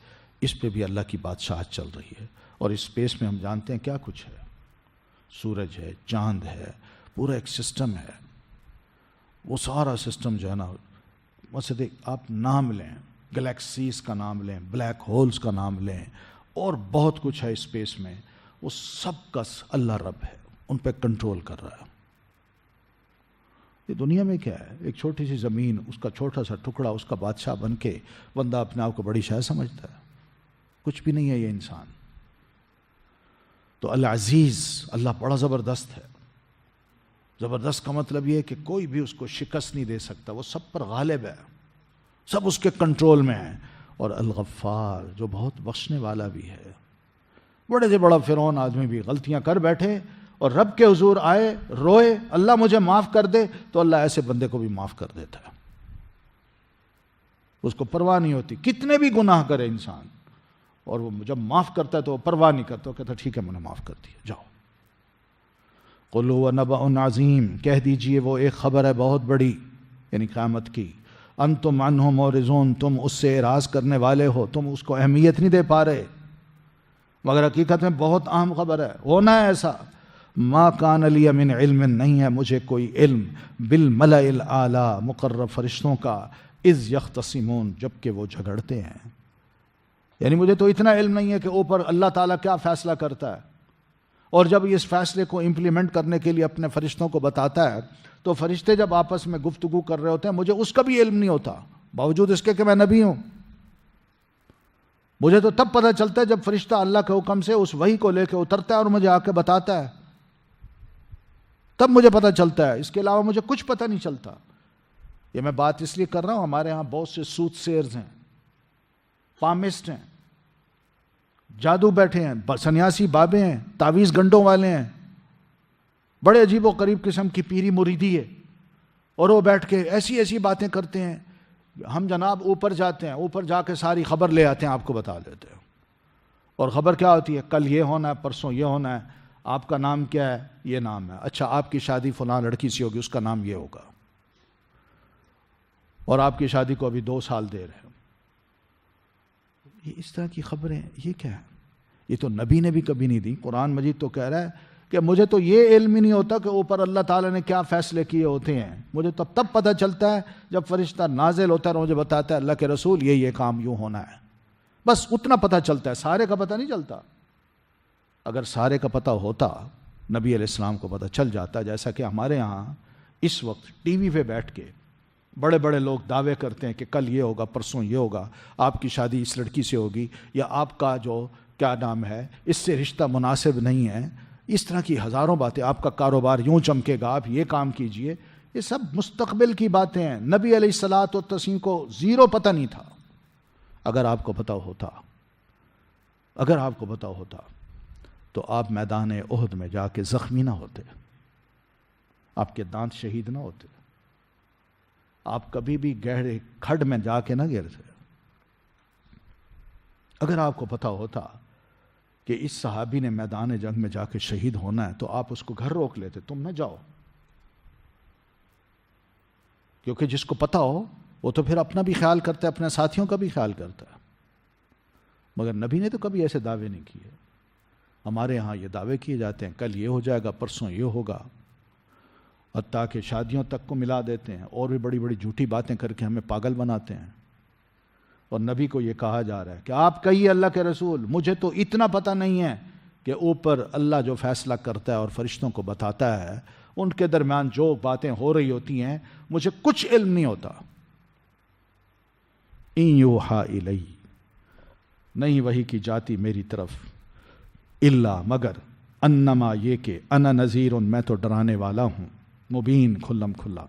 اس پہ بھی اللہ کی بادشاہت چل رہی ہے۔ اور اس سپیس میں ہم جانتے ہیں کیا کچھ ہے، سورج ہے، چاند ہے، پورا ایک سسٹم ہے۔ وہ سارا سسٹم جو ہے نا، مثلا آپ نام لیں، گلیکسیز کا نام لیں، بلیک ہولز کا نام لیں، اور بہت کچھ ہے اسپیس میں، وہ سب کا اللہ رب ہے، ان پہ کنٹرول کر رہا ہے۔ یہ دنیا میں کیا ہے، ایک چھوٹی سی زمین، اس کا چھوٹا سا ٹکڑا، اس کا بادشاہ بن کے بندہ اپنے آپ کو بڑی شے سمجھتا ہے، کچھ بھی نہیں ہے یہ انسان۔ تو العزیز، اللہ بڑا زبردست ہے۔ زبردست کا مطلب یہ ہے کہ کوئی بھی اس کو شکست نہیں دے سکتا، وہ سب پر غالب ہے، سب اس کے کنٹرول میں ہے۔ اور الغفار، جو بہت بخشنے والا بھی ہے۔ بڑے سے بڑا فرعون آدمی بھی غلطیاں کر بیٹھے اور رب کے حضور آئے، روئے، اللہ مجھے معاف کر دے، تو اللہ ایسے بندے کو بھی معاف کر دیتا ہے، اس کو پرواہ نہیں ہوتی، کتنے بھی گناہ کرے انسان، اور وہ جب معاف کرتا ہے تو وہ پرواہ نہیں کرتا، وہ کہتا ہے ٹھیک ہے میں نے معاف کر دیا، جاؤ۔ قُلْ هُوَ نَبَأٌ عَظِيمٌ، کہہ دیجئے وہ ایک خبر ہے بہت بڑی، یعنی قیامت کی۔ انتم عنہ معرضون، تم اس سے اعراض کرنے والے ہو، تم اس کو اہمیت نہیں دے پا رہے، مگر حقیقت میں بہت اہم خبر ہے، ہونا ہے ایسا۔ ما کان لی من علم، نہیں ہے مجھے کوئی علم، بالملأ الاعلی، مقرب فرشتوں کا، اذ یختصمون، جب کہ وہ جھگڑتے ہیں۔ یعنی مجھے تو اتنا علم نہیں ہے کہ اوپر اللہ تعالیٰ کیا فیصلہ کرتا ہے، اور جب اس فیصلے کو امپلیمنٹ کرنے کے لیے اپنے فرشتوں کو بتاتا ہے، تو فرشتے جب آپس میں گفتگو کر رہے ہوتے ہیں، مجھے اس کا بھی علم نہیں ہوتا، باوجود اس کے کہ میں نبی ہوں۔ مجھے تو تب پتہ چلتا ہے جب فرشتہ اللہ کے حکم سے اس وحی کو لے کے اترتا ہے اور مجھے آ کے بتاتا ہے، تب مجھے پتہ چلتا ہے، اس کے علاوہ مجھے کچھ پتہ نہیں چلتا۔ یہ میں بات اس لیے کر رہا ہوں، ہمارے ہاں بہت سے سوت سیرز ہیں، پامسٹ ہیں، جادو بیٹھے ہیں، سنیاسی بابے ہیں، تعویذ گنڈوں والے ہیں، بڑے عجیب و غریب قسم کی پیری مریدی ہے، اور وہ بیٹھ کے ایسی ایسی باتیں کرتے ہیں ہم جناب اوپر جاتے ہیں، اوپر جا کے ساری خبر لے آتے ہیں، آپ کو بتا دیتے ہیں. اور خبر کیا ہوتی ہے؟ کل یہ ہونا ہے، پرسوں یہ ہونا ہے، آپ کا نام کیا ہے؟ یہ نام ہے. اچھا آپ کی شادی فلاں لڑکی سے ہوگی، اس کا نام یہ ہوگا، اور آپ کی شادی کو ابھی 2 سال دیر ہے. یہ اس طرح کی خبریں، یہ کیا ہے؟ یہ تو نبی نے بھی کبھی نہیں دی. قرآن مجید تو کہہ رہا ہے کہ مجھے تو یہ علم ہی نہیں ہوتا کہ اوپر اللہ تعالیٰ نے کیا فیصلے کیے ہوتے ہیں. مجھے تو تب پتہ چلتا ہے جب فرشتہ نازل ہوتا ہے اور مجھے بتاتا ہے اللہ کے رسول یہ کام یوں ہونا ہے. بس اتنا پتہ چلتا ہے، سارے کا پتہ نہیں چلتا. اگر سارے کا پتہ ہوتا، نبی علیہ السلام کو پتہ چل جاتا. جیسا کہ ہمارے ہاں اس وقت ٹی وی پہ بیٹھ کے بڑے بڑے لوگ دعوے کرتے ہیں کہ کل یہ ہوگا، پرسوں یہ ہوگا، آپ کی شادی اس لڑکی سے ہوگی، یا آپ کا جو کیا نام ہے اس سے رشتہ مناسب نہیں ہے. اس طرح کی ہزاروں باتیں. آپ کا کاروبار یوں چمکے گا، آپ یہ کام کیجئے. یہ سب مستقبل کی باتیں ہیں. نبی علیہ الصلوۃ والتسلیم کو زیرو پتہ نہیں تھا. اگر آپ کو پتہ ہوتا تو آپ میدان احد میں جا کے زخمی نہ ہوتے، آپ کے دانت شہید نہ ہوتے، آپ کبھی بھی گہرے کھڈ میں جا کے نہ گرتے. اگر آپ کو پتہ ہوتا کہ اس صحابی نے میدان جنگ میں جا کے شہید ہونا ہے تو آپ اس کو گھر روک لیتے، تم نہ جاؤ. کیونکہ جس کو پتہ ہو وہ تو پھر اپنا بھی خیال کرتا ہے، اپنے ساتھیوں کا بھی خیال کرتا ہے. مگر نبی نے تو کبھی ایسے دعوے نہیں کیے. ہمارے ہاں یہ دعوے کیے جاتے ہیں کل یہ ہو جائے گا، پرسوں یہ ہوگا، حتیٰ کہ شادیوں تک کو ملا دیتے ہیں اور بھی بڑی بڑی جھوٹی باتیں کر کے ہمیں پاگل بناتے ہیں. اور نبی کو یہ کہا جا رہا ہے کہ آپ کہیے اللہ کے رسول مجھے تو اتنا پتہ نہیں ہے کہ اوپر اللہ جو فیصلہ کرتا ہے اور فرشتوں کو بتاتا ہے ان کے درمیان جو باتیں ہو رہی ہوتی ہیں مجھے کچھ علم نہیں ہوتا. ان یوحا الی، نہیں وحی کی جاتی میری طرف، الا مگر، انما یہ کہ انا نذیر، میں تو ڈرانے والا ہوں، مبین، کھلم کھلا.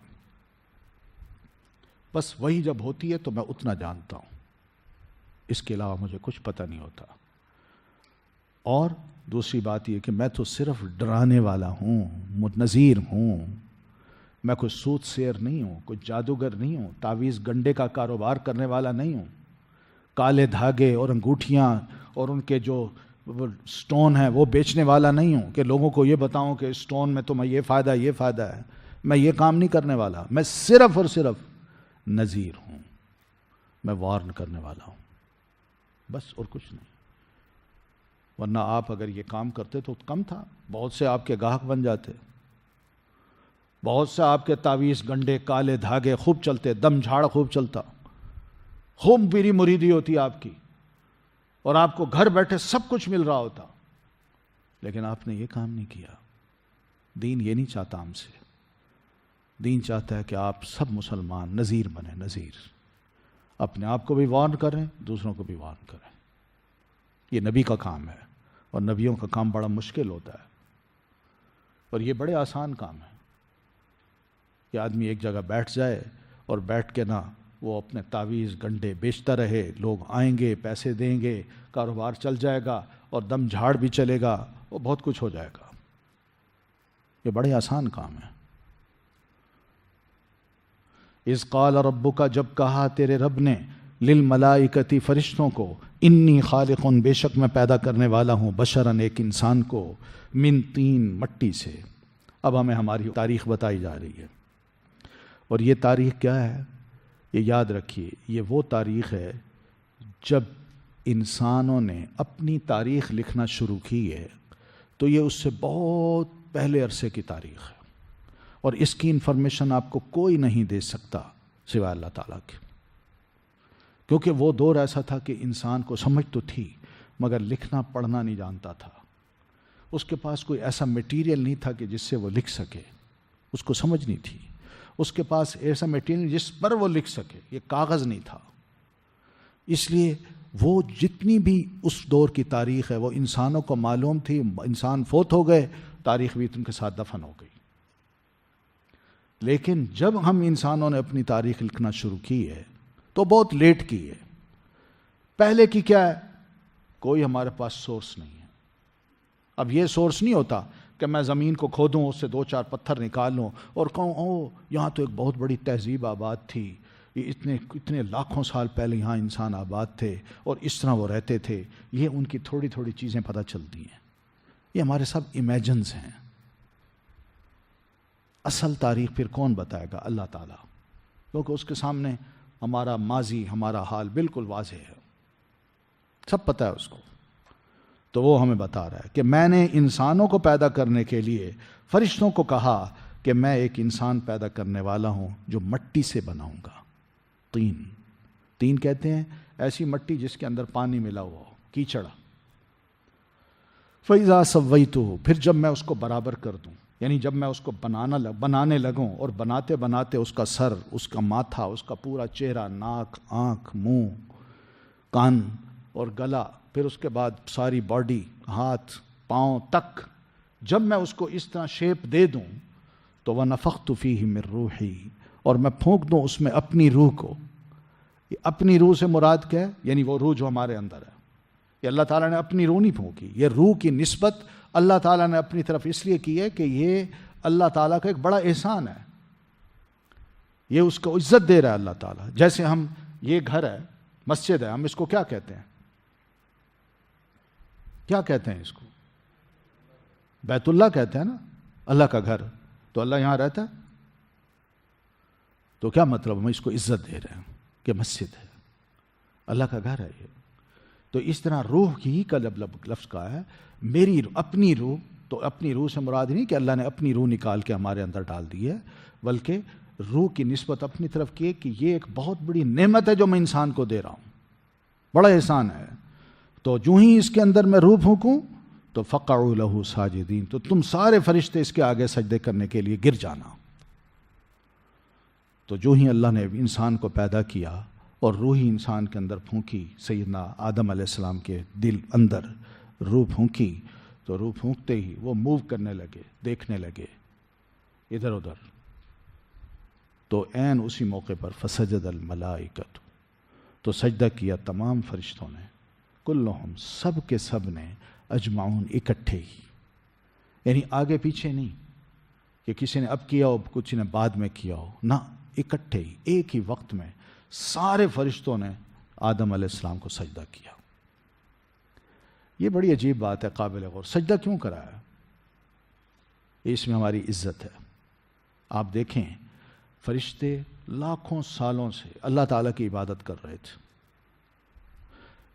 بس وہی جب ہوتی ہے تو میں اتنا جانتا ہوں، اس کے علاوہ مجھے کچھ پتہ نہیں ہوتا. اور دوسری بات یہ کہ میں تو صرف ڈرانے والا ہوں، نذیر ہوں. میں کوئی سود سیر نہیں ہوں، کوئی جادوگر نہیں ہوں، تعویذ گنڈے کا کاروبار کرنے والا نہیں ہوں، کالے دھاگے اور انگوٹھیاں اور ان کے جو سٹون ہیں وہ بیچنے والا نہیں ہوں کہ لوگوں کو یہ بتاؤں کہ سٹون میں تمہیں یہ فائدہ ہے. میں یہ کام نہیں کرنے والا. میں صرف اور صرف نذیر ہوں، میں وارن کرنے والا ہوں، بس اور کچھ نہیں. ورنہ آپ اگر یہ کام کرتے تو کم تھا، بہت سے آپ کے گاہک بن جاتے، بہت سے آپ کے تعویذ گنڈے کالے دھاگے خوب چلتے، دم جھاڑ خوب چلتا، خوب میری مریدی ہوتی آپ کی، اور آپ کو گھر بیٹھے سب کچھ مل رہا ہوتا. لیکن آپ نے یہ کام نہیں کیا. دین یہ نہیں چاہتا ہم سے. دین چاہتا ہے کہ آپ سب مسلمان نذیر بنیں، نذیر. اپنے آپ کو بھی وارن کریں، دوسروں کو بھی وارن کریں. یہ نبی کا کام ہے، اور نبیوں کا کام بڑا مشکل ہوتا ہے، اور یہ بڑے آسان کام ہے کہ آدمی ایک جگہ بیٹھ جائے اور بیٹھ کے نہ وہ اپنے تعویذ گنڈے بیچتا رہے، لوگ آئیں گے، پیسے دیں گے، کاروبار چل جائے گا، اور دم جھاڑ بھی چلے گا، وہ بہت کچھ ہو جائے گا. یہ بڑے آسان کام ہے. اذ قال ربک، جب کہا تیرے رب نے، للملائکتی، فرشتوں کو، انی خالق، بے شک میں پیدا کرنے والا ہوں، بشرن، ایک انسان کو، من طین، مٹی سے. اب ہمیں ہماری تاریخ بتائی جا رہی ہے، اور یہ تاریخ کیا ہے؟ یہ یاد رکھیے، یہ وہ تاریخ ہے جب انسانوں نے اپنی تاریخ لکھنا شروع کی ہے، تو یہ اس سے بہت پہلے عرصے کی تاریخ ہے، اور اس کی انفارمیشن آپ کو کوئی نہیں دے سکتا سوائے اللہ تعالیٰ کے. کیونکہ وہ دور ایسا تھا کہ انسان کو سمجھ تو تھی مگر لکھنا پڑھنا نہیں جانتا تھا. اس کے پاس کوئی ایسا میٹیریل نہیں تھا کہ جس سے وہ لکھ سکے، اس کو سمجھ نہیں تھی. اس کے پاس ایسا میٹیریل جس پر وہ لکھ سکے، یہ کاغذ نہیں تھا. اس لیے وہ جتنی بھی اس دور کی تاریخ ہے وہ انسانوں کو معلوم تھی. انسان فوت ہو گئے، تاریخ بھی ان کے ساتھ دفن ہو گئی. لیکن جب ہم انسانوں نے اپنی تاریخ لکھنا شروع کی ہے تو بہت لیٹ کی ہے. پہلے کی کیا ہے؟ کوئی ہمارے پاس سورس نہیں ہے. اب یہ سورس نہیں ہوتا کہ میں زمین کو کھودوں، اس سے 2-4 پتھر نکال لوں اور کہوں او یہاں تو ایک بہت بڑی تہذیب آباد تھی، یہ اتنے لاکھوں سال پہلے یہاں انسان آباد تھے اور اس طرح وہ رہتے تھے، یہ ان کی تھوڑی تھوڑی چیزیں پتہ چلتی ہیں. یہ ہمارے سب امیجنز ہیں. اصل تاریخ پھر کون بتائے گا؟ اللہ تعالیٰ، کیونکہ اس کے سامنے ہمارا ماضی، ہمارا حال بالکل واضح ہے، سب پتہ ہے اس کو. تو وہ ہمیں بتا رہا ہے کہ میں نے انسانوں کو پیدا کرنے کے لیے فرشتوں کو کہا کہ میں ایک انسان پیدا کرنے والا ہوں جو مٹی سے بناؤں گا. تین کہتے ہیں ایسی مٹی جس کے اندر پانی ملا ہوا ہو، کیچڑ. فَإِذَا سَوَّيْتُهُ، پھر جب میں اس کو برابر کر دوں، یعنی جب میں اس کو بنانے لگوں اور بناتے بناتے اس کا سر، اس کا ماتھا، اس کا پورا چہرہ، ناک، آنکھ، منہ، کان اور گلا، پھر اس کے بعد ساری باڈی، ہاتھ پاؤں تک، جب میں اس کو اس طرح شیپ دے دوں تو وَنَفَخْتُ فِيهِ مِن رُوحِي، اور میں پھونک دوں اس میں اپنی روح کو. اپنی روح سے مراد کیا ہے؟ یعنی وہ روح جو ہمارے اندر ہے. یہ اللہ تعالیٰ نے اپنی روح نہیں پھونکی، یہ روح کی نسبت اللہ تعالیٰ نے اپنی طرف اس لیے کی ہے کہ یہ اللہ تعالیٰ کا ایک بڑا احسان ہے. یہ اس کو عزت دے رہا ہے اللہ تعالیٰ. جیسے ہم، یہ گھر ہے، مسجد ہے، ہم اس کو کیا کہتے ہیں؟ کیا کہتے ہیں اس کو؟ بیت اللہ کہتے ہیں نا، اللہ کا گھر. تو اللہ یہاں رہتا ہے، تو کیا مطلب؟ ہم اس کو عزت دے رہے ہیں کہ مسجد ہے، اللہ کا گھر ہے یہ. تو اس طرح روح کی کا لفظ کا ہے، میری اپنی روح. تو اپنی روح سے مراد نہیں کہ اللہ نے اپنی روح نکال کے ہمارے اندر ڈال دی ہے، بلکہ روح کی نسبت اپنی طرف کی کہ یہ ایک بہت بڑی نعمت ہے جو میں انسان کو دے رہا ہوں، بڑا احسان ہے. تو جو ہی اس کے اندر میں روح پھونکوں تو فقعوا لہ ساجدین، تو تم سارے فرشتے اس کے آگے سجدے کرنے کے لیے گر جانا. تو جو ہی اللہ نے انسان کو پیدا کیا اور روحی انسان کے اندر پھونکی، سیدنا آدم علیہ السلام کے دل اندر روح پھونکی، تو روح پھونکتے ہی وہ موو کرنے لگے، دیکھنے لگے ادھر ادھر. تو عین اسی موقع پر فسجد الملائکۃ، تو سجدہ کیا تمام فرشتوں نے، کلہم، سب کے سب نے، اجمعون، اکٹھے ہی، یعنی آگے پیچھے نہیں کہ کسی نے اب کیا ہو کچھ نے بعد میں کیا ہو، نہ، اکٹھے ہی ایک ہی وقت میں سارے فرشتوں نے آدم علیہ السلام کو سجدہ کیا. یہ بڑی عجیب بات ہے، قابل غور. سجدہ کیوں کرایا؟ اس میں ہماری عزت ہے. آپ دیکھیں فرشتے لاکھوں سالوں سے اللہ تعالیٰ کی عبادت کر رہے تھے.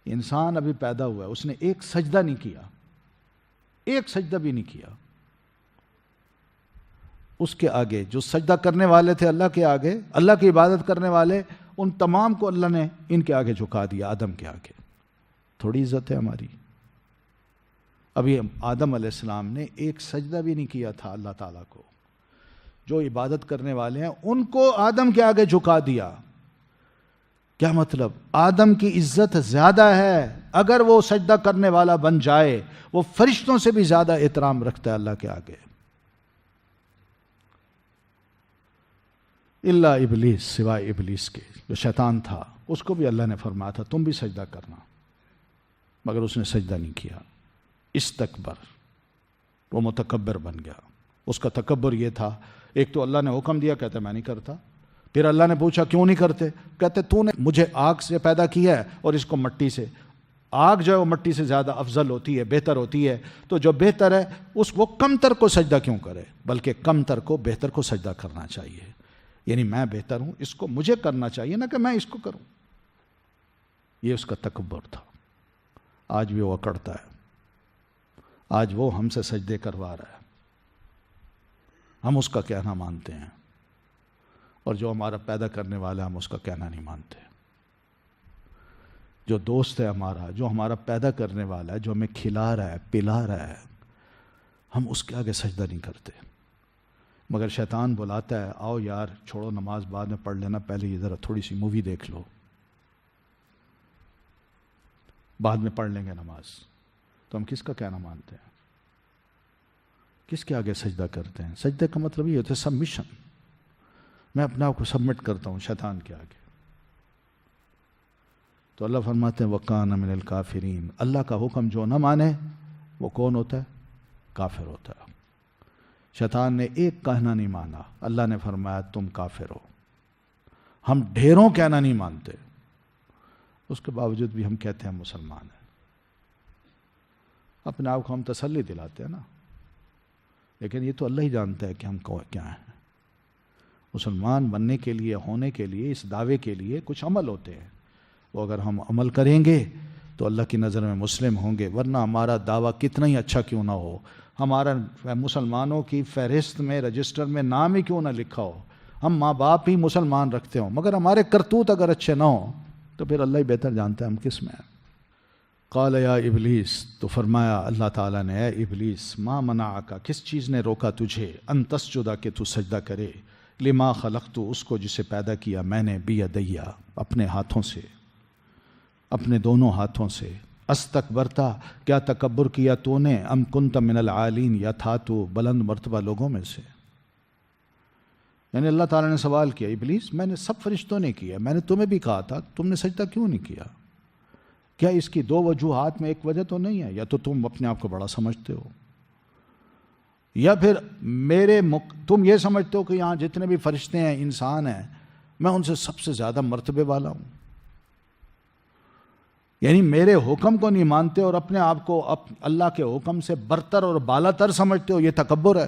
انسان ابھی پیدا ہوا ہے، اس نے ایک سجدہ نہیں کیا، ایک سجدہ بھی نہیں کیا. اس کے آگے جو سجدہ کرنے والے تھے اللہ کے آگے، اللہ کی عبادت کرنے والے، ان تمام کو اللہ نے ان کے آگے جھکا دیا، آدم کے آگے. تھوڑی عزت ہے ہماری. ابھی آدم علیہ السلام نے ایک سجدہ بھی نہیں کیا تھا اللہ تعالیٰ کو. جو عبادت کرنے والے ہیں ان کو آدم کے آگے جھکا دیا. کیا مطلب؟ آدم کی عزت زیادہ ہے. اگر وہ سجدہ کرنے والا بن جائے، وہ فرشتوں سے بھی زیادہ احترام رکھتا ہے اللہ کے آگے. اللہ ابلیس، سوائے ابلیس کے جو شیطان تھا، اس کو بھی اللہ نے فرمایا تھا تم بھی سجدہ کرنا، مگر اس نے سجدہ نہیں کیا. استکبر، وہ متکبر بن گیا. اس کا تکبر یہ تھا، ایک تو اللہ نے حکم دیا، کہتا میں نہیں کرتا. پھر اللہ نے پوچھا کیوں نہیں کرتے؟ کہتے تو نے مجھے آگ سے پیدا کیا ہے اور اس کو مٹی سے. آگ جو ہے وہ مٹی سے زیادہ افضل ہوتی ہے، بہتر ہوتی ہے. تو جو بہتر ہے وہ کم تر کو سجدہ کیوں کرے؟ بلکہ کم تر کو بہتر کو سجدہ کرنا چاہیے. یعنی میں بہتر ہوں، اس کو مجھے کرنا چاہیے، نہ کہ میں اس کو کروں. یہ اس کا تکبر تھا. آج بھی وہ اکڑتا ہے. آج وہ ہم سے سجدے کروا رہا ہے، ہم اس کا کہنا مانتے ہیں، اور جو ہمارا پیدا کرنے والا ہے ہم اس کا کہنا نہیں مانتے. جو دوست ہے ہمارا، جو ہمارا پیدا کرنے والا ہے، جو ہمیں کھلا رہا ہے، پلا رہا ہے، ہم اس کے آگے سجدہ نہیں کرتے. مگر شیطان بلاتا ہے آؤ یار چھوڑو نماز بعد میں پڑھ لینا، پہلے یہ ذرا تھوڑی سی مووی دیکھ لو، بعد میں پڑھ لیں گے نماز. تو ہم کس کا کہنا مانتے ہیں؟ کس کے آگے سجدہ کرتے ہیں؟ سجدے کا مطلب یہ ہوتا ہے سبمیشن. میں اپنے آپ کو سبمٹ کرتا ہوں شیطان کے آگے. تو اللہ فرماتے ہیں وَكَانَ مِنَ الْكَافِرِينَ. اللہ کا حکم جو نہ مانے وہ کون ہوتا ہے؟ کافر ہوتا ہے. شیطان نے ایک کہنا نہیں مانا، اللہ نے فرمایا تم کافر ہو. ہم ڈھیروں کہنا نہیں مانتے، اس کے باوجود بھی ہم کہتے ہیں مسلمان ہیں. اپنے آپ کو ہم تسلی دلاتے ہیں نا، لیکن یہ تو اللہ ہی جانتا ہے کہ ہم کیا ہیں. مسلمان بننے کے لیے، ہونے کے لیے، اس دعوے کے لیے کچھ عمل ہوتے ہیں، وہ اگر ہم عمل کریں گے تو اللہ کی نظر میں مسلم ہوں گے. ورنہ ہمارا دعویٰ کتنا ہی اچھا کیوں نہ ہو، ہمارا مسلمانوں کی فہرست میں، رجسٹر میں نام ہی کیوں نہ لکھا ہو، ہم ماں باپ ہی مسلمان رکھتے ہوں، مگر ہمارے کرتوت اگر اچھے نہ ہوں تو پھر اللہ ہی بہتر جانتا ہے ہم کس میں ہیں. قال یا ابلیس، تو فرمایا اللہ تعالیٰ نے، اے ابلیس، ما منعک، کس چیز نے روکا تجھے، ان تسجد، کہ تو سجدہ کرے، لما خلقت، اس کو جسے پیدا کیا میں نے، بیدیا، اپنے ہاتھوں سے، اپنے دونوں ہاتھوں سے. استکبرتا، کیا تکبر کیا تو نے، ام کنت من العالین، یا تھا تو بلند مرتبہ لوگوں میں سے. یعنی اللہ تعالیٰ نے سوال کیا، ابلیس میں نے سب فرشتوں نے کیا، میں نے تمہیں بھی کہا تھا، تم نے سجدہ کیوں نہیں کیا؟ کیا اس کی دو وجوہات میں ایک وجہ تو نہیں ہے؟ یا تو تم اپنے آپ کو بڑا سمجھتے ہو، یا پھر تم یہ سمجھتے ہو کہ یہاں جتنے بھی فرشتے ہیں، انسان ہیں، میں ان سے سب سے زیادہ مرتبے والا ہوں. یعنی میرے حکم کو نہیں مانتے اور اپنے آپ کو اللہ کے حکم سے برتر اور بالا تر سمجھتے ہو، یہ تکبر ہے.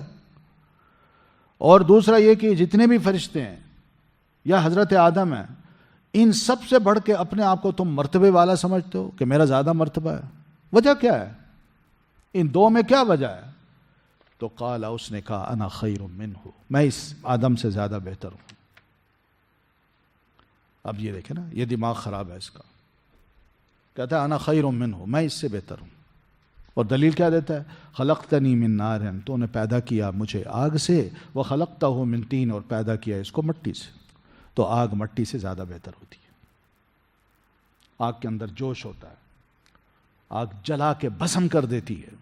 اور دوسرا یہ کہ جتنے بھی فرشتے ہیں یا حضرت آدم ہیں، ان سب سے بڑھ کے اپنے آپ کو تم مرتبے والا سمجھتے ہو کہ میرا زیادہ مرتبہ ہے. وجہ کیا ہے؟ ان دو میں کیا وجہ ہے؟ تو قال، اس نے کہا، انا خیر منہ، میں اس آدم سے زیادہ بہتر ہوں. اب یہ دیکھیں نا، یہ دماغ خراب ہے اس کا. کہتا ہے انا خیر منہ، میں اس سے بہتر ہوں. اور دلیل کیا دیتا ہے؟ خلقتنی من نار، تو نے پیدا کیا مجھے آگ سے، وخلقتہ من طین، اور پیدا کیا اس کو مٹی سے. تو آگ مٹی سے زیادہ بہتر ہوتی ہے. آگ کے اندر جوش ہوتا ہے، آگ جلا کے بھسم کر دیتی ہے،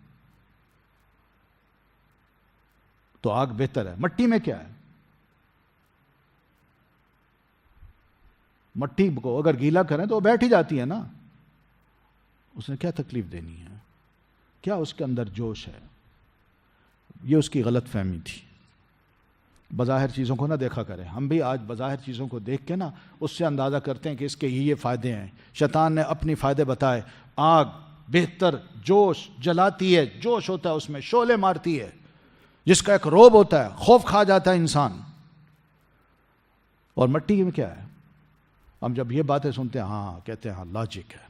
تو آگ بہتر ہے. مٹی میں کیا ہے؟ مٹی کو اگر گیلا کریں تو وہ بیٹھ ہی جاتی ہے نا، اس نے کیا تکلیف دینی ہے؟ کیا اس کے اندر جوش ہے؟ یہ اس کی غلط فہمی تھی. بظاہر چیزوں کو نہ دیکھا کریں. ہم بھی آج بظاہر چیزوں کو دیکھ کے نا اس سے اندازہ کرتے ہیں کہ اس کے یہ فائدے ہیں. شیطان نے اپنی فائدے بتائے. آگ بہتر، جوش جلاتی ہے، جوش ہوتا ہے اس میں، شعلے مارتی ہے، جس کا ایک روب ہوتا ہے، خوف کھا جاتا ہے انسان. اور مٹی میں کیا ہے؟ ہم جب یہ باتیں سنتے ہیں، ہاں کہتے ہیں ہاں لاجک ہے.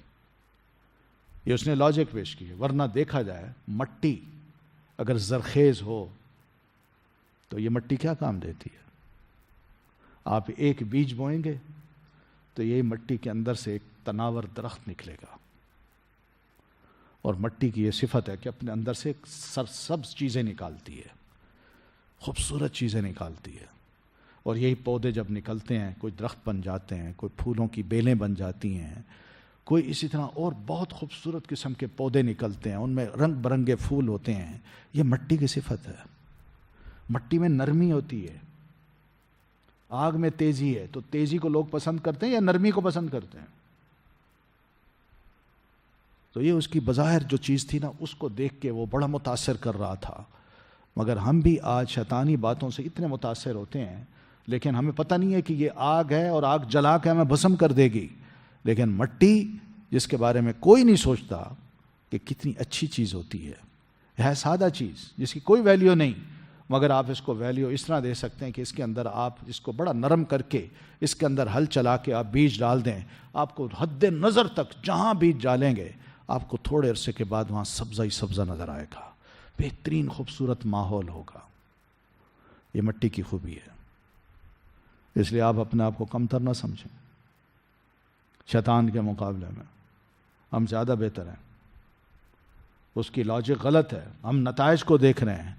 یہ اس نے لاجک پیش کی ہے. ورنہ دیکھا جائے مٹی اگر زرخیز ہو تو یہ مٹی کیا کام دیتی ہے؟ آپ ایک بیج بوئیں گے تو یہ مٹی کے اندر سے ایک تناور درخت نکلے گا. اور مٹی کی یہ صفت ہے کہ اپنے اندر سے ایک سرسبز چیزیں نکالتی ہے، خوبصورت چیزیں نکالتی ہے. اور یہی پودے جب نکلتے ہیں، کوئی درخت بن جاتے ہیں، کوئی پھولوں کی بیلیں بن جاتی ہیں، کوئی اسی طرح اور بہت خوبصورت قسم کے پودے نکلتے ہیں، ان میں رنگ برنگے پھول ہوتے ہیں. یہ مٹی کی صفت ہے. مٹی میں نرمی ہوتی ہے، آگ میں تیزی ہے. تو تیزی کو لوگ پسند کرتے ہیں یا نرمی کو پسند کرتے ہیں؟ تو یہ اس کی بظاہر جو چیز تھی نا، اس کو دیکھ کے وہ بڑا متاثر کر رہا تھا. مگر ہم بھی آج شیطانی باتوں سے اتنے متاثر ہوتے ہیں، لیکن ہمیں پتہ نہیں ہے کہ یہ آگ ہے اور آگ جلا کے ہمیں بھسم کر دے گی. لیکن مٹی، جس کے بارے میں کوئی نہیں سوچتا کہ کتنی اچھی چیز ہوتی ہے سادہ چیز جس کی کوئی ویلیو نہیں، مگر آپ اس کو ویلیو اس طرح دے سکتے ہیں کہ اس کے اندر آپ اس کو بڑا نرم کر کے اس کے اندر ہل چلا کے آپ بیج ڈال دیں، آپ کو حد نظر تک جہاں بیج ڈالیں گے آپ کو تھوڑے عرصے کے بعد وہاں سبزہ ہی سبزہ نظر آئے گا، بہترین خوبصورت ماحول ہوگا. یہ مٹی کی خوبی ہے. اس لیے آپ اپنے آپ کو کم تر نہ سمجھیں. شیطان کے مقابلے میں ہم زیادہ بہتر ہیں. اس کی لاجک غلط ہے. ہم نتائج کو دیکھ رہے ہیں.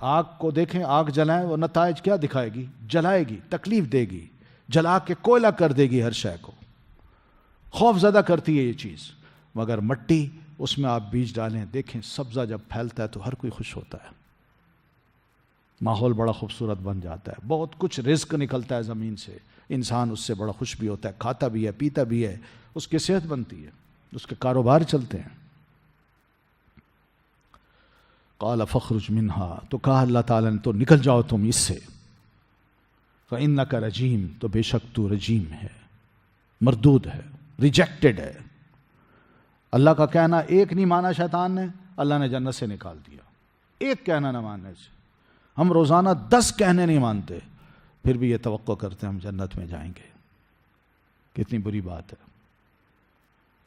آگ کو دیکھیں، آگ جلائیں، وہ نتائج کیا دکھائے گی؟ جلائے گی، تکلیف دے گی، جلا کے کوئلہ کر دے گی ہر شے کو، خوف زدہ کرتی ہے یہ چیز. مگر مٹی، اس میں آپ بیج ڈالیں، دیکھیں سبزہ جب پھیلتا ہے تو ہر کوئی خوش ہوتا ہے، ماحول بڑا خوبصورت بن جاتا ہے، بہت کچھ رزق نکلتا ہے زمین سے، انسان اس سے بڑا خوش بھی ہوتا ہے، کھاتا بھی ہے، پیتا بھی ہے، اس کی صحت بنتی ہے، اس کے کاروبار چلتے ہیں. قال فخرج منہا، تو کہا اللہ تعالیٰ نے تو نکل جاؤ تم اس سے. فإنک رجیم، تو بے شک تو رجیم ہے، مردود ہے، ریجیکٹڈ ہے۔ اللہ کا کہنا ایک نہیں مانا شیطان نے، اللہ نے جنت سے نکال دیا ایک کہنا نہ ماننے سے۔ ہم روزانہ 10 کہنے نہیں مانتے، پھر بھی یہ توقع کرتے ہیں ہم جنت میں جائیں گے۔ کتنی بری بات ہے،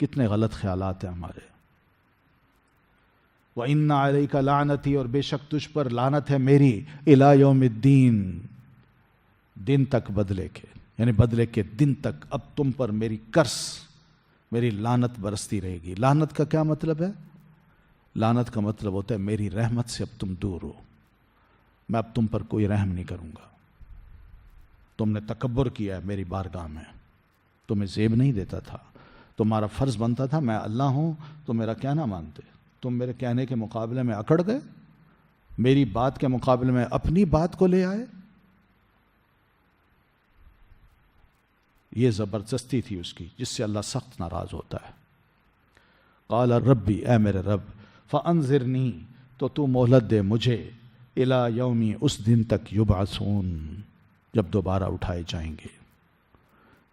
کتنے غلط خیالات ہیں ہمارے۔ وَإِنَّ عَلَيْكَ لَعْنَتِي، اور بے شک تجھ پر لعنت ہے میری، إِلَى يَوْمِ الدِّينِ، دن تک بدلے کے، یعنی بدلے کے دن تک اب تم پر میری کرس، میری لعنت برستی رہے گی۔ لعنت کا کیا مطلب ہے؟ لعنت کا مطلب ہوتا ہے میری رحمت سے اب تم دور ہو، میں اب تم پر کوئی رحم نہیں کروں گا۔ تم نے تکبر کیا ہے میری بارگاہ میں، تمہیں زیب نہیں دیتا تھا، تمہارا فرض بنتا تھا میں اللہ ہوں تو میرا کہنا مانتے، تم میرے کہنے کے مقابلے میں اکڑ گئے، میری بات کے مقابلے میں اپنی بات کو لے آئے۔ یہ زبردستی تھی اس کی، جس سے اللہ سخت ناراض ہوتا ہے۔ قال ربی، اے میرے رب، فانظرنی، تو مہلت دے مجھے، الی یومی، اس دن تک، یبعثون، جب دوبارہ اٹھائے جائیں گے۔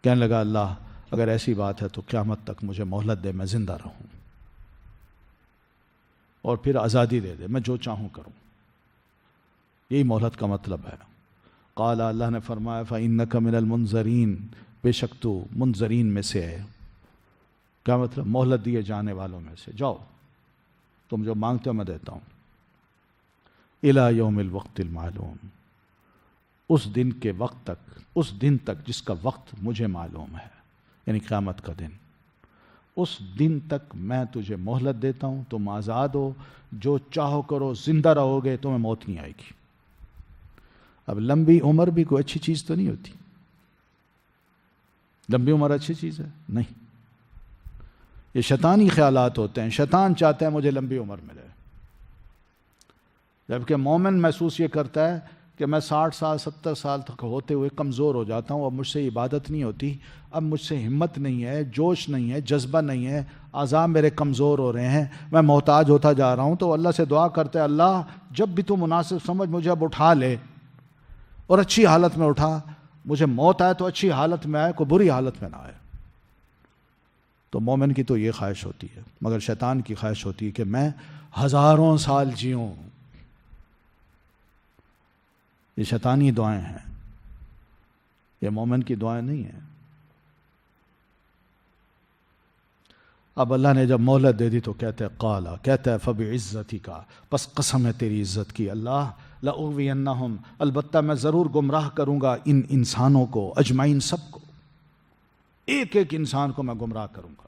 کہنے لگا اللہ اگر ایسی بات ہے تو قیامت تک مجھے مہلت دے، میں زندہ رہوں، اور پھر آزادی دے دے، میں جو چاہوں کروں۔ یہی مہلت کا مطلب ہے۔ قال، اللہ نے فرمایا، فإنک من المنظرین، بے شک تو منظرین میں سے ہے۔ کیا مطلب؟ مہلت دیے جانے والوں میں سے، جاؤ تم جو مانگتے ہو میں دیتا ہوں۔ الی یوم الوقت المعلوم، اس دن کے وقت تک، اس دن تک جس کا وقت مجھے معلوم ہے، یعنی قیامت کا دن، اس دن تک میں تجھے مہلت دیتا ہوں، تم آزاد ہو، جو چاہو کرو، زندہ رہو گے، تمہیں موت نہیں آئے گی۔ اب لمبی عمر بھی کوئی اچھی چیز تو نہیں ہوتی، لمبی عمر اچھی چیز ہے؟ نہیں، یہ شیطانی خیالات ہوتے ہیں۔ شیطان چاہتا ہے مجھے لمبی عمر ملے، جبکہ مومن محسوس یہ کرتا ہے کہ میں 60 سال 70 سال تک ہوتے ہوئے کمزور ہو جاتا ہوں، اب مجھ سے عبادت نہیں ہوتی، اب مجھ سے ہمت نہیں ہے، جوش نہیں ہے، جذبہ نہیں ہے، اعضاء میرے کمزور ہو رہے ہیں، میں محتاج ہوتا جا رہا ہوں۔ تو اللہ سے دعا کرتے ہیں، اللہ جب بھی تو مناسب سمجھ مجھے اب اٹھا لے، اور اچھی حالت میں اٹھا، مجھے موت آئے تو اچھی حالت میں آئے، کوئی بری حالت میں نہ آئے۔ تو مومن کی تو یہ خواہش ہوتی ہے، مگر شیطان کی خواہش ہوتی ہے کہ میں 1000 سال جیوں۔ یہ شیطانی دعائیں ہیں، یہ مومن کی دعائیں نہیں ہیں۔ اب اللہ نے جب مہلت دے دی تو کہتے ہیں قالا، کہتا ہے فبعزتک، پس قسم ہے تیری عزت کی اللہ، لأغوینہم، البتہ میں ضرور گمراہ کروں گا ان انسانوں کو، اجمعین، سب کو، ایک ایک انسان کو میں گمراہ کروں گا۔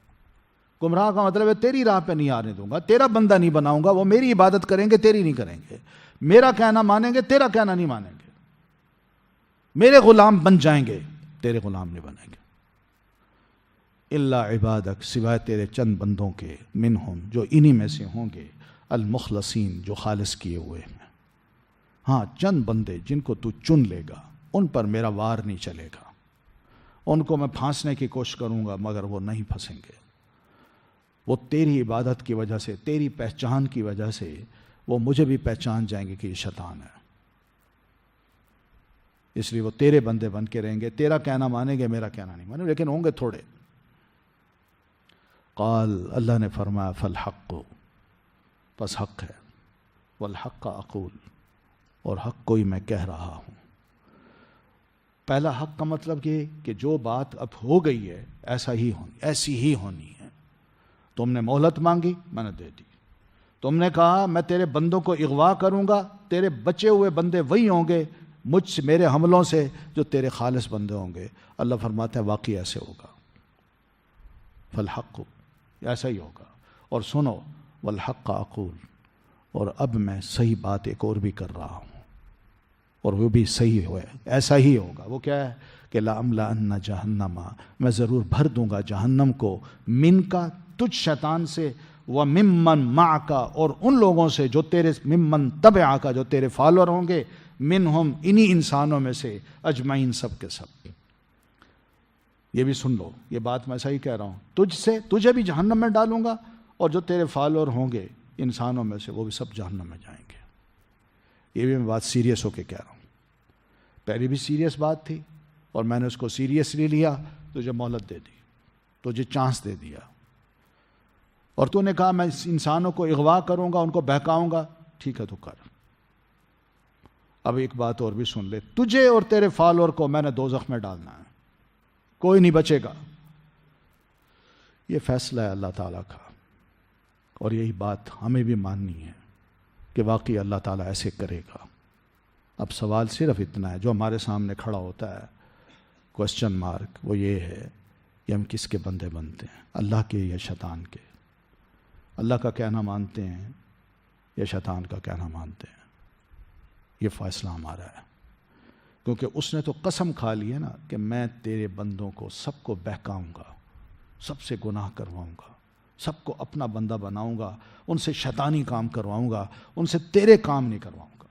گمراہ کا مطلب ہے تیری راہ پہ نہیں آنے دوں گا، تیرا بندہ نہیں بناؤں گا، وہ میری عبادت کریں گے، تیری نہیں کریں گے، میرا کہنا مانیں گے، تیرا کہنا نہیں مانیں گے، میرے غلام بن جائیں گے، تیرے غلام نہیں بنیں گے۔ الا عبادک، سوائے تیرے چند بندوں کے، منہم، جو انہی میں سے ہوں گے، المخلصین، جو خالص کیے ہوئے ہیں۔ ہاں، چند بندے جن کو تو چن لے گا، ان پر میرا وار نہیں چلے گا، ان کو میں پھانسنے کی کوشش کروں گا مگر وہ نہیں پھنسیں گے۔ وہ تیری عبادت کی وجہ سے، تیری پہچان کی وجہ سے، وہ مجھے بھی پہچان جائیں گے کہ یہ شیطان ہے، اس لیے وہ تیرے بندے بن کے رہیں گے، تیرا کہنا مانیں گے، میرا کہنا نہیں مانیں گے، لیکن ہوں گے تھوڑے۔ قال، اللہ نے فرمایا، فالحق، پس حق ہے، والحق اقول، اور حق کوئی میں کہہ رہا ہوں۔ پہلا حق کا مطلب یہ کہ جو بات اب ہو گئی ہے ایسا ہی ہونی، ایسی ہی ہونی ہے۔ تم نے مہلت مانگی، میں نے دے دی۔ تم نے کہا میں تیرے بندوں کو اغوا کروں گا، تیرے بچے ہوئے بندے وہی ہوں گے مجھ سے، میرے حملوں سے، جو تیرے خالص بندے ہوں گے۔ اللہ فرماتا ہے واقعی ایسے ہوگا، فالحق، ایسا ہی ہوگا۔ اور سنو، والحق اقول، اور اب میں صحیح بات ایک اور بھی کر رہا ہوں، اور وہ بھی صحیح ہوئے، ایسا ہی ہوگا۔ وہ کیا ہے کہ لَأَمْلَأَنَّ جَهَنَّمَ، میں ضرور بھر دوں گا جہنم کو، من کا، تجھ شیطان سے، وَمِمَّن مَعَكَ، اور ان لوگوں سے جو تیرے، ممن تبعک، جو تیرے فالور ہوں گے، منہم، انہی انسانوں میں سے، اجمعین، سب کے سب۔ یہ بھی سن لو، یہ بات میں صحیح کہہ رہا ہوں، تجھ سے، تجھے بھی جہنم میں ڈالوں گا، اور جو تیرے فالور ہوں گے انسانوں میں سے، وہ بھی سب جہنم میں جائیں گے۔ یہ بھی میں بات سیریس ہو کے کہہ رہا ہوں۔ پہلے بھی سیریس بات تھی اور میں نے اس کو سیریسلی لیا، تجھے مہلت دے دی، تجھے چانس دے دیا، اور تو نے کہا میں انسانوں کو اغوا کروں گا، ان کو بہکاؤں گا، ٹھیک ہے تو کر۔ اب ایک بات اور بھی سن لے، تجھے اور تیرے فالوور کو میں نے دوزخ میں ڈالنا ہے، کوئی نہیں بچے گا۔ یہ فیصلہ ہے اللہ تعالیٰ کا، اور یہی بات ہمیں بھی ماننی ہے کہ واقعی اللہ تعالیٰ ایسے کرے گا۔ اب سوال صرف اتنا ہے جو ہمارے سامنے کھڑا ہوتا ہے، کوسچن مارک، وہ یہ ہے کہ ہم کس کے بندے بنتے ہیں، اللہ کے یا شیطان کے؟ اللہ کا کہنا مانتے ہیں یا شیطان کا کہنا مانتے ہیں؟ یہ فیصلہ ہمارا ہے، کیونکہ اس نے تو قسم کھا لی ہے نا کہ میں تیرے بندوں کو سب کو بہکاؤں گا، سب سے گناہ کرواؤں گا، سب کو اپنا بندہ بناؤں گا، ان سے شیطانی کام کرواؤں گا، ان سے تیرے کام نہیں کرواؤں گا۔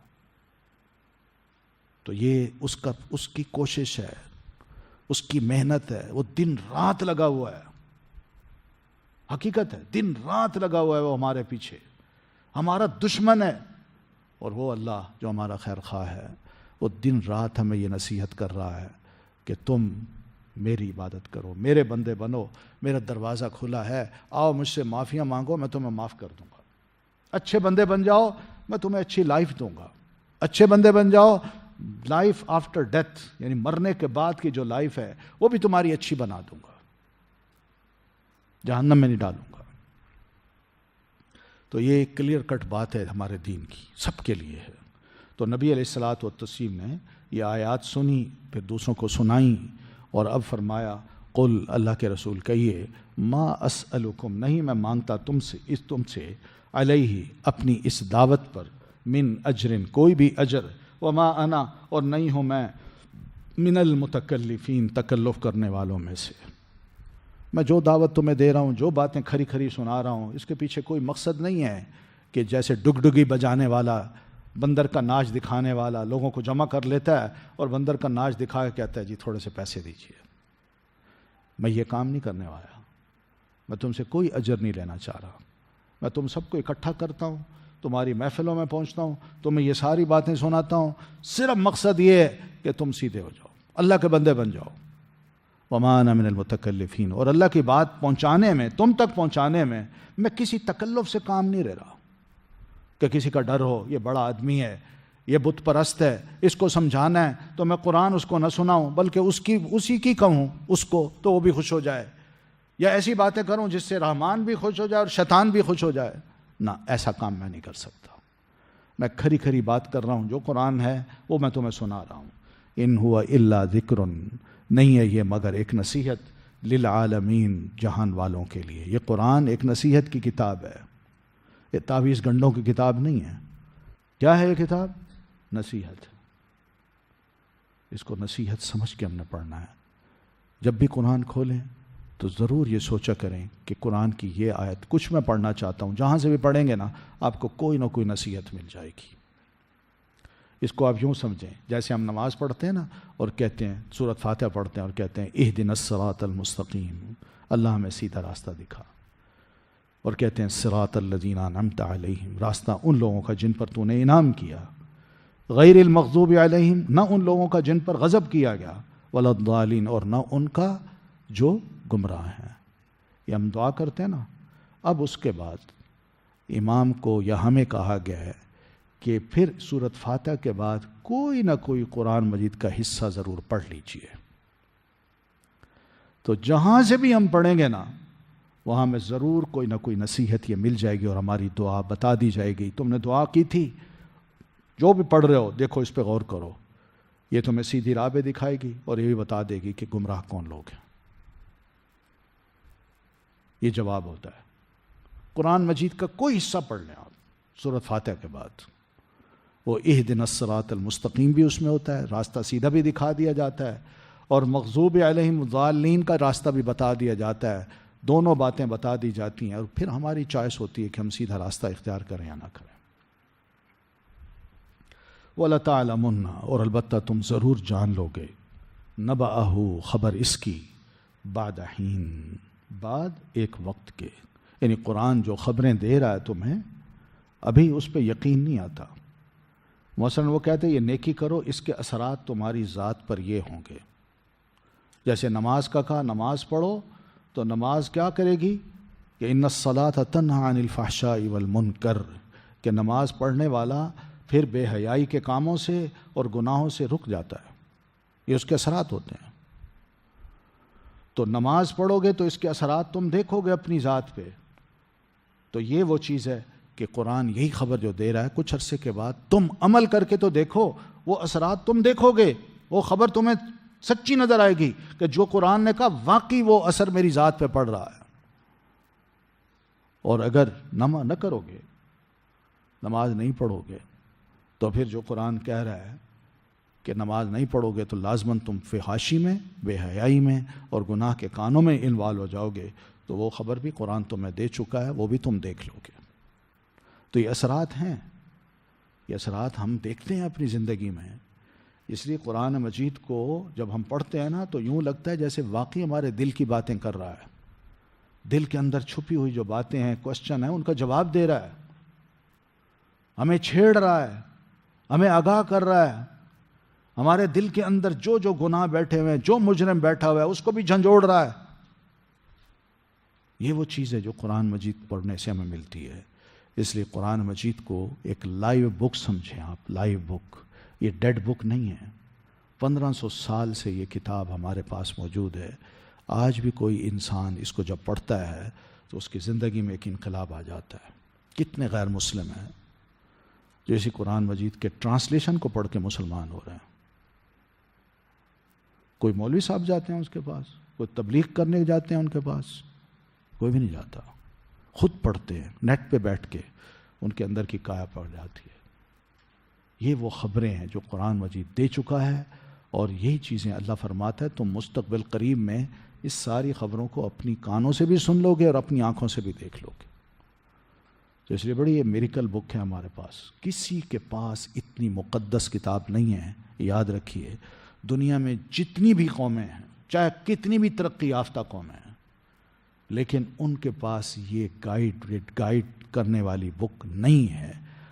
تو یہ اس کی کوشش ہے، اس کی محنت ہے، وہ دن رات لگا ہوا ہے، حقیقت ہے، دن رات لگا ہوا ہے وہ ہمارے پیچھے، ہمارا دشمن ہے، اور وہ اللہ جو ہمارا خیر خواہ ہے، وہ دن رات ہمیں یہ نصیحت کر رہا ہے کہ تم میری عبادت کرو، میرے بندے بنو، میرا دروازہ کھلا ہے، آؤ مجھ سے معافیاں مانگو، میں تمہیں معاف کر دوں گا، اچھے بندے بن جاؤ، میں تمہیں اچھی لائف دوں گا، اچھے بندے بن جاؤ، لائف آفٹر ڈیتھ یعنی مرنے کے بعد کی جو لائف ہے وہ بھی تمہاری اچھی بنا دوں گا، جہنم میں نہیں ڈالوں گا۔ تو یہ کلیئر کٹ بات ہے ہمارے دین کی، سب کے لیے ہے۔ تو نبی علیہ الصلاۃ والتسلیم نے یہ آیات سنی، پھر دوسروں کو سنائیں، اور اب فرمایا قل، اللہ کے رسول کہیے، ما اسألکم، نہیں میں مانگتا تم سے علیہ، اپنی اس دعوت پر، من اجر، کوئی بھی اجر، وما انا، اور نہیں ہوں میں، من المتکلفین، تکلف کرنے والوں میں سے۔ میں جو دعوت تمہیں دے رہا ہوں، جو باتیں کھری کھری سنا رہا ہوں، اس کے پیچھے کوئی مقصد نہیں ہے کہ جیسے ڈگڈگی بجانے والا، بندر کا ناچ دکھانے والا لوگوں کو جمع کر لیتا ہے اور بندر کا ناچ دکھا کے کہتا ہے جی تھوڑے سے پیسے دیجیے۔ میں یہ کام نہیں کرنے والا، میں تم سے کوئی اجر نہیں لینا چاہ رہا، میں تم سب کو اکٹھا کرتا ہوں، تمہاری محفلوں میں پہنچتا ہوں، تمہیں یہ ساری باتیں سناتا ہوں، صرف مقصد یہ ہے کہ تم سیدھے ہو جاؤ، اللہ کے بندے بن جاؤ۔ وما انا من المتکلفین، اور اللہ کی بات پہنچانے میں، تم تک پہنچانے میں میں کسی تکلف سے کام نہیں لے رہا کہ کسی کا ڈر ہو، یہ بڑا آدمی ہے، یہ بت پرست ہے، اس کو سمجھانا ہے تو میں قرآن اس کو نہ سناؤں بلکہ اسی کی کہوں اس کو تو وہ بھی خوش ہو جائے، یا ایسی باتیں کروں جس سے رحمان بھی خوش ہو جائے اور شیطان بھی خوش ہو جائے۔ نہ، ایسا کام میں نہیں کر سکتا، میں کھری کھری بات کر رہا ہوں، جو قرآن ہے وہ میں تمہیں سنا رہا ہوں۔ ان ہوا الا ذکر، نہیں ہے یہ مگر ایک نصیحت، للعالمین، جہان والوں کے لیے۔ یہ قرآن ایک نصیحت کی کتاب ہے، یہ تعویذ گنڈوں کی کتاب نہیں ہے۔ کیا ہے یہ کتاب؟ نصیحت۔ اس کو نصیحت سمجھ کے ہم نے پڑھنا ہے۔ جب بھی قرآن کھولیں تو ضرور یہ سوچا کریں کہ قرآن کی یہ آیت کچھ میں پڑھنا چاہتا ہوں، جہاں سے بھی پڑھیں گے نا آپ کو کوئی نہ کوئی نصیحت مل جائے گی۔ اس کو آپ یوں سمجھیں جیسے ہم نماز پڑھتے ہیں نا اور کہتے ہیں، سورۃ فاتحہ پڑھتے ہیں اور کہتے ہیں اہدنا الصراط المستقیم، اللہ ہمیں سیدھا راستہ دکھا، اور کہتے ہیں صراط الذین انعمت علیہم، راستہ ان لوگوں کا جن پر تو نے انعام کیا، غیر المغضوب علیہم، نہ ان لوگوں کا جن پر غضب کیا گیا، ولا الضالین، اور نہ ان کا جو گمراہ ہیں۔ یہ ہم دعا کرتے ہیں نا، اب اس کے بعد امام کو یا ہمیں کہا گیا ہے کہ پھر سورۃ فاتحہ کے بعد کوئی نہ کوئی قرآن مجید کا حصہ ضرور پڑھ لیجئے۔ تو جہاں سے بھی ہم پڑھیں گے نا وہاں میں ضرور کوئی نہ کوئی نصیحت یہ مل جائے گی اور ہماری دعا بتا دی جائے گی، تم نے دعا کی تھی، جو بھی پڑھ رہے ہو دیکھو اس پہ غور کرو، یہ تمہیں سیدھی راہ پہ دکھائے گی اور یہ بھی بتا دے گی کہ گمراہ کون لوگ ہیں۔ یہ جواب ہوتا ہے۔ قرآن مجید کا کوئی حصہ پڑھ لیں آپ سورۃ فاتحہ کے بعد، وہ اہدنا الصراط المستقیم بھی اس میں ہوتا ہے، راستہ سیدھا بھی دکھا دیا جاتا ہے، اور مغضوب علیہم الضالین کا راستہ بھی بتا دیا جاتا ہے، دونوں باتیں بتا دی جاتی ہیں، اور پھر ہماری چوائس ہوتی ہے کہ ہم سیدھا راستہ اختیار کریں یا نہ کریں۔ وَلَتَعْلَمُنَّ، اور البتہ تم ضرور جان لو گے، نَبَأَهُ، خبر اس کی، بعد حین، بعد ایک وقت کے، یعنی قرآن جو خبریں دے رہا ہے تمہیں ابھی اس پہ یقین نہیں آتا، مثلاً وہ کہتے ہیں یہ نیکی کرو، اس کے اثرات تمہاری ذات پر یہ ہوں گے. جیسے نماز کا کہا، نماز پڑھو تو نماز کیا کرے گی کہ ان الصلاۃ تنہی عن الفحشاء والمنکر، کہ نماز پڑھنے والا پھر بے حیائی کے کاموں سے اور گناہوں سے رک جاتا ہے. یہ اس کے اثرات ہوتے ہیں. تو نماز پڑھو گے تو اس کے اثرات تم دیکھو گے اپنی ذات پہ. تو یہ وہ چیز ہے کہ قرآن یہی خبر جو دے رہا ہے، کچھ عرصے کے بعد تم عمل کر کے تو دیکھو، وہ اثرات تم دیکھو گے، وہ خبر تمہیں سچی نظر آئے گی کہ جو قرآن نے کہا واقعی وہ اثر میری ذات پہ پڑ رہا ہے. اور اگر نہ کرو گے، نماز نہیں پڑھو گے، تو پھر جو قرآن کہہ رہا ہے کہ نماز نہیں پڑھو گے تو لازماً تم فحاشی میں، بے حیائی میں اور گناہ کے کانوں میں انوالو ہو جاؤ گے. تو وہ خبر بھی قرآن تمہیں دے چکا ہے، وہ بھی تم دیکھ لو گے. تو یہ اثرات ہیں، یہ اثرات ہم دیکھتے ہیں اپنی زندگی میں. اس لیے قرآن مجید کو جب ہم پڑھتے ہیں نا تو یوں لگتا ہے جیسے واقعی ہمارے دل کی باتیں کر رہا ہے. دل کے اندر چھپی ہوئی جو باتیں ہیں، کوشچن ہیں، ان کا جواب دے رہا ہے، ہمیں چھیڑ رہا ہے، ہمیں آگاہ کر رہا ہے. ہمارے دل کے اندر جو جو گناہ بیٹھے ہوئے ہیں، جو مجرم بیٹھا ہوا ہے، اس کو بھی جھنجھوڑ رہا ہے. یہ وہ چیز ہے جو قرآن مجید پڑھنے سے ہمیں ملتی ہے. اس لیے قرآن مجید کو ایک لائیو بک سمجھیں آپ، لائیو بک. یہ ڈیڈ بک نہیں ہے. 1500 سال سے یہ کتاب ہمارے پاس موجود ہے. آج بھی کوئی انسان اس کو جب پڑھتا ہے تو اس کی زندگی میں ایک انقلاب آ جاتا ہے. کتنے غیر مسلم ہیں جو اسی قرآن مجید کے ٹرانسلیشن کو پڑھ کے مسلمان ہو رہے ہیں. کوئی مولوی صاحب جاتے ہیں اس کے پاس، کوئی تبلیغ کرنے جاتے ہیں ان کے پاس، کوئی بھی نہیں جاتا. خود پڑھتے ہیں نیٹ پہ بیٹھ کے، ان کے اندر کی کایا پڑ جاتی ہے. یہ وہ خبریں ہیں جو قرآن مجید دے چکا ہے. اور یہی چیزیں اللہ فرماتا ہے تم مستقبل قریب میں اس ساری خبروں کو اپنی کانوں سے بھی سن لو گے اور اپنی آنکھوں سے بھی دیکھ لو گے. تو اس لیے بڑی یہ میریکل بک ہے ہمارے پاس. کسی کے پاس اتنی مقدس کتاب نہیں ہے. یاد رکھیے، دنیا میں جتنی بھی قومیں ہیں، چاہے کتنی بھی ترقی یافتہ قومیں ہیں، لیکن ان کے پاس یہ گائیڈ کرنے والی بک نہیں ہے.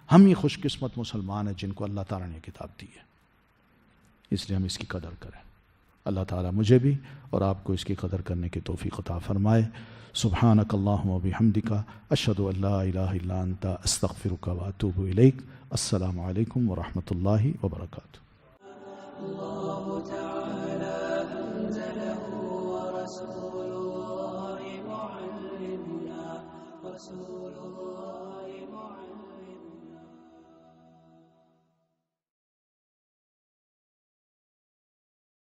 ہم ہی خوش قسمت مسلمان ہیں جن کو اللہ تعالیٰ نے کتاب دی ہے. اس لیے ہم اس کی قدر کریں. اللہ تعالیٰ مجھے بھی اور آپ کو اس کی قدر کرنے کی توفیق عطا فرمائے. سبحانک اللہم و بحمدک، اشہد ان لا الہ الا انت، استغفرک و اتوب الیک. السلام علیکم ورحمۃ اللہ وبرکاتہ. الله تعالى أنزله ورسول الله معلمنا رسول